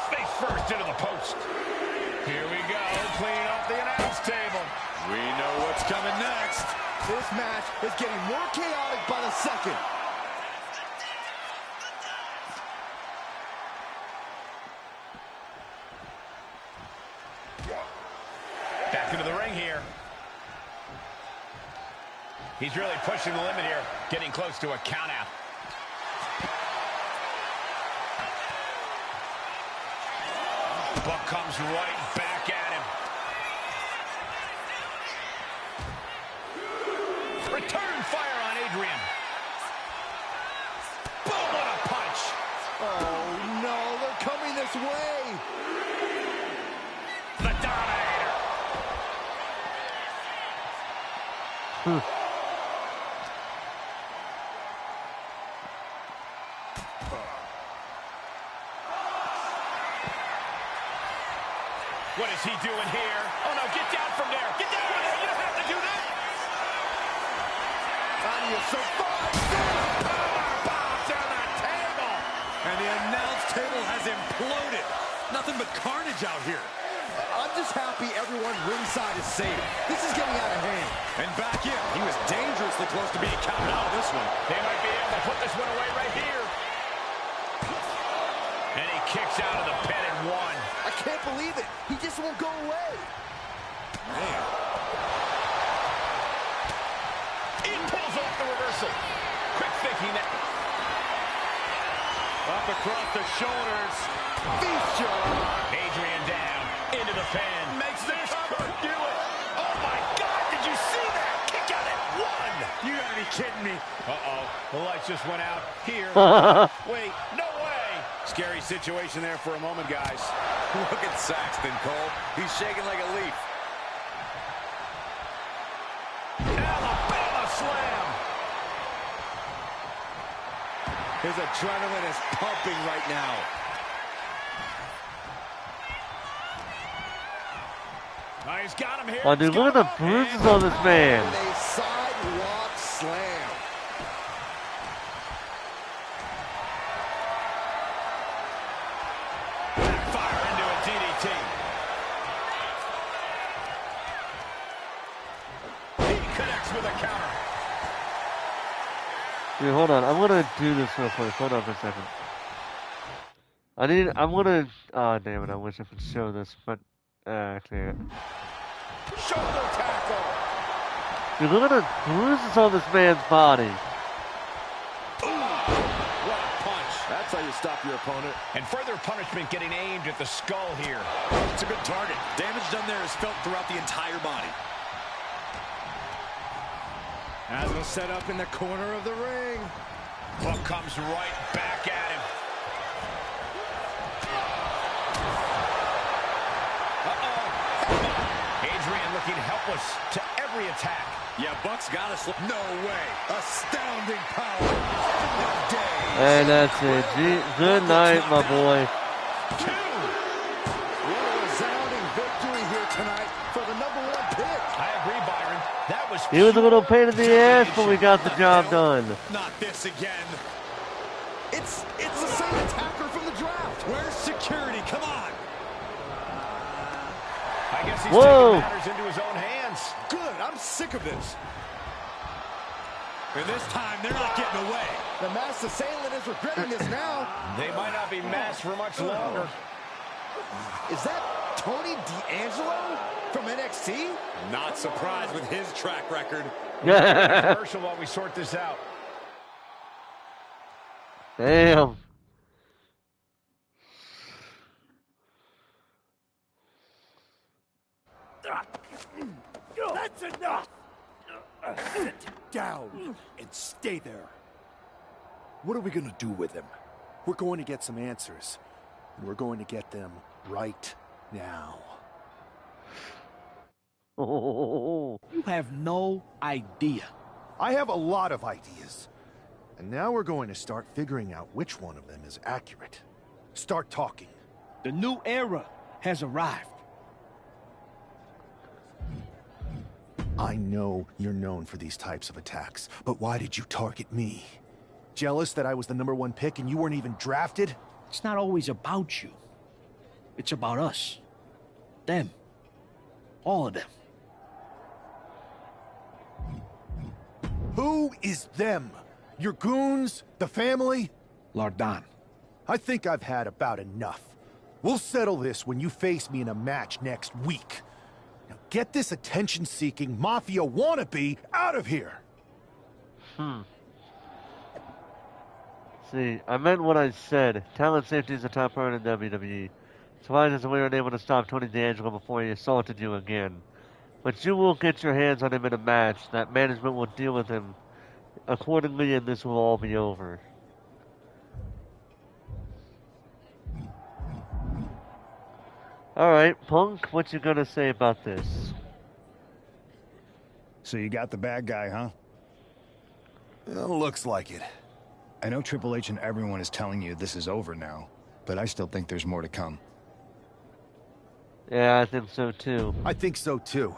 Face first into the post. Here we go, cleaning up the announce table. We know what's coming next. This match is getting more chaotic by the second. Back into the ring here. He's really pushing the limit here, getting close to a count out. Buck comes right back at him. Return fire on Adrian. Boom, what a punch. Oh, no, they're coming this way. The Dominator. What is he doing here? Oh, no, get down from there. Get down from there. You don't have to do that. On you so far. Powerbomb to the table. And the announce table has imploded. Nothing but carnage out here. I'm just happy everyone ringside is safe. This is getting out of hand. And back in. He was dangerously close to being counted out of this one. They might be able to put this one away right here. And he kicks out of the pin and one. I can't believe it. He just won't go away. Man. He pulls off the reversal. Quick thinking that. Up across the shoulders. Feature. Adrian down. Into the pin. Makes the cover. Do it. Oh my God. Did you see that? Kick out at one. You gotta be kidding me. Uh-oh. The lights just went out. Here. Wait. No way. Scary situation there for a moment, guys. Look at Saxton, Cole. He's shaking like a leaf. Alabama slam. His adrenaline is pumping right now. Oh, he's got him here. Oh, dude, look at the bruises on this man. And a sidewalk slam. Fire into a DDT. He connects with a counter. Dude, hold on. I'm gonna do this real quick. Hold on for a second. I'm gonna, oh, damn it. I wish I could show this, but, I can't. Shoulder tackle. Dude, look at the bruises on this man's body. What a punch. That's how you stop your opponent. And further punishment getting aimed at the skull here. It's a good target. Damage done there is felt throughout the entire body. As we'll set up in the corner of the ring. Buck comes right back at him. Adrian looking helpless to every attack. Yeah, Buck's got us. No way. Astounding power. End of day. And that's it. Good night, my boy. Two. What a resounding victory here tonight for the #1 pick. I agree, Byron. That was He was a little pain in the ass, but we got the job done. Not this again. It's the same attacker from the draft. Where's security? Come on. I guess he's Whoa. taking matters into his own hands. Good. I'm sick of this. And this time, they're not getting away. The masked assailant is regretting this now. They might not be masked for much longer. Is that Tony D'Angelo from NXT? Not surprised with his track record. Commercial while we sort this out. Damn. That's enough! Sit down and stay there. What are we gonna do with him? We're going to get some answers. And we're going to get them right now. Oh. You have no idea. I have a lot of ideas. And now we're going to start figuring out which one of them is accurate. Start talking. The new era has arrived. I know you're known for these types of attacks, but why did you target me? Jealous that I was the #1 pick and you weren't even drafted? It's not always about you. It's about us. Them. All of them. Who is them? Your goons? The family? Lardan. I think I've had about enough. We'll settle this when you face me in a match next week. Now get this attention-seeking mafia wannabe out of here! See, I meant what I said. Talent safety is a top priority in WWE. So why is we weren't able to stop Tony D'Angelo before he assaulted you again? But you will get your hands on him in a match. That management will deal with him accordingly, and this will all be over. Alright, Punk, what you gonna say about this? So you got the bad guy, huh? Looks like it. I know Triple H and everyone is telling you this is over now, but I still think there's more to come. Yeah, I think so too. I think so too.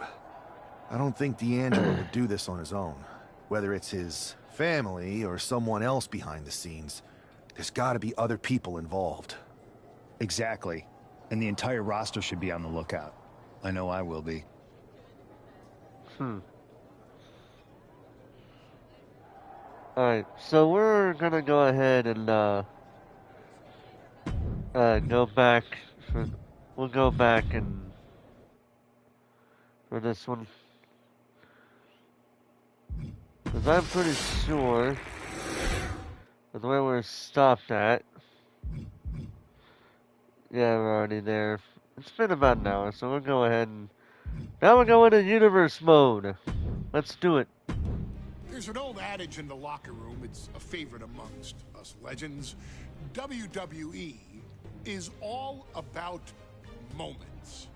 I don't think D'Angelo would do this on his own. Whether it's his family or someone else behind the scenes, there's gotta be other people involved. Exactly. And the entire roster should be on the lookout. I know I will be. Alright, so we're gonna go ahead and go back for we'll go back and for this one. Because I'm pretty sure with where we're stopped at. Yeah, we're already there. It's been about an hour, so we'll go ahead and now we're going to universe mode. Let's do it. There's an old adage in the locker room, it's a favorite amongst us legends. WWE is all about moments.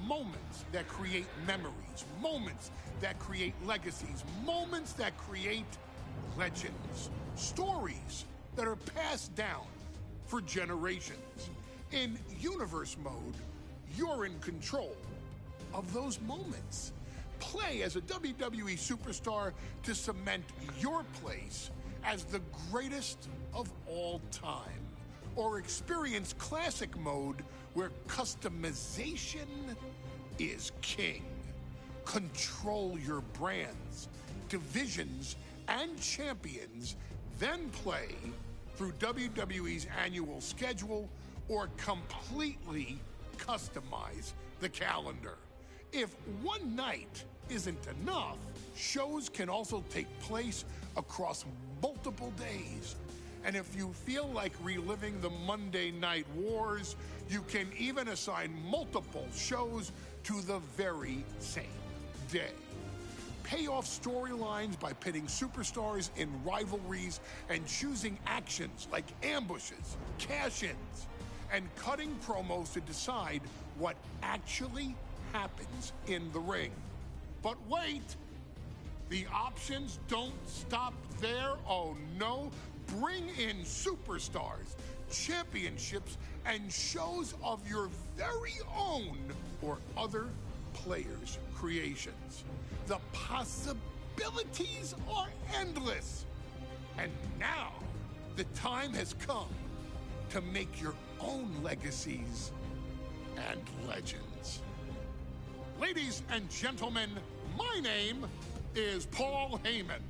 Moments that create memories, moments that create legacies, moments that create legends, stories that are passed down for generations. In universe mode, you're in control of those moments. Play as a WWE superstar to cement your place as the greatest of all time. Or experience classic mode where customization is king. Control your brands, divisions, and champions, then play through WWE's annual schedule or completely customize the calendar. If one night isn't enough, shows can also take place across multiple days. And if you feel like reliving the Monday Night Wars, you can even assign multiple shows to the very same day. Pay off storylines by pitting superstars in rivalries and choosing actions like ambushes, cash-ins, and cutting promos to decide what actually happens in the ring. But wait, the options don't stop there. Oh no, bring in superstars, championships, and shows of your very own or other players' creations. The possibilities possibilities are endless. And now, the time has come to make your own legacies and legends. Ladies and gentlemen, my name is Paul Heyman.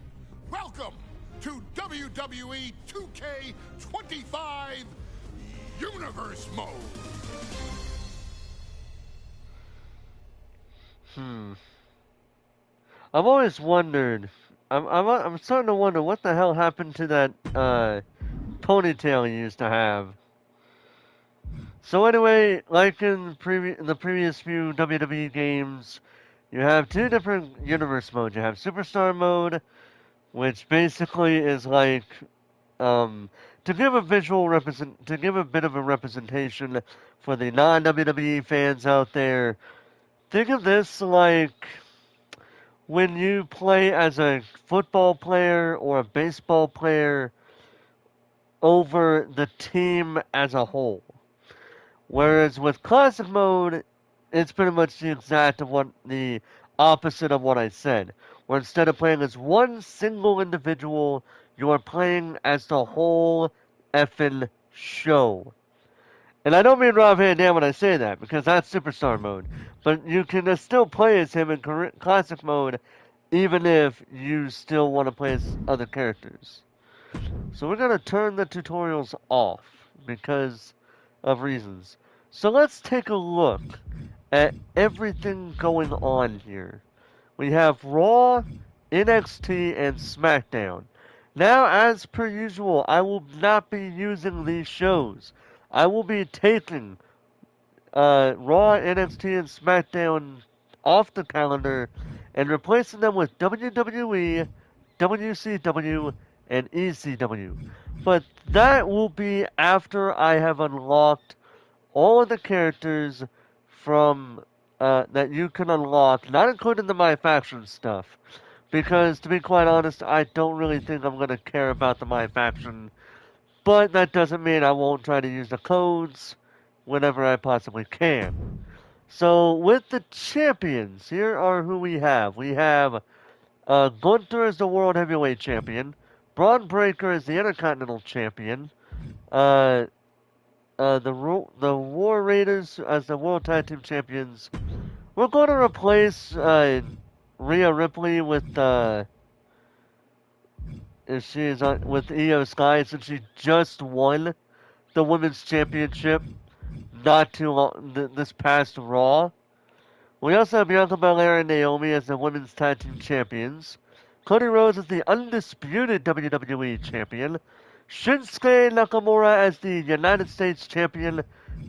Welcome to WWE 2K25 Universe Mode. I've always wondered. I'm starting to wonder what the hell happened to that ponytail he used to have. So anyway, like in the previous few WWE games, you have two different universe modes. You have Superstar mode, which basically is like to give a to give a bit of a representation for the non-WWE fans out there. Think of this like when you play as a football player or a baseball player over the team as a whole. Whereas with classic mode, it's pretty much the opposite of what I said. Where instead of playing as one single individual, you are playing as the whole effing show. And I don't mean Rob Van Dam when I say that, because that's Superstar mode. But you can still play as him in Classic mode, even if you still want to play as other characters. So we're going to turn the tutorials off, because of reasons. So let's take a look at everything going on here. We have Raw, NXT, and SmackDown. Now, as per usual, I will not be using these shows. I will be taking Raw, NXT, and SmackDown off the calendar and replacing them with WWE, WCW, and ECW. But that will be after I have unlocked all of the characters from that you can unlock, not including the My Faction stuff. Because, to be quite honest, I don't really think I'm going to care about the My Faction. But that doesn't mean I won't try to use the codes whenever I possibly can. So, with the champions, here are who we have. We have Gunther as the World Heavyweight Champion, Braun Breaker as the Intercontinental Champion, the War Raiders as the World Tag Team Champions. We're going to replace Rhea Ripley with with Io Sky, since she just won the Women's Championship not too long this past Raw. We also have Bianca Belair and Naomi as the Women's Tag Team Champions. Cody Rhodes as the undisputed WWE Champion. Shinsuke Nakamura as the United States Champion.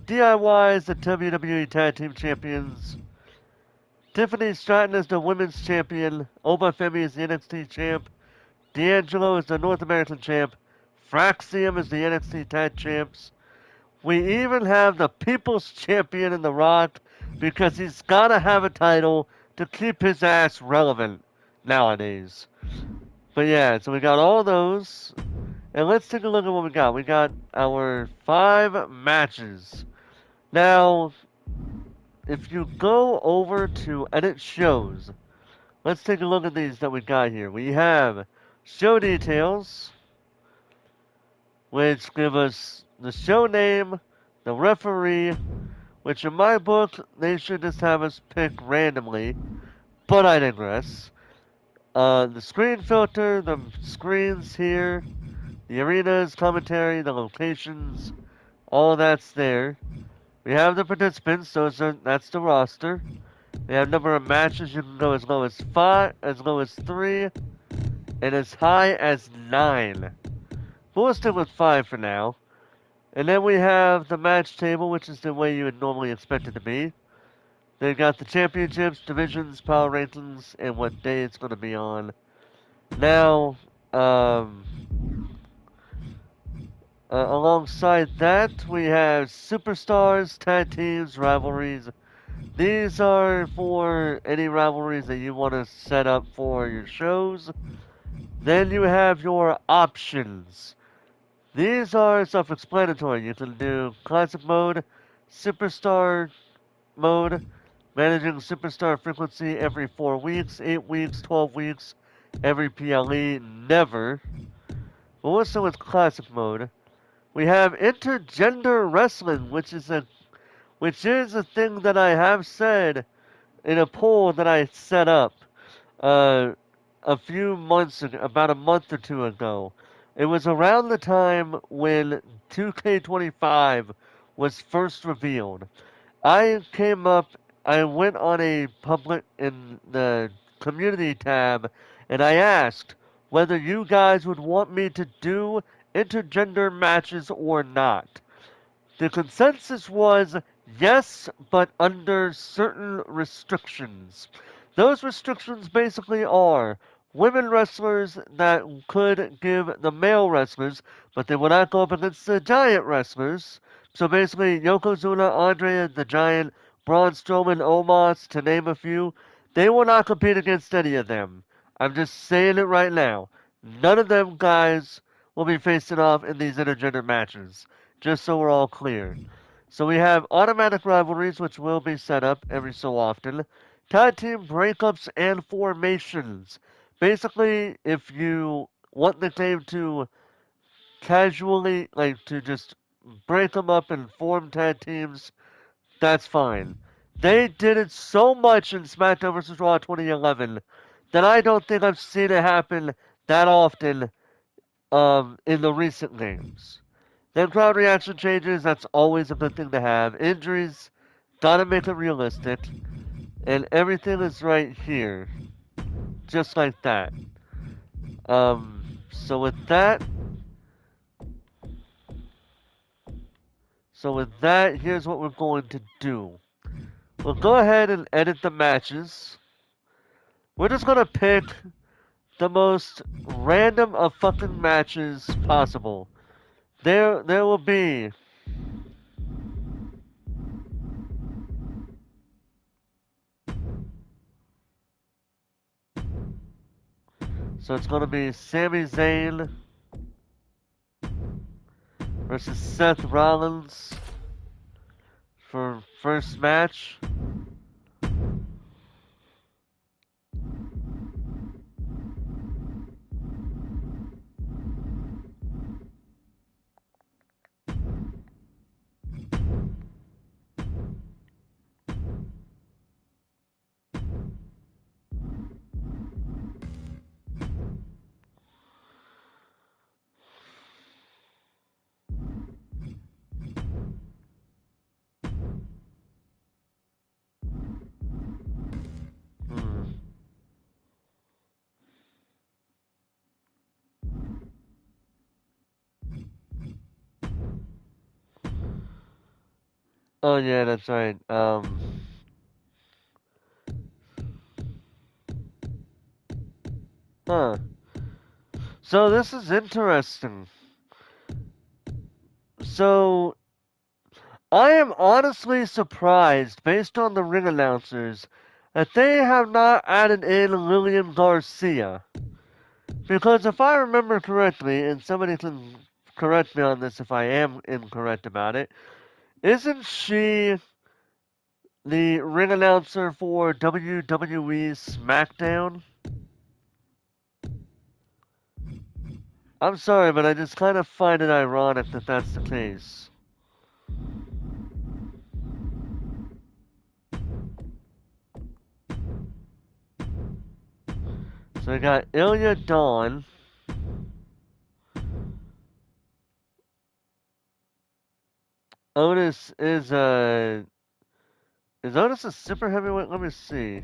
DIY as the WWE Tag Team Champions. Tiffany Stratton as the Women's Champion. Oba Femi as the NXT Champ. D'Angelo is the North American Champ. Fraxium is the NXT Tag Champs. We even have the People's Champion in The Rock, because he's got to have a title to keep his ass relevant nowadays. But yeah, so we got all those. And let's take a look at what we got. We got our 5 matches. Now, if you go over to Edit Shows, let's take a look at these that we got here. We have show details, which give us the show name, the referee, which in my book, they should just have us pick randomly, but I digress. The screen filter, the screens here, the arenas, commentary, the locations, all that's there. We have the participants, so that's the roster. We have number of matches. You can go as low as 5, as low as 3, and as high as 9. But we'll stick with 5 for now. And then we have the match table, which is the way you would normally expect it to be. They've got the championships, divisions, power rankings, and what day it's going to be on. Now, alongside that, we have superstars, tag teams, rivalries. These are for any rivalries that you want to set up for your shows. Then you have your options. These are self-explanatory. You can do classic mode, superstar mode, managing superstar frequency every 4 weeks, 8 weeks, 12 weeks, every PLE, never. But also with classic mode, we have intergender wrestling, which is a thing that I have said in a poll that I set up uh, a few months ago, about a month or two ago. It was around the time when 2K25 was first revealed. I went on a public in the community tab and I asked whether you guys would want me to do intergender matches or not. The consensus was yes, but under certain restrictions. Those restrictions basically are women wrestlers that could give the male wrestlers, but they would not go up against the giant wrestlers. So basically, Yokozuna, Andre the Giant, Braun Strowman, Omos, to name a few, they will not compete against any of them. I'm just saying it right now. None of them guys will be facing off in these intergender matches, just so we're all clear. So we have automatic rivalries, which will be set up every so often, tag team breakups and formations. Basically, if you want the game to casually, like to just break them up and form tag teams, that's fine. They did it so much in SmackDown vs. Raw 2011 that I don't think I've seen it happen that often in the recent games. Then crowd reaction changes, that's always a good thing to have. Injuries, gotta make it realistic. And everything is right here. Just like that. So with that, here's what we're going to do. We'll go ahead and edit the matches. We're just gonna pick the most random of fucking matches possible. There will be so it's gonna be Sami Zayn versus Seth Rollins for first match. Oh yeah, that's right. Huh. So this is interesting. So I am honestly surprised, based on the ring announcers, that they have not added in Lillian Garcia. Because if I remember correctly, and somebody can correct me on this if I am incorrect about it, isn't she the ring announcer for WWE SmackDown? I'm sorry, but I just kind of find it ironic that that's the case. So we got Ilya Dawn. Otis is Otis a super heavyweight? Let me see.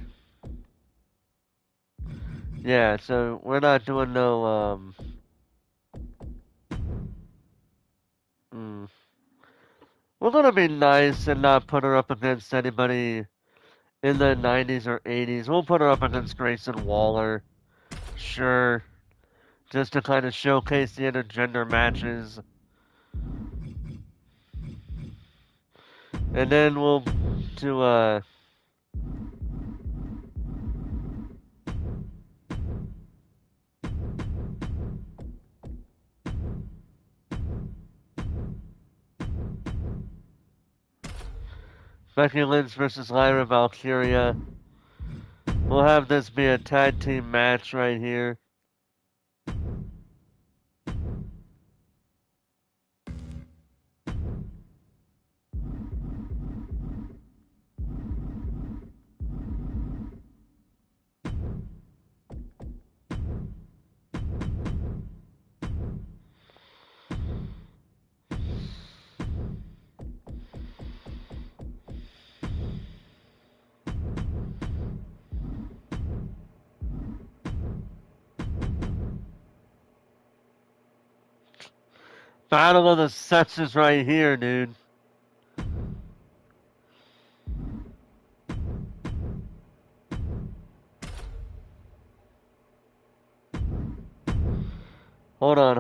Yeah, so we're not doing no we're gonna be nice and not put her up against anybody in the 90s or 80s. We'll put her up against Grayson Waller. Sure. Just to kind of showcase the intergender matches. And then we'll do Becky Lynch versus Lyra Valkyria. We'll have this be a tag team match right here. Battle of the Sexes right here, dude. Hold on.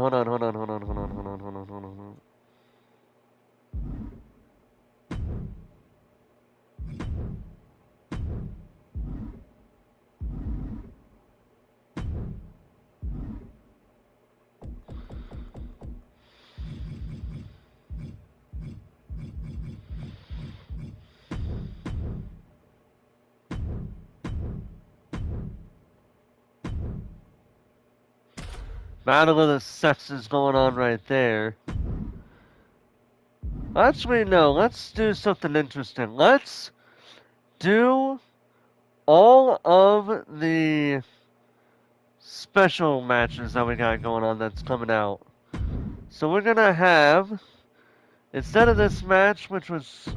Battle of the Sexes going on right there. Actually, no. Let's do something interesting. Let's do all of the special matches that we got going on that's coming out. So we're gonna have, instead of this match, which was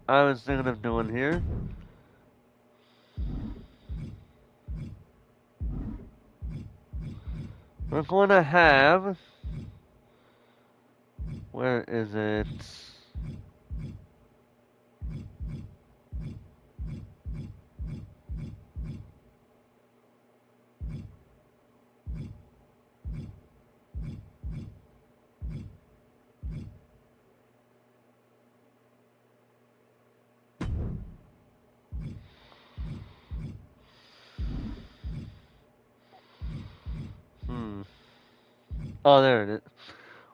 I was thinking of doing here, we're going to have, where is it? Oh, there it is.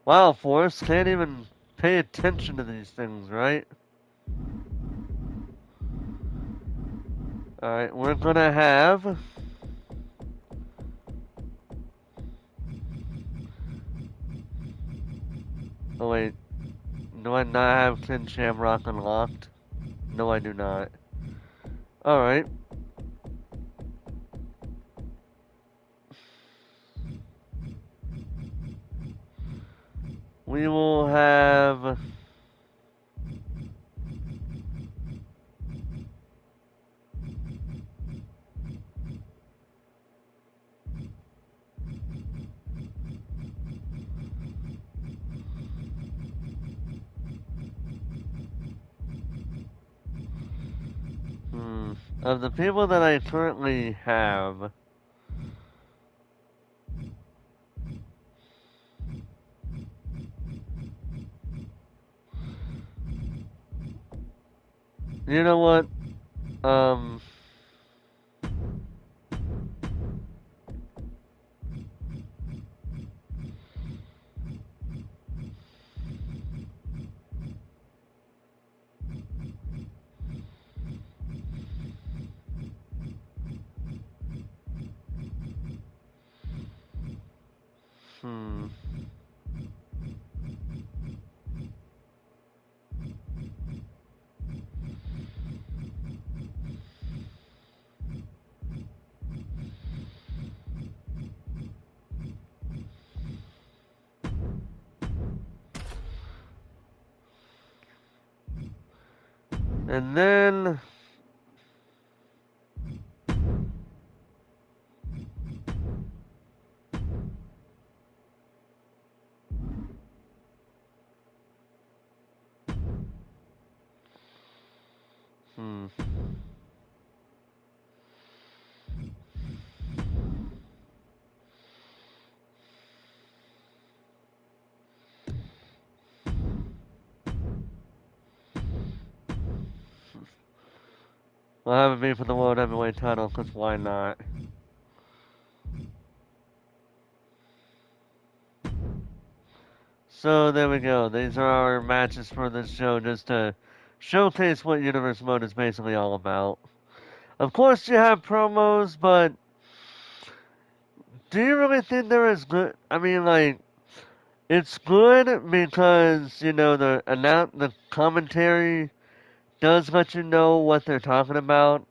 Wow, Forrest can't even pay attention to these things, right? Alright, we're gonna have, oh wait, do I not have Ken Shamrock unlocked? No, I do not. Alright. We will have, of the people that I currently have, you know what? Um, hmm. And then, hmm. We'll have it be for the World Heavyweight title, because why not? So there we go. These are our matches for this show, just to showcase what Universe Mode is basically all about. Of course, you have promos, but do you really think they're as good? I mean, like, it's good because, you know, the commentary does let you know what they're talking about.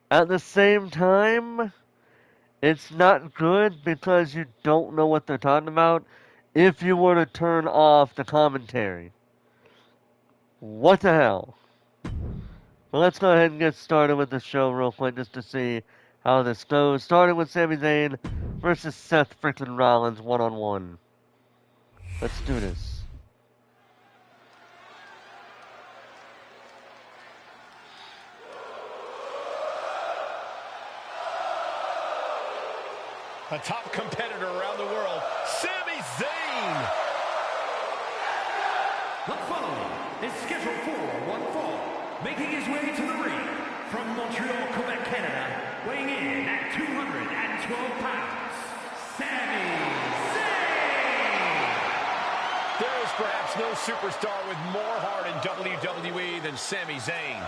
At the same time, it's not good because you don't know what they're talking about if you were to turn off the commentary. What the hell? But let's go ahead and get started with the show real quick just to see how this goes. Starting with Sami Zayn versus Seth freaking Rollins one-on-one. Let's do this. A top competitor around the world, Sami Zayn. The following is scheduled for one fall, making his way to the ring from Montreal, Quebec, Canada, weighing in at 212 pounds, Sami Zayn. There is perhaps no superstar with more heart in WWE than Sami Zayn.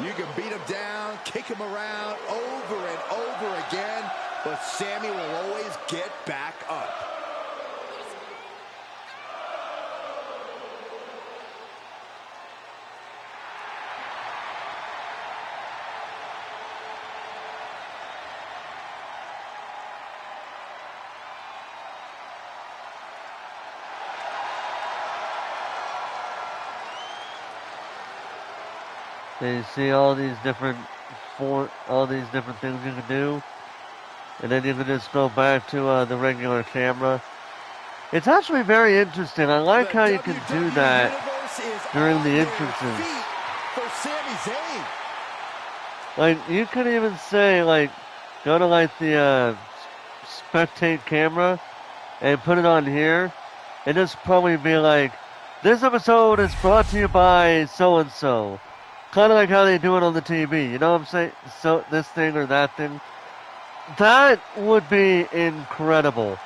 You can beat him down, kick him around over and over again, but Sami will always get back up. So you see all these different things you can do, and then you can just go back to the regular camera. It's actually very interesting. I like how you can do that during the entrances. For Sami Zayn. Like, you could even say, like, go to, like, the spectate camera and put it on here, and just probably be like, this episode is brought to you by so-and-so. Kind of like how they do it on the TV, you know what I'm saying? So, this thing or that thing. That would be incredible.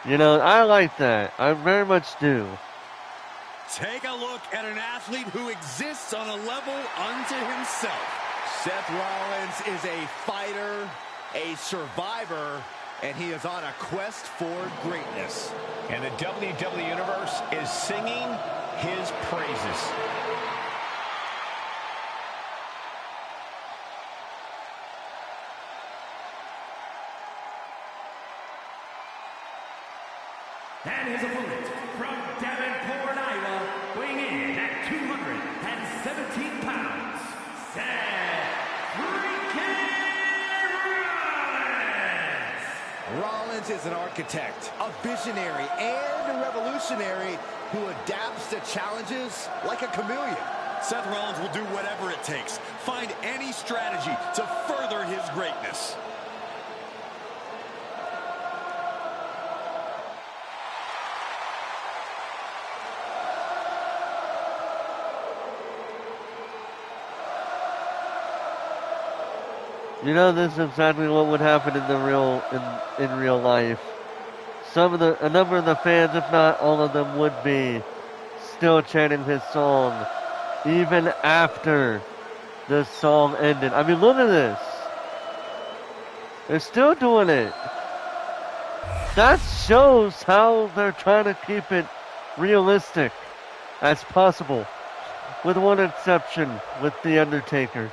You know, I like that. I very much do. Take a look at an athlete who exists on a level unto himself. Seth Rollins is a fighter, a survivor, and he is on a quest for greatness. And the WWE Universe is singing his praises. And his opponent from Davenport, Iowa, weighing in at 217 pounds, Seth freaking Rollins. Rollins is an architect, a visionary, and a revolutionary who adapts to challenges like a chameleon. Seth Rollins will do whatever it takes, find any strategy to further his greatness. You know, this is exactly what would happen in real life. A number of the fans, if not all of them, would be still chanting his song even after the song ended. I mean, look at this. They're still doing it. That shows how they're trying to keep it realistic as possible. With one exception, with The Undertaker.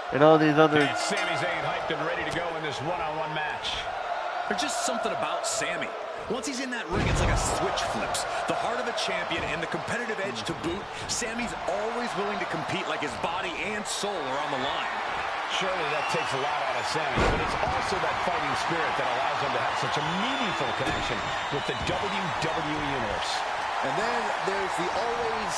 And all these other... And Sami Zayn hyped and ready to go in this one-on-one match. There's just something about Sami. Once he's in that ring, it's like a switch flips. The heart of a champion and the competitive edge to boot, Sami's always willing to compete like his body and soul are on the line. Surely that takes a lot out of Sami, but it's also that fighting spirit that allows him to have such a meaningful connection with the WWE Universe. And then there's the always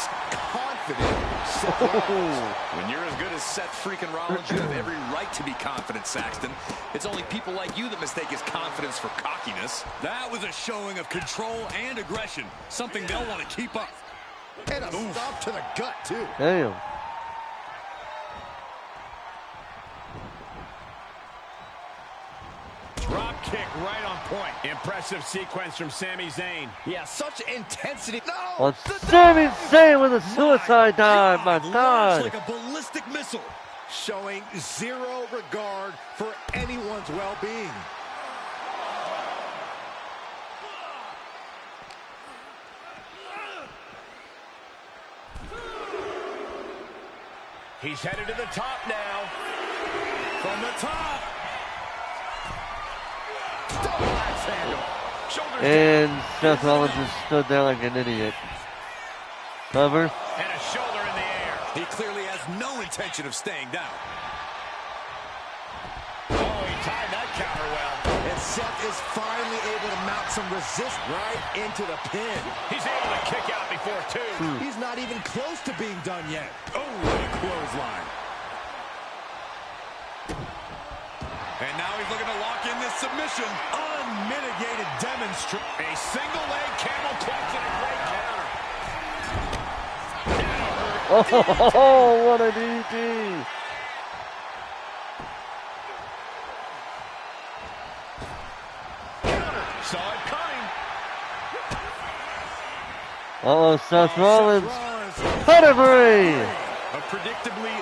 confident Seth Rollins. When you're as good as Seth freaking Rollins, you have every right to be confident, Saxton. It's only people like you that mistake his confidence for cockiness. That was a showing of control and aggression, something they'll want to keep up. And a stop to the gut, too. Damn. Drop kick right on point. Impressive sequence from Sami Zayn. Yeah, such intensity. No! Well, Sami Zayn with a suicide dive, my God. Like a ballistic missile. showing zero regard for anyone's well-being. He's headed to the top now. From the top. Double axe handle. Shoulders And down. Seth Rollins just stood there like an idiot. Cover. And a shoulder in the air. He clearly has no intention of staying down. Oh, he timed that counter well. And Seth is finally able to mount some resist right into the pin. He's able to kick out before two. He's not even close to being done yet. Oh, what a clothesline. And now he's looking to lock in this submission. Unmitigated demonstration. A single leg camel clutch and a great counter. Oh, what a DT. Saw it coming. Uh-oh, Seth Rollins. Pedigree. A predictably...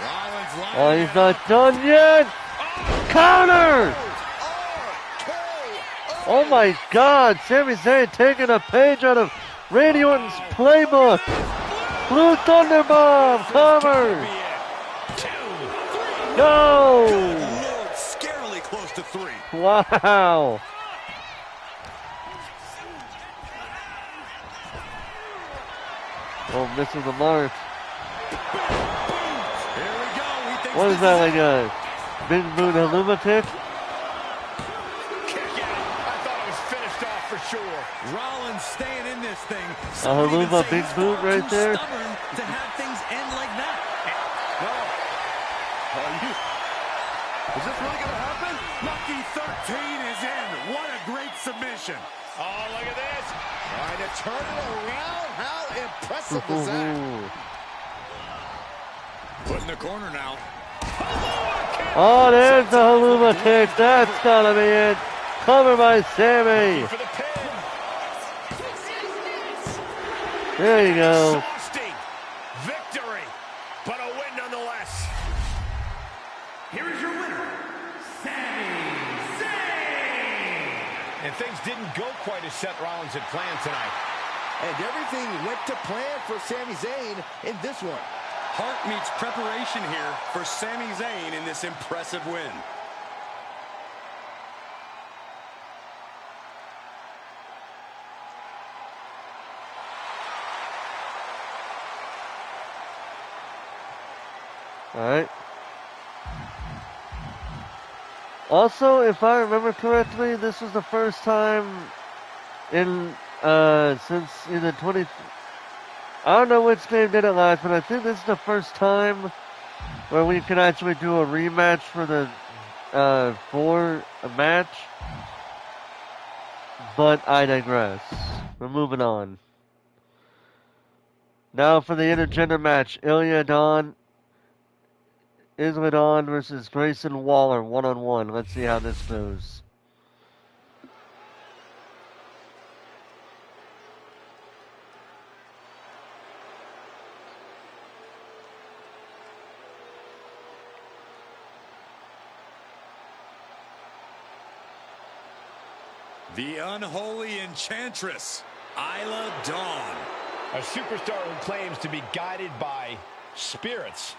Rollins line. Oh, he's not done yet. Counter. Oh my God, Sami Zayn taking a page out of Randy Orton's playbook. Blue Thunder Bomb, cover. Go. Good Lord, scarily close to 3. Wow. Oh, missing the mark. Here we go. He thinks What is that, like a big boot haluma kick? For sure. Rollins staying in this thing. A haluma big boot right there. Stubborn to have things end like that. Is this really going to happen? Lucky 13 is in. What a great submission. Oh, look at this. Trying to turn it around. How impressive is that? Put in the corner now. Oh, there's the haluma kick. That's gotta be it. Cover by Sami. There you go. Exhausting victory, but a win nonetheless. Here is your winner, Sami Zayn. And things didn't go quite as Seth Rollins had planned tonight. And everything went to plan for Sami Zayn in this one. Heart meets preparation here for Sami Zayn in this impressive win. All right. Also, if I remember correctly, this was the first time in since in the 20. I don't know which game did it last, but I think this is the first time where we can actually do a rematch for the for a match. But I digress. We're moving on. Now for the intergender match, Isla Dawn versus Grayson Waller 1-on-1. Let's see how this goes. The unholy enchantress, Isla Dawn. A superstar who claims to be guided by spirits.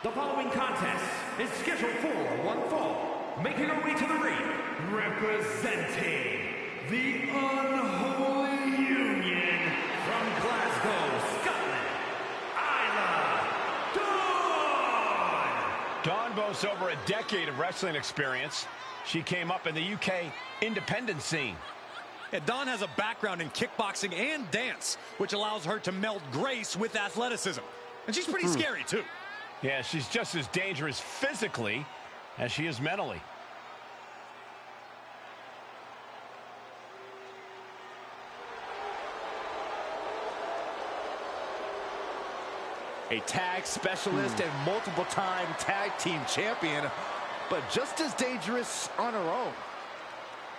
The following contest is scheduled for one fall. Making her way to the ring, representing the Unholy Union from Glasgow, Scotland, Isla Dawn. Dawn boasts over a decade of wrestling experience. She came up in the UK independent scene. And Dawn has a background in kickboxing and dance, which allows her to meld grace with athleticism. And she's pretty scary, too. Yeah, she's just as dangerous physically as she is mentally. A tag specialist and multiple-time tag team champion, but just as dangerous on her own.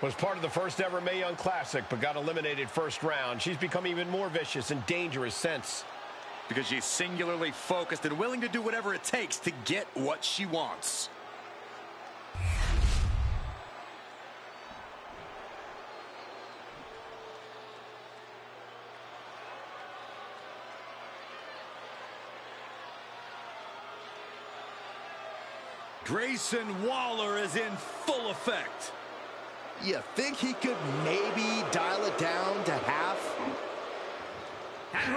Was part of the first ever Mae Young Classic, but got eliminated first round. She's become even more vicious and dangerous since. because she's singularly focused and willing to do whatever it takes to get what she wants. Grayson Waller is in full effect. You think he could maybe dial it down to half?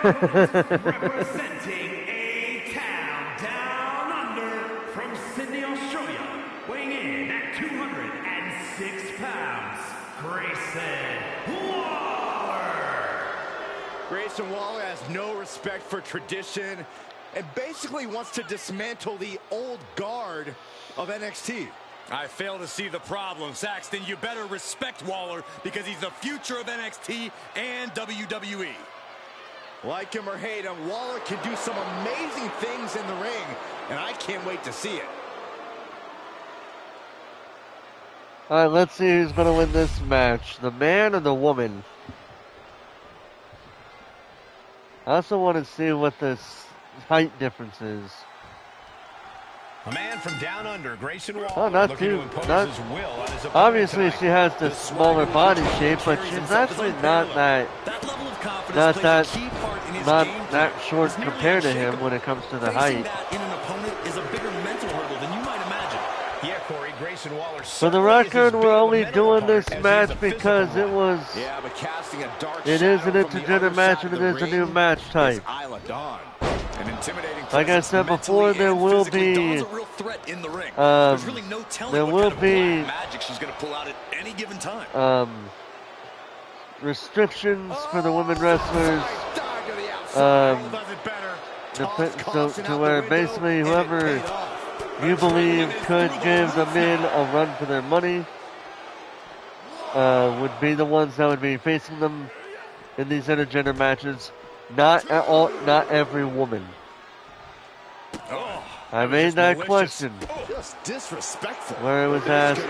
Representing A-Town Down Under from Sydney, Australia, weighing in at 206 pounds, Grayson Waller. Grayson Waller has no respect for tradition and basically wants to dismantle the old guard of NXT. I fail to see the problem. Saxton, you better respect Waller because he's the future of NXT and WWE. Like him or hate him, Waller can do some amazing things in the ring, and I can't wait to see it. Alright, let's see who's going to win this match. The man or the woman? I also want to see what this height difference is. A man from down under, Grayson Waller, Oh, not looking too. to impose Not, his will on his opponent obviously, tonight. she has the smaller body shape, but she's actually not that. Not that short compared to him when it comes to the height. In an opponent is a bigger mental hurdle than you might imagine. Yeah, Corey, Grayson Waller. For the record, we're only doing this match because it was. Yeah, but casting a dark It is an shadow from the other intergender match side and of it the is a new ring match type. is Isla Dawn. An intimidating Like I said before, there will be. Dawn's a real threat in the ring. There's really no telling there what will kind of be. black magic she's going to pull out at any given time. Restrictions for the women wrestlers. To where basically whoever you believe could give the men a run for their money would be the ones that would be facing them in these intergender matches. Not every woman. I made that question. Just disrespectful. Where it was asked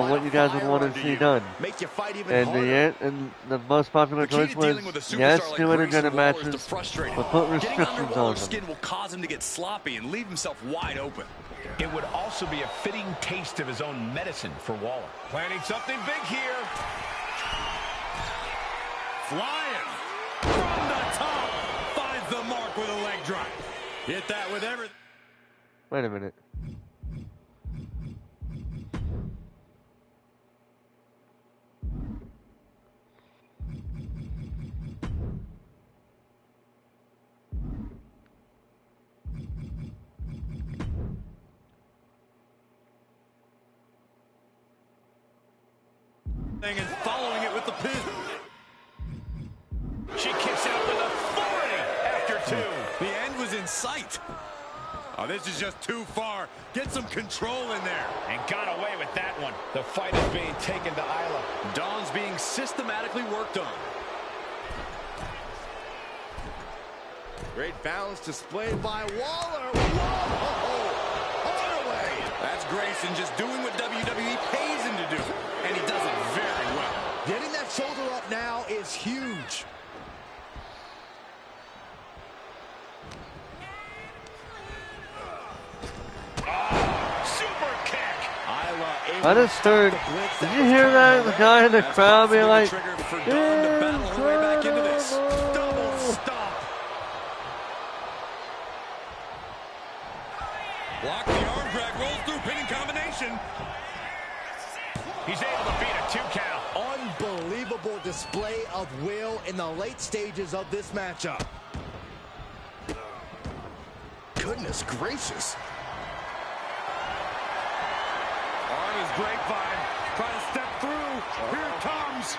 what you guys would want to see done. Make you fight even And the most popular choice was yes, do intergender matches, but put restrictions on them. Skin will cause him to get sloppy and leave himself wide open. It would also be a fitting taste of his own medicine for Waller. Planning something big here. Flying from the top. Finds the mark with a leg drop. Hit that with everything. Wait a minute. And following it with the pin. She kicks out with authority after two. The end was in sight. Oh, this is just too far. Get some control in there. And got away with that one. The fight is being taken to Isla. Dawn's being systematically worked on. Great balance displayed by Waller. Whoa! Away. That's Grayson just doing what WWE pays him to do. And he does it very well. Getting that shoulder up now is huge. Super kick. I just heard. Did you hear that? The guy in the crowd being like, Block the arm drag, rolls through, pinning combination. He's able to beat a 2 count. Unbelievable display of will in the late stages of this matchup. Goodness gracious. On his grapevine, trying to step through. Here it comes.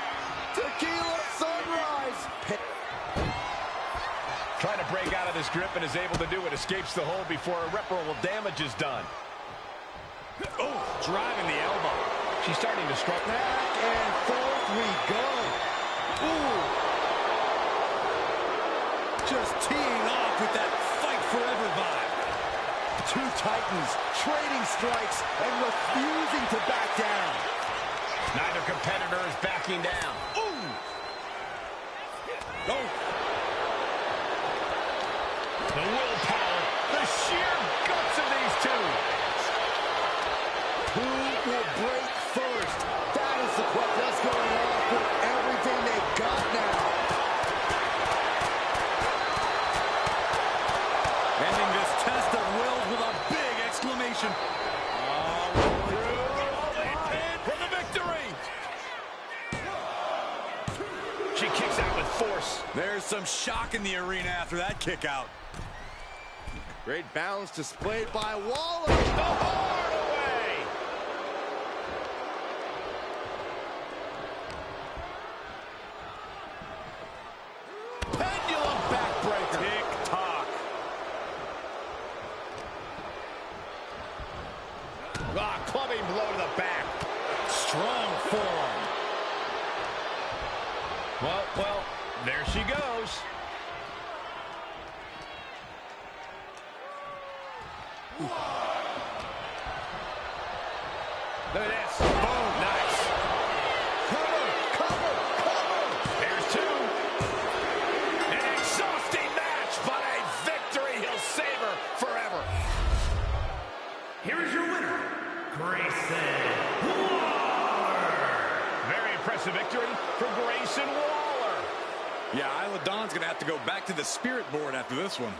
Tequila sunrise. Trying to break out of this grip and is able to do it. Escapes the hold before irreparable damage is done. Oh, driving the elbow. She's starting to struggle. Back and forth we go. Ooh. Just teeing off with that fight forever vibe. Two titans trading strikes and refusing to back down. Neither competitor is backing down. Ooh. Oh. The willpower, the sheer guts of these two. Who will break first? That is the question. That's going off with everything they've got now. Ending this test of wills with a big exclamation. For the victory. She kicks out with force. There's some shock in the arena after that kick out. Great balance displayed by Waller. The hard away. Pendulum backbreaker. Tick-tock. Clubbing blow to the back. Strong forearm. Well, there she goes. Look at this. Boom. Nice. Cover. There's two. An exhausting match, but a victory he'll savor forever. Here is your winner, Grayson Waller. Very impressive victory for Grayson Waller. Yeah, Isla Dawn's going to have to go back to the spirit board after this one.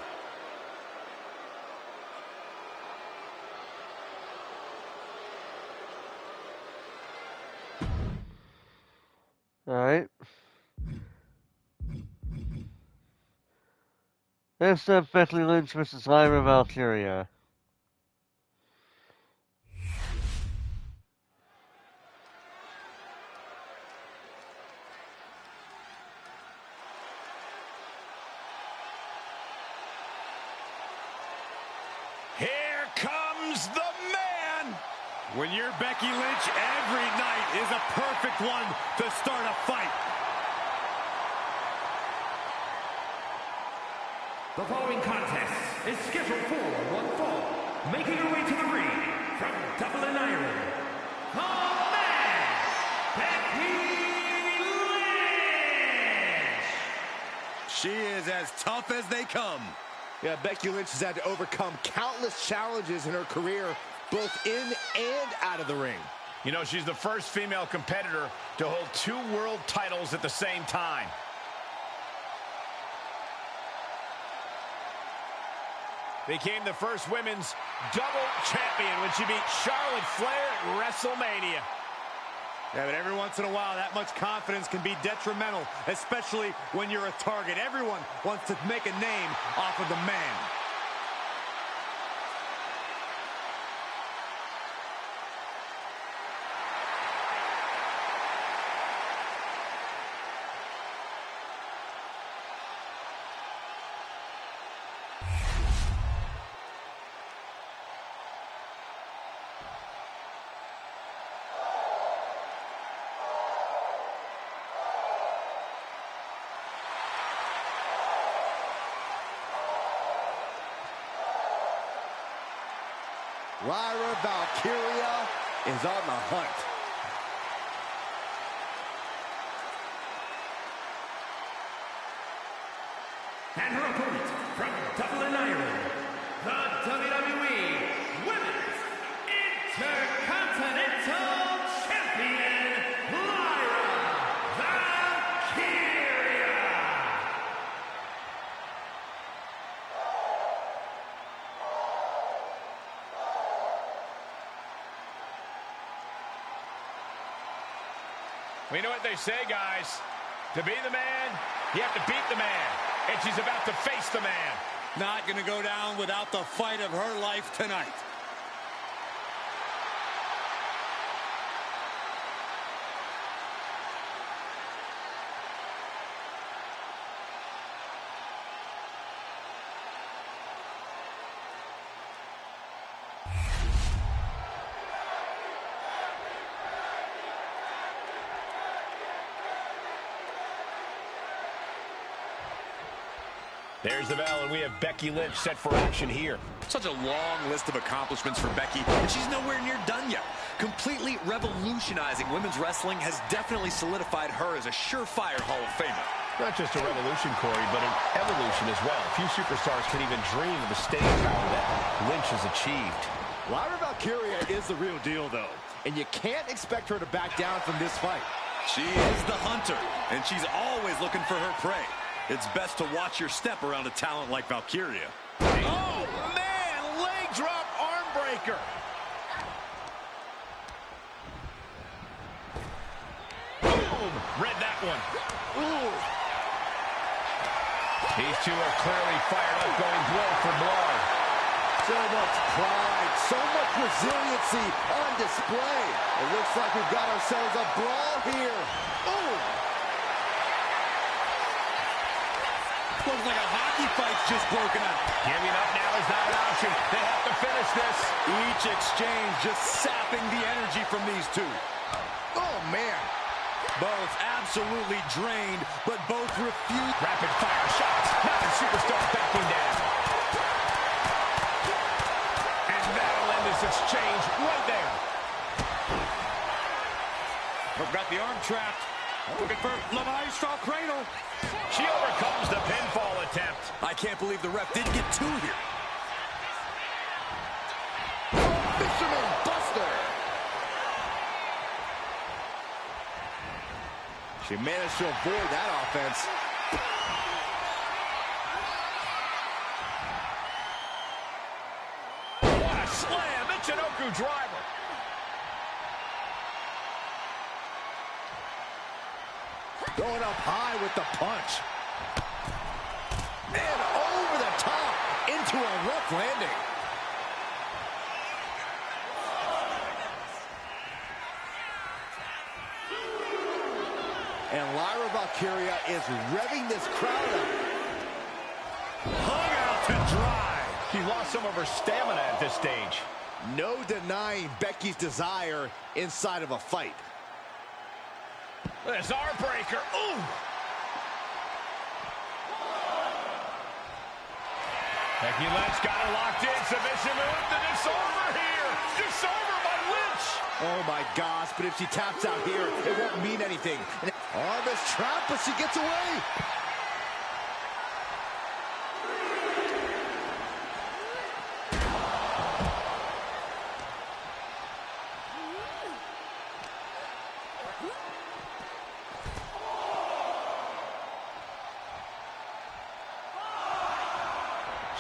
All right. Next up, Becky Lynch versus Lyra Valkyria. Here comes the man. When you're Becky Lynch, every night is a perfect one to start a fight. The following contest is scheduled for one fall. Making her way to the ring from Dublin, Ireland, the man, Becky Lynch. She is as tough as they come. Yeah, Becky Lynch has had to overcome countless challenges in her career, both in and out of the ring. You know, she's the first female competitor to hold 2 world titles at the same time. Became the first women's double champion when she beat Charlotte Flair at WrestleMania. Yeah, but every once in a while, that much confidence can be detrimental, especially when you're a target. Everyone wants to make a name off of the man. Lyra Valkyria is on the hunt. And her opponent from Dublin, Ireland, the WWE Women's Intercontinental Champion, Lyra Valkyria. We know what they say, guys. To be the man, you have to beat the man. And she's about to face the man. Not going to go down without the fight of her life tonight. There's the bell, and we have Becky Lynch set for action here. Such a long list of accomplishments for Becky, and she's nowhere near done yet. Completely revolutionizing women's wrestling has definitely solidified her as a surefire Hall of Famer. Not just a revolution, Corey, but an evolution as well. Few superstars can even dream of the staying power that Lynch has achieved. Lyra Valkyria is the real deal, though, and you can't expect her to back down from this fight. She is the hunter, and she's always looking for her prey. It's best to watch your step around a talent like Valkyria. Oh, man! Leg drop arm breaker. Boom! Read that one. Ooh. These two are clearly fired up, going blow for blow. So much pride, so much resiliency on display. It looks like we've got ourselves a brawl here. Ooh! Looks like a hockey fight's just broken up. Giving up now is not an option. They have to finish this. Each exchange just sapping the energy from these two. Oh, man. Both absolutely drained, but both refuse. Rapid fire shots. Modern superstar backing down. And that'll end this exchange right there. We've got the arm trapped. Looking for La Maestro cradle. She overcomes the pinfall attempt. I can't believe the ref didn't get two here. Fisherman Buster. She managed to avoid that offense. What a slam. Michinoku driver. Going up high with the punch. And over the top into a rough landing. And Lyra Valkyria is revving this crowd up. Hung out to dry. She lost some of her stamina at this stage. No denying Becky's desire inside of a fight. This arm breaker. Ooh! Becky Lynch got it locked in. Submission move. Then it's over here. It's over by Lynch. Oh, my gosh. But if she taps out here, it won't mean anything. Arm is trapped, but she gets away.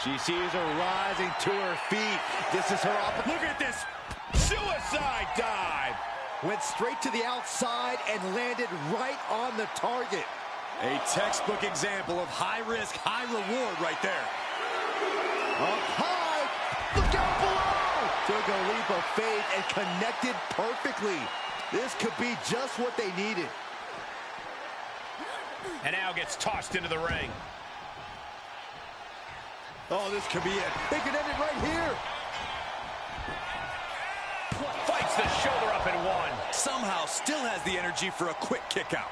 She sees her rising to her feet. This is her opportunity. Look at this suicide dive. Went straight to the outside and landed right on the target. A textbook example of high risk, high reward right there. Up high. Look out below. Took a leap of faith and connected perfectly. This could be just what they needed. And now gets tossed into the ring. Oh, this could be it. They could end it right here. Fights the shoulder up and one. Somehow still has the energy for a quick kick out.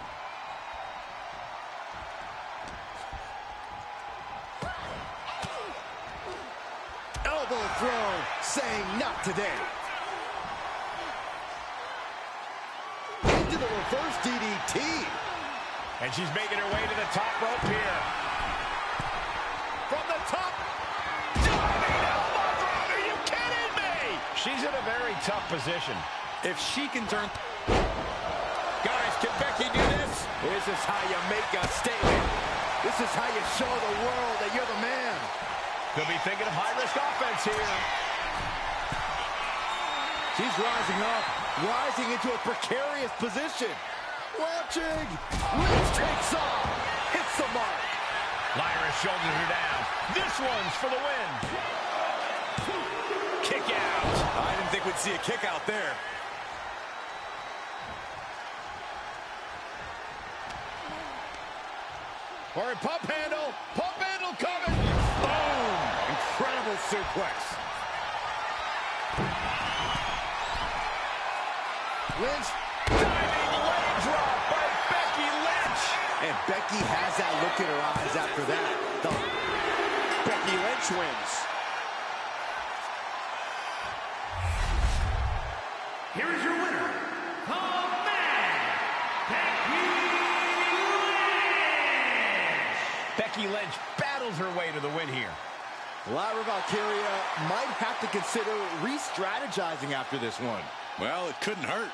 Elbow throw, saying not today. Into the reverse DDT. And she's making her way to the top rope here. From the top. Diving elbow drop. Are you kidding me? She's in a very tough position. If she can turn... Guys, can Becky do this? This is how you make a statement. This is how you show the world that you're the man. Could be thinking of high-risk offense here. She's rising up, rising into a precarious position. Launching. Lynch takes off. Hits the mark. Lyra shoulders her down. This one's for the win. Kick out. I didn't think we'd see a kick out there. Or a pump handle. Pump handle coming. Boom. Incredible suplex. Lynch. Diving leg drop by Becky Lynch. And Becky has that look in her eyes after that. Becky Lynch wins. Here is your winner, the man, Becky Lynch. Becky Lynch battles her way to the win here. Lyra Valkyria might have to consider re-strategizing after this one. Well, it couldn't hurt.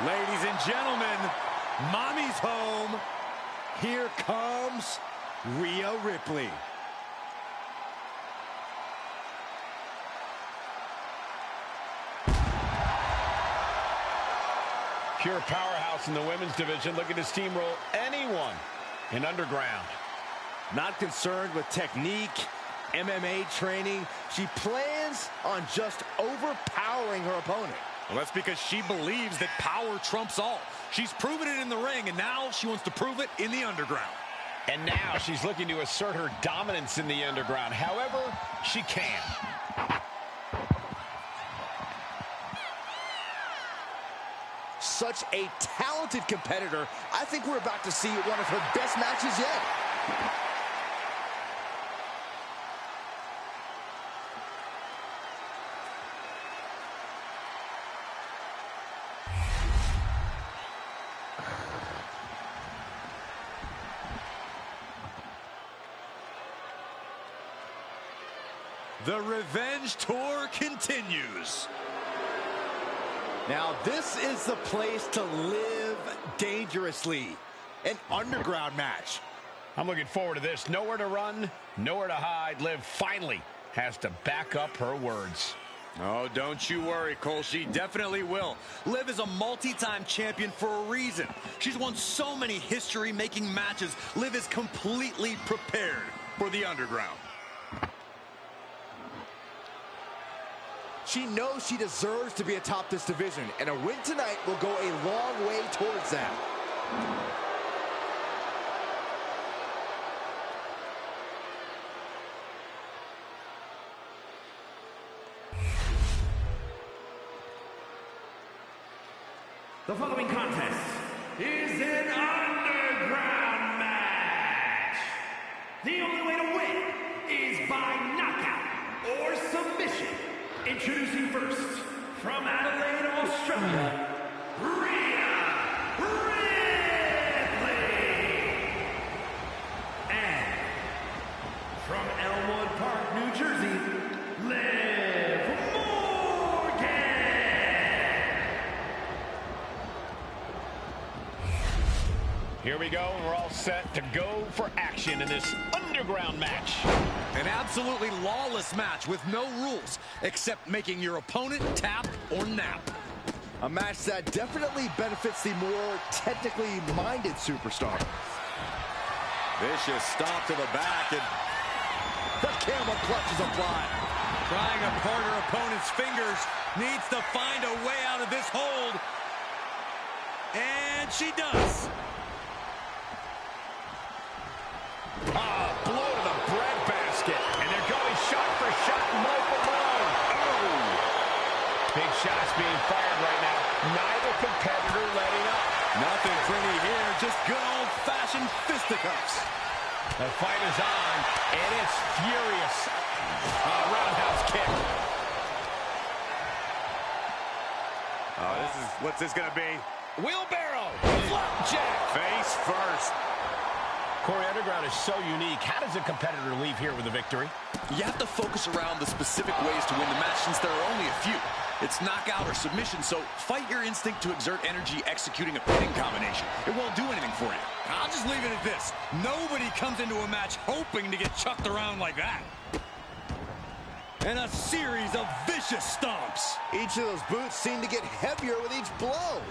Ladies and gentlemen, Mommy's home. Here comes Rhea Ripley. Pure powerhouse in the women's division, looking to steamroll anyone in Underground. Not concerned with technique, MMA training. She plans on just overpowering her opponent. Well, that's because she believes that power trumps all. She's proven it in the ring, and now she wants to prove it in the Underground. And now she's looking to assert her dominance in the Underground, however she can. Such a talented competitor. I think we're about to see one of her best matches yet. The Revenge Tour continues. Now, this is the place to live dangerously. An Underground match. I'm looking forward to this. Nowhere to run, nowhere to hide. Liv finally has to back up her words. Oh, don't you worry, Cole. She definitely will. Liv is a multi-time champion for a reason. She's won so many history-making matches. Liv is completely prepared for the Underground. She knows she deserves to be atop this division, and a win tonight will go a long way towards that. The following contest is an Underground match. The only way to win is by knockout or submission. Introducing first, from Adelaide, Australia, Rhea Ripley. And from Elmwood Park, New Jersey, Liv Morgan. Here we go, and we're all set to go for action in this Underground match. An absolutely lawless match with no rules, except making your opponent tap or nap. A match that definitely benefits the more technically minded superstar. Vicious stomp to the back, and the camel clutch is applied. Prying apart her opponent's fingers, needs to find a way out of this hold. And she does. Blow to the breadbasket. And they're going shot for shot, Michael Malone. Oh! Big shots being fired right now. Neither competitor letting up. Nothing pretty here, just good old-fashioned fisticuffs. The fight is on, and it's furious. Roundhouse kick. Oh, what's this gonna be? Wheelbarrow. Flapjack. Face first. Corey, Underground is so unique. How does a competitor leave here with a victory? You have to focus around the specific ways to win the match since there are only a few. It's knockout or submission, so fight your instinct to exert energy executing a pinning combination. It won't do anything for you. I'll just leave it at this. Nobody comes into a match hoping to get chucked around like that. And a series of vicious stomps. Each of those boots seem to get heavier with each blow.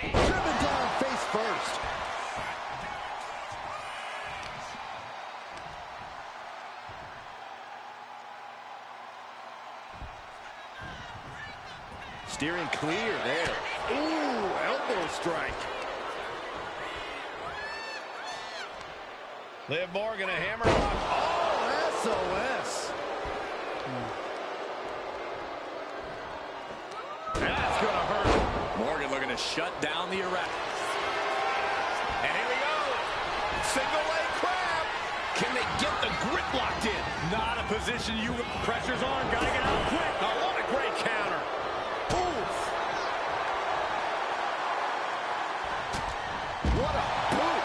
Driven down face first. Steering clear there. Ooh, elbow strike. Liv Morgan, a hammerlock. Oh, SOS. That's going to hurt. Morgan looking to shut down the erect. And here we go. Single leg crab. Can they get the grip locked in? Not a position you pressure's on. Gotta get out quick. Oh, what a great counter. Oof. What a boot.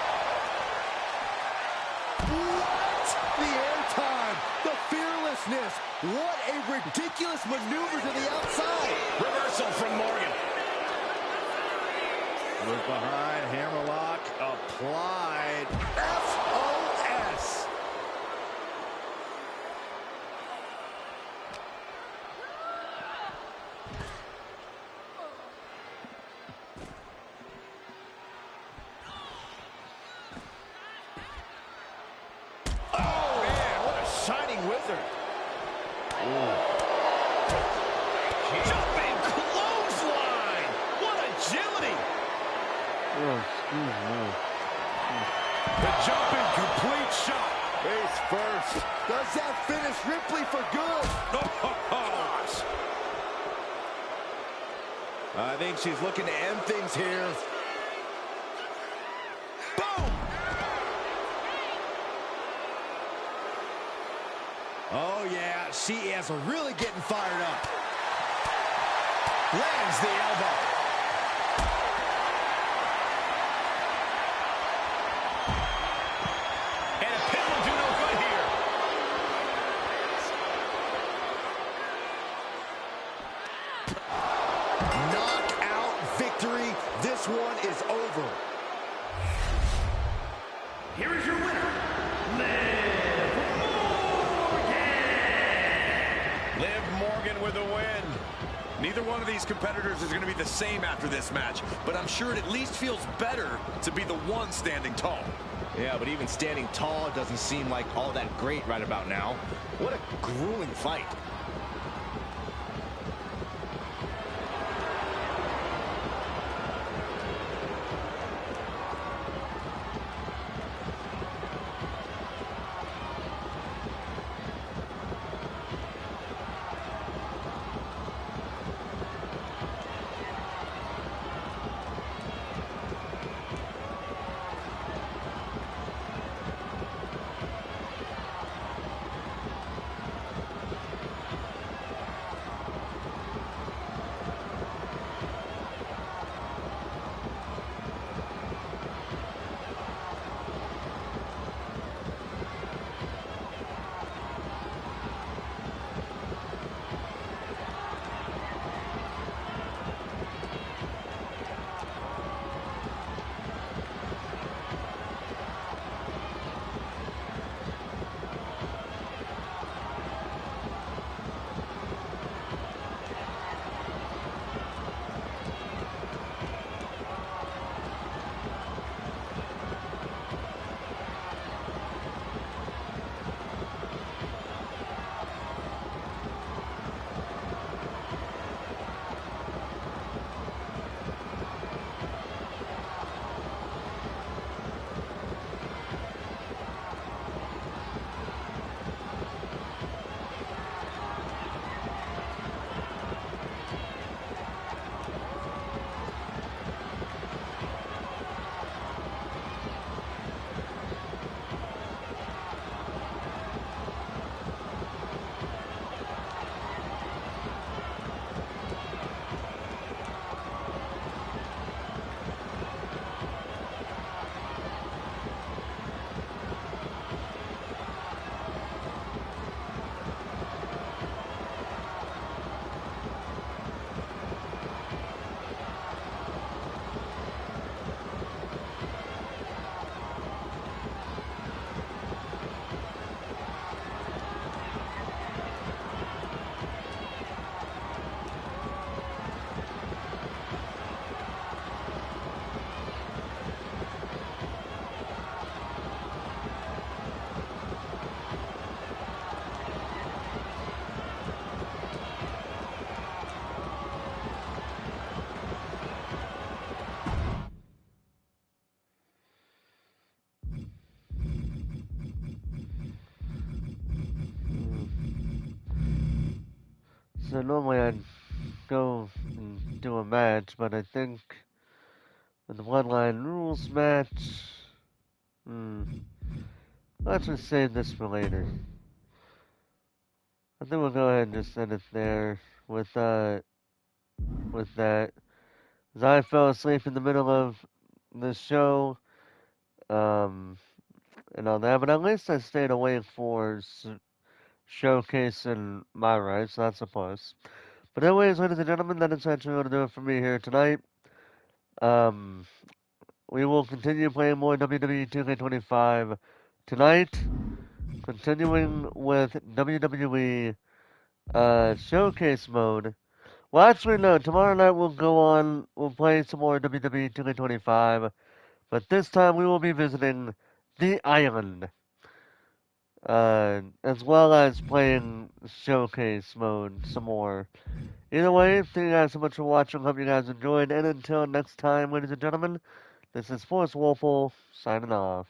What? The airtime. The fearless seriousness. What a ridiculous maneuver to the outside. Reversal from Morgan. Look behind, hammerlock applied. SOS. Oh, man, what a shining wizard. Jumping clothesline. What agility. Oh, excuse me. The jumping complete shot. Face first. Does that finish Ripley for good? Gosh. I think she's looking to end things here. Boom! Oh, yeah, she is really getting fired up. Lands the elbow. And a pin will do no good here. Knockout victory. This one is over. Here is your winner, Liv Morgan! Liv Morgan with a win. Neither one of these competitors is going to be the same after this match, but I'm sure it at least feels better to be the one standing tall. Yeah, but even standing tall doesn't seem like all that great right about now. What a grueling fight. So normally I'd go and do a match, but I think with the Bloodline Rules match, let's just save this for later. I think we'll go ahead and just end it there with that. 'Cause I fell asleep in the middle of the show, and all that, but at least I stayed awake for showcase in my rights. That's a plus. But anyways, ladies and gentlemen, that is actually going to do it for me here tonight. We will continue playing more WWE 2K25 tonight, continuing with WWE Showcase mode. Well, actually, no. Tomorrow night we'll play some more WWE 2K25, but this time we will be visiting the island, as well as playing Showcase mode some more. Either way, thank you guys so much for watching. Hope you guys enjoyed, and until next time, ladies and gentlemen, this is Force Wolfle signing off.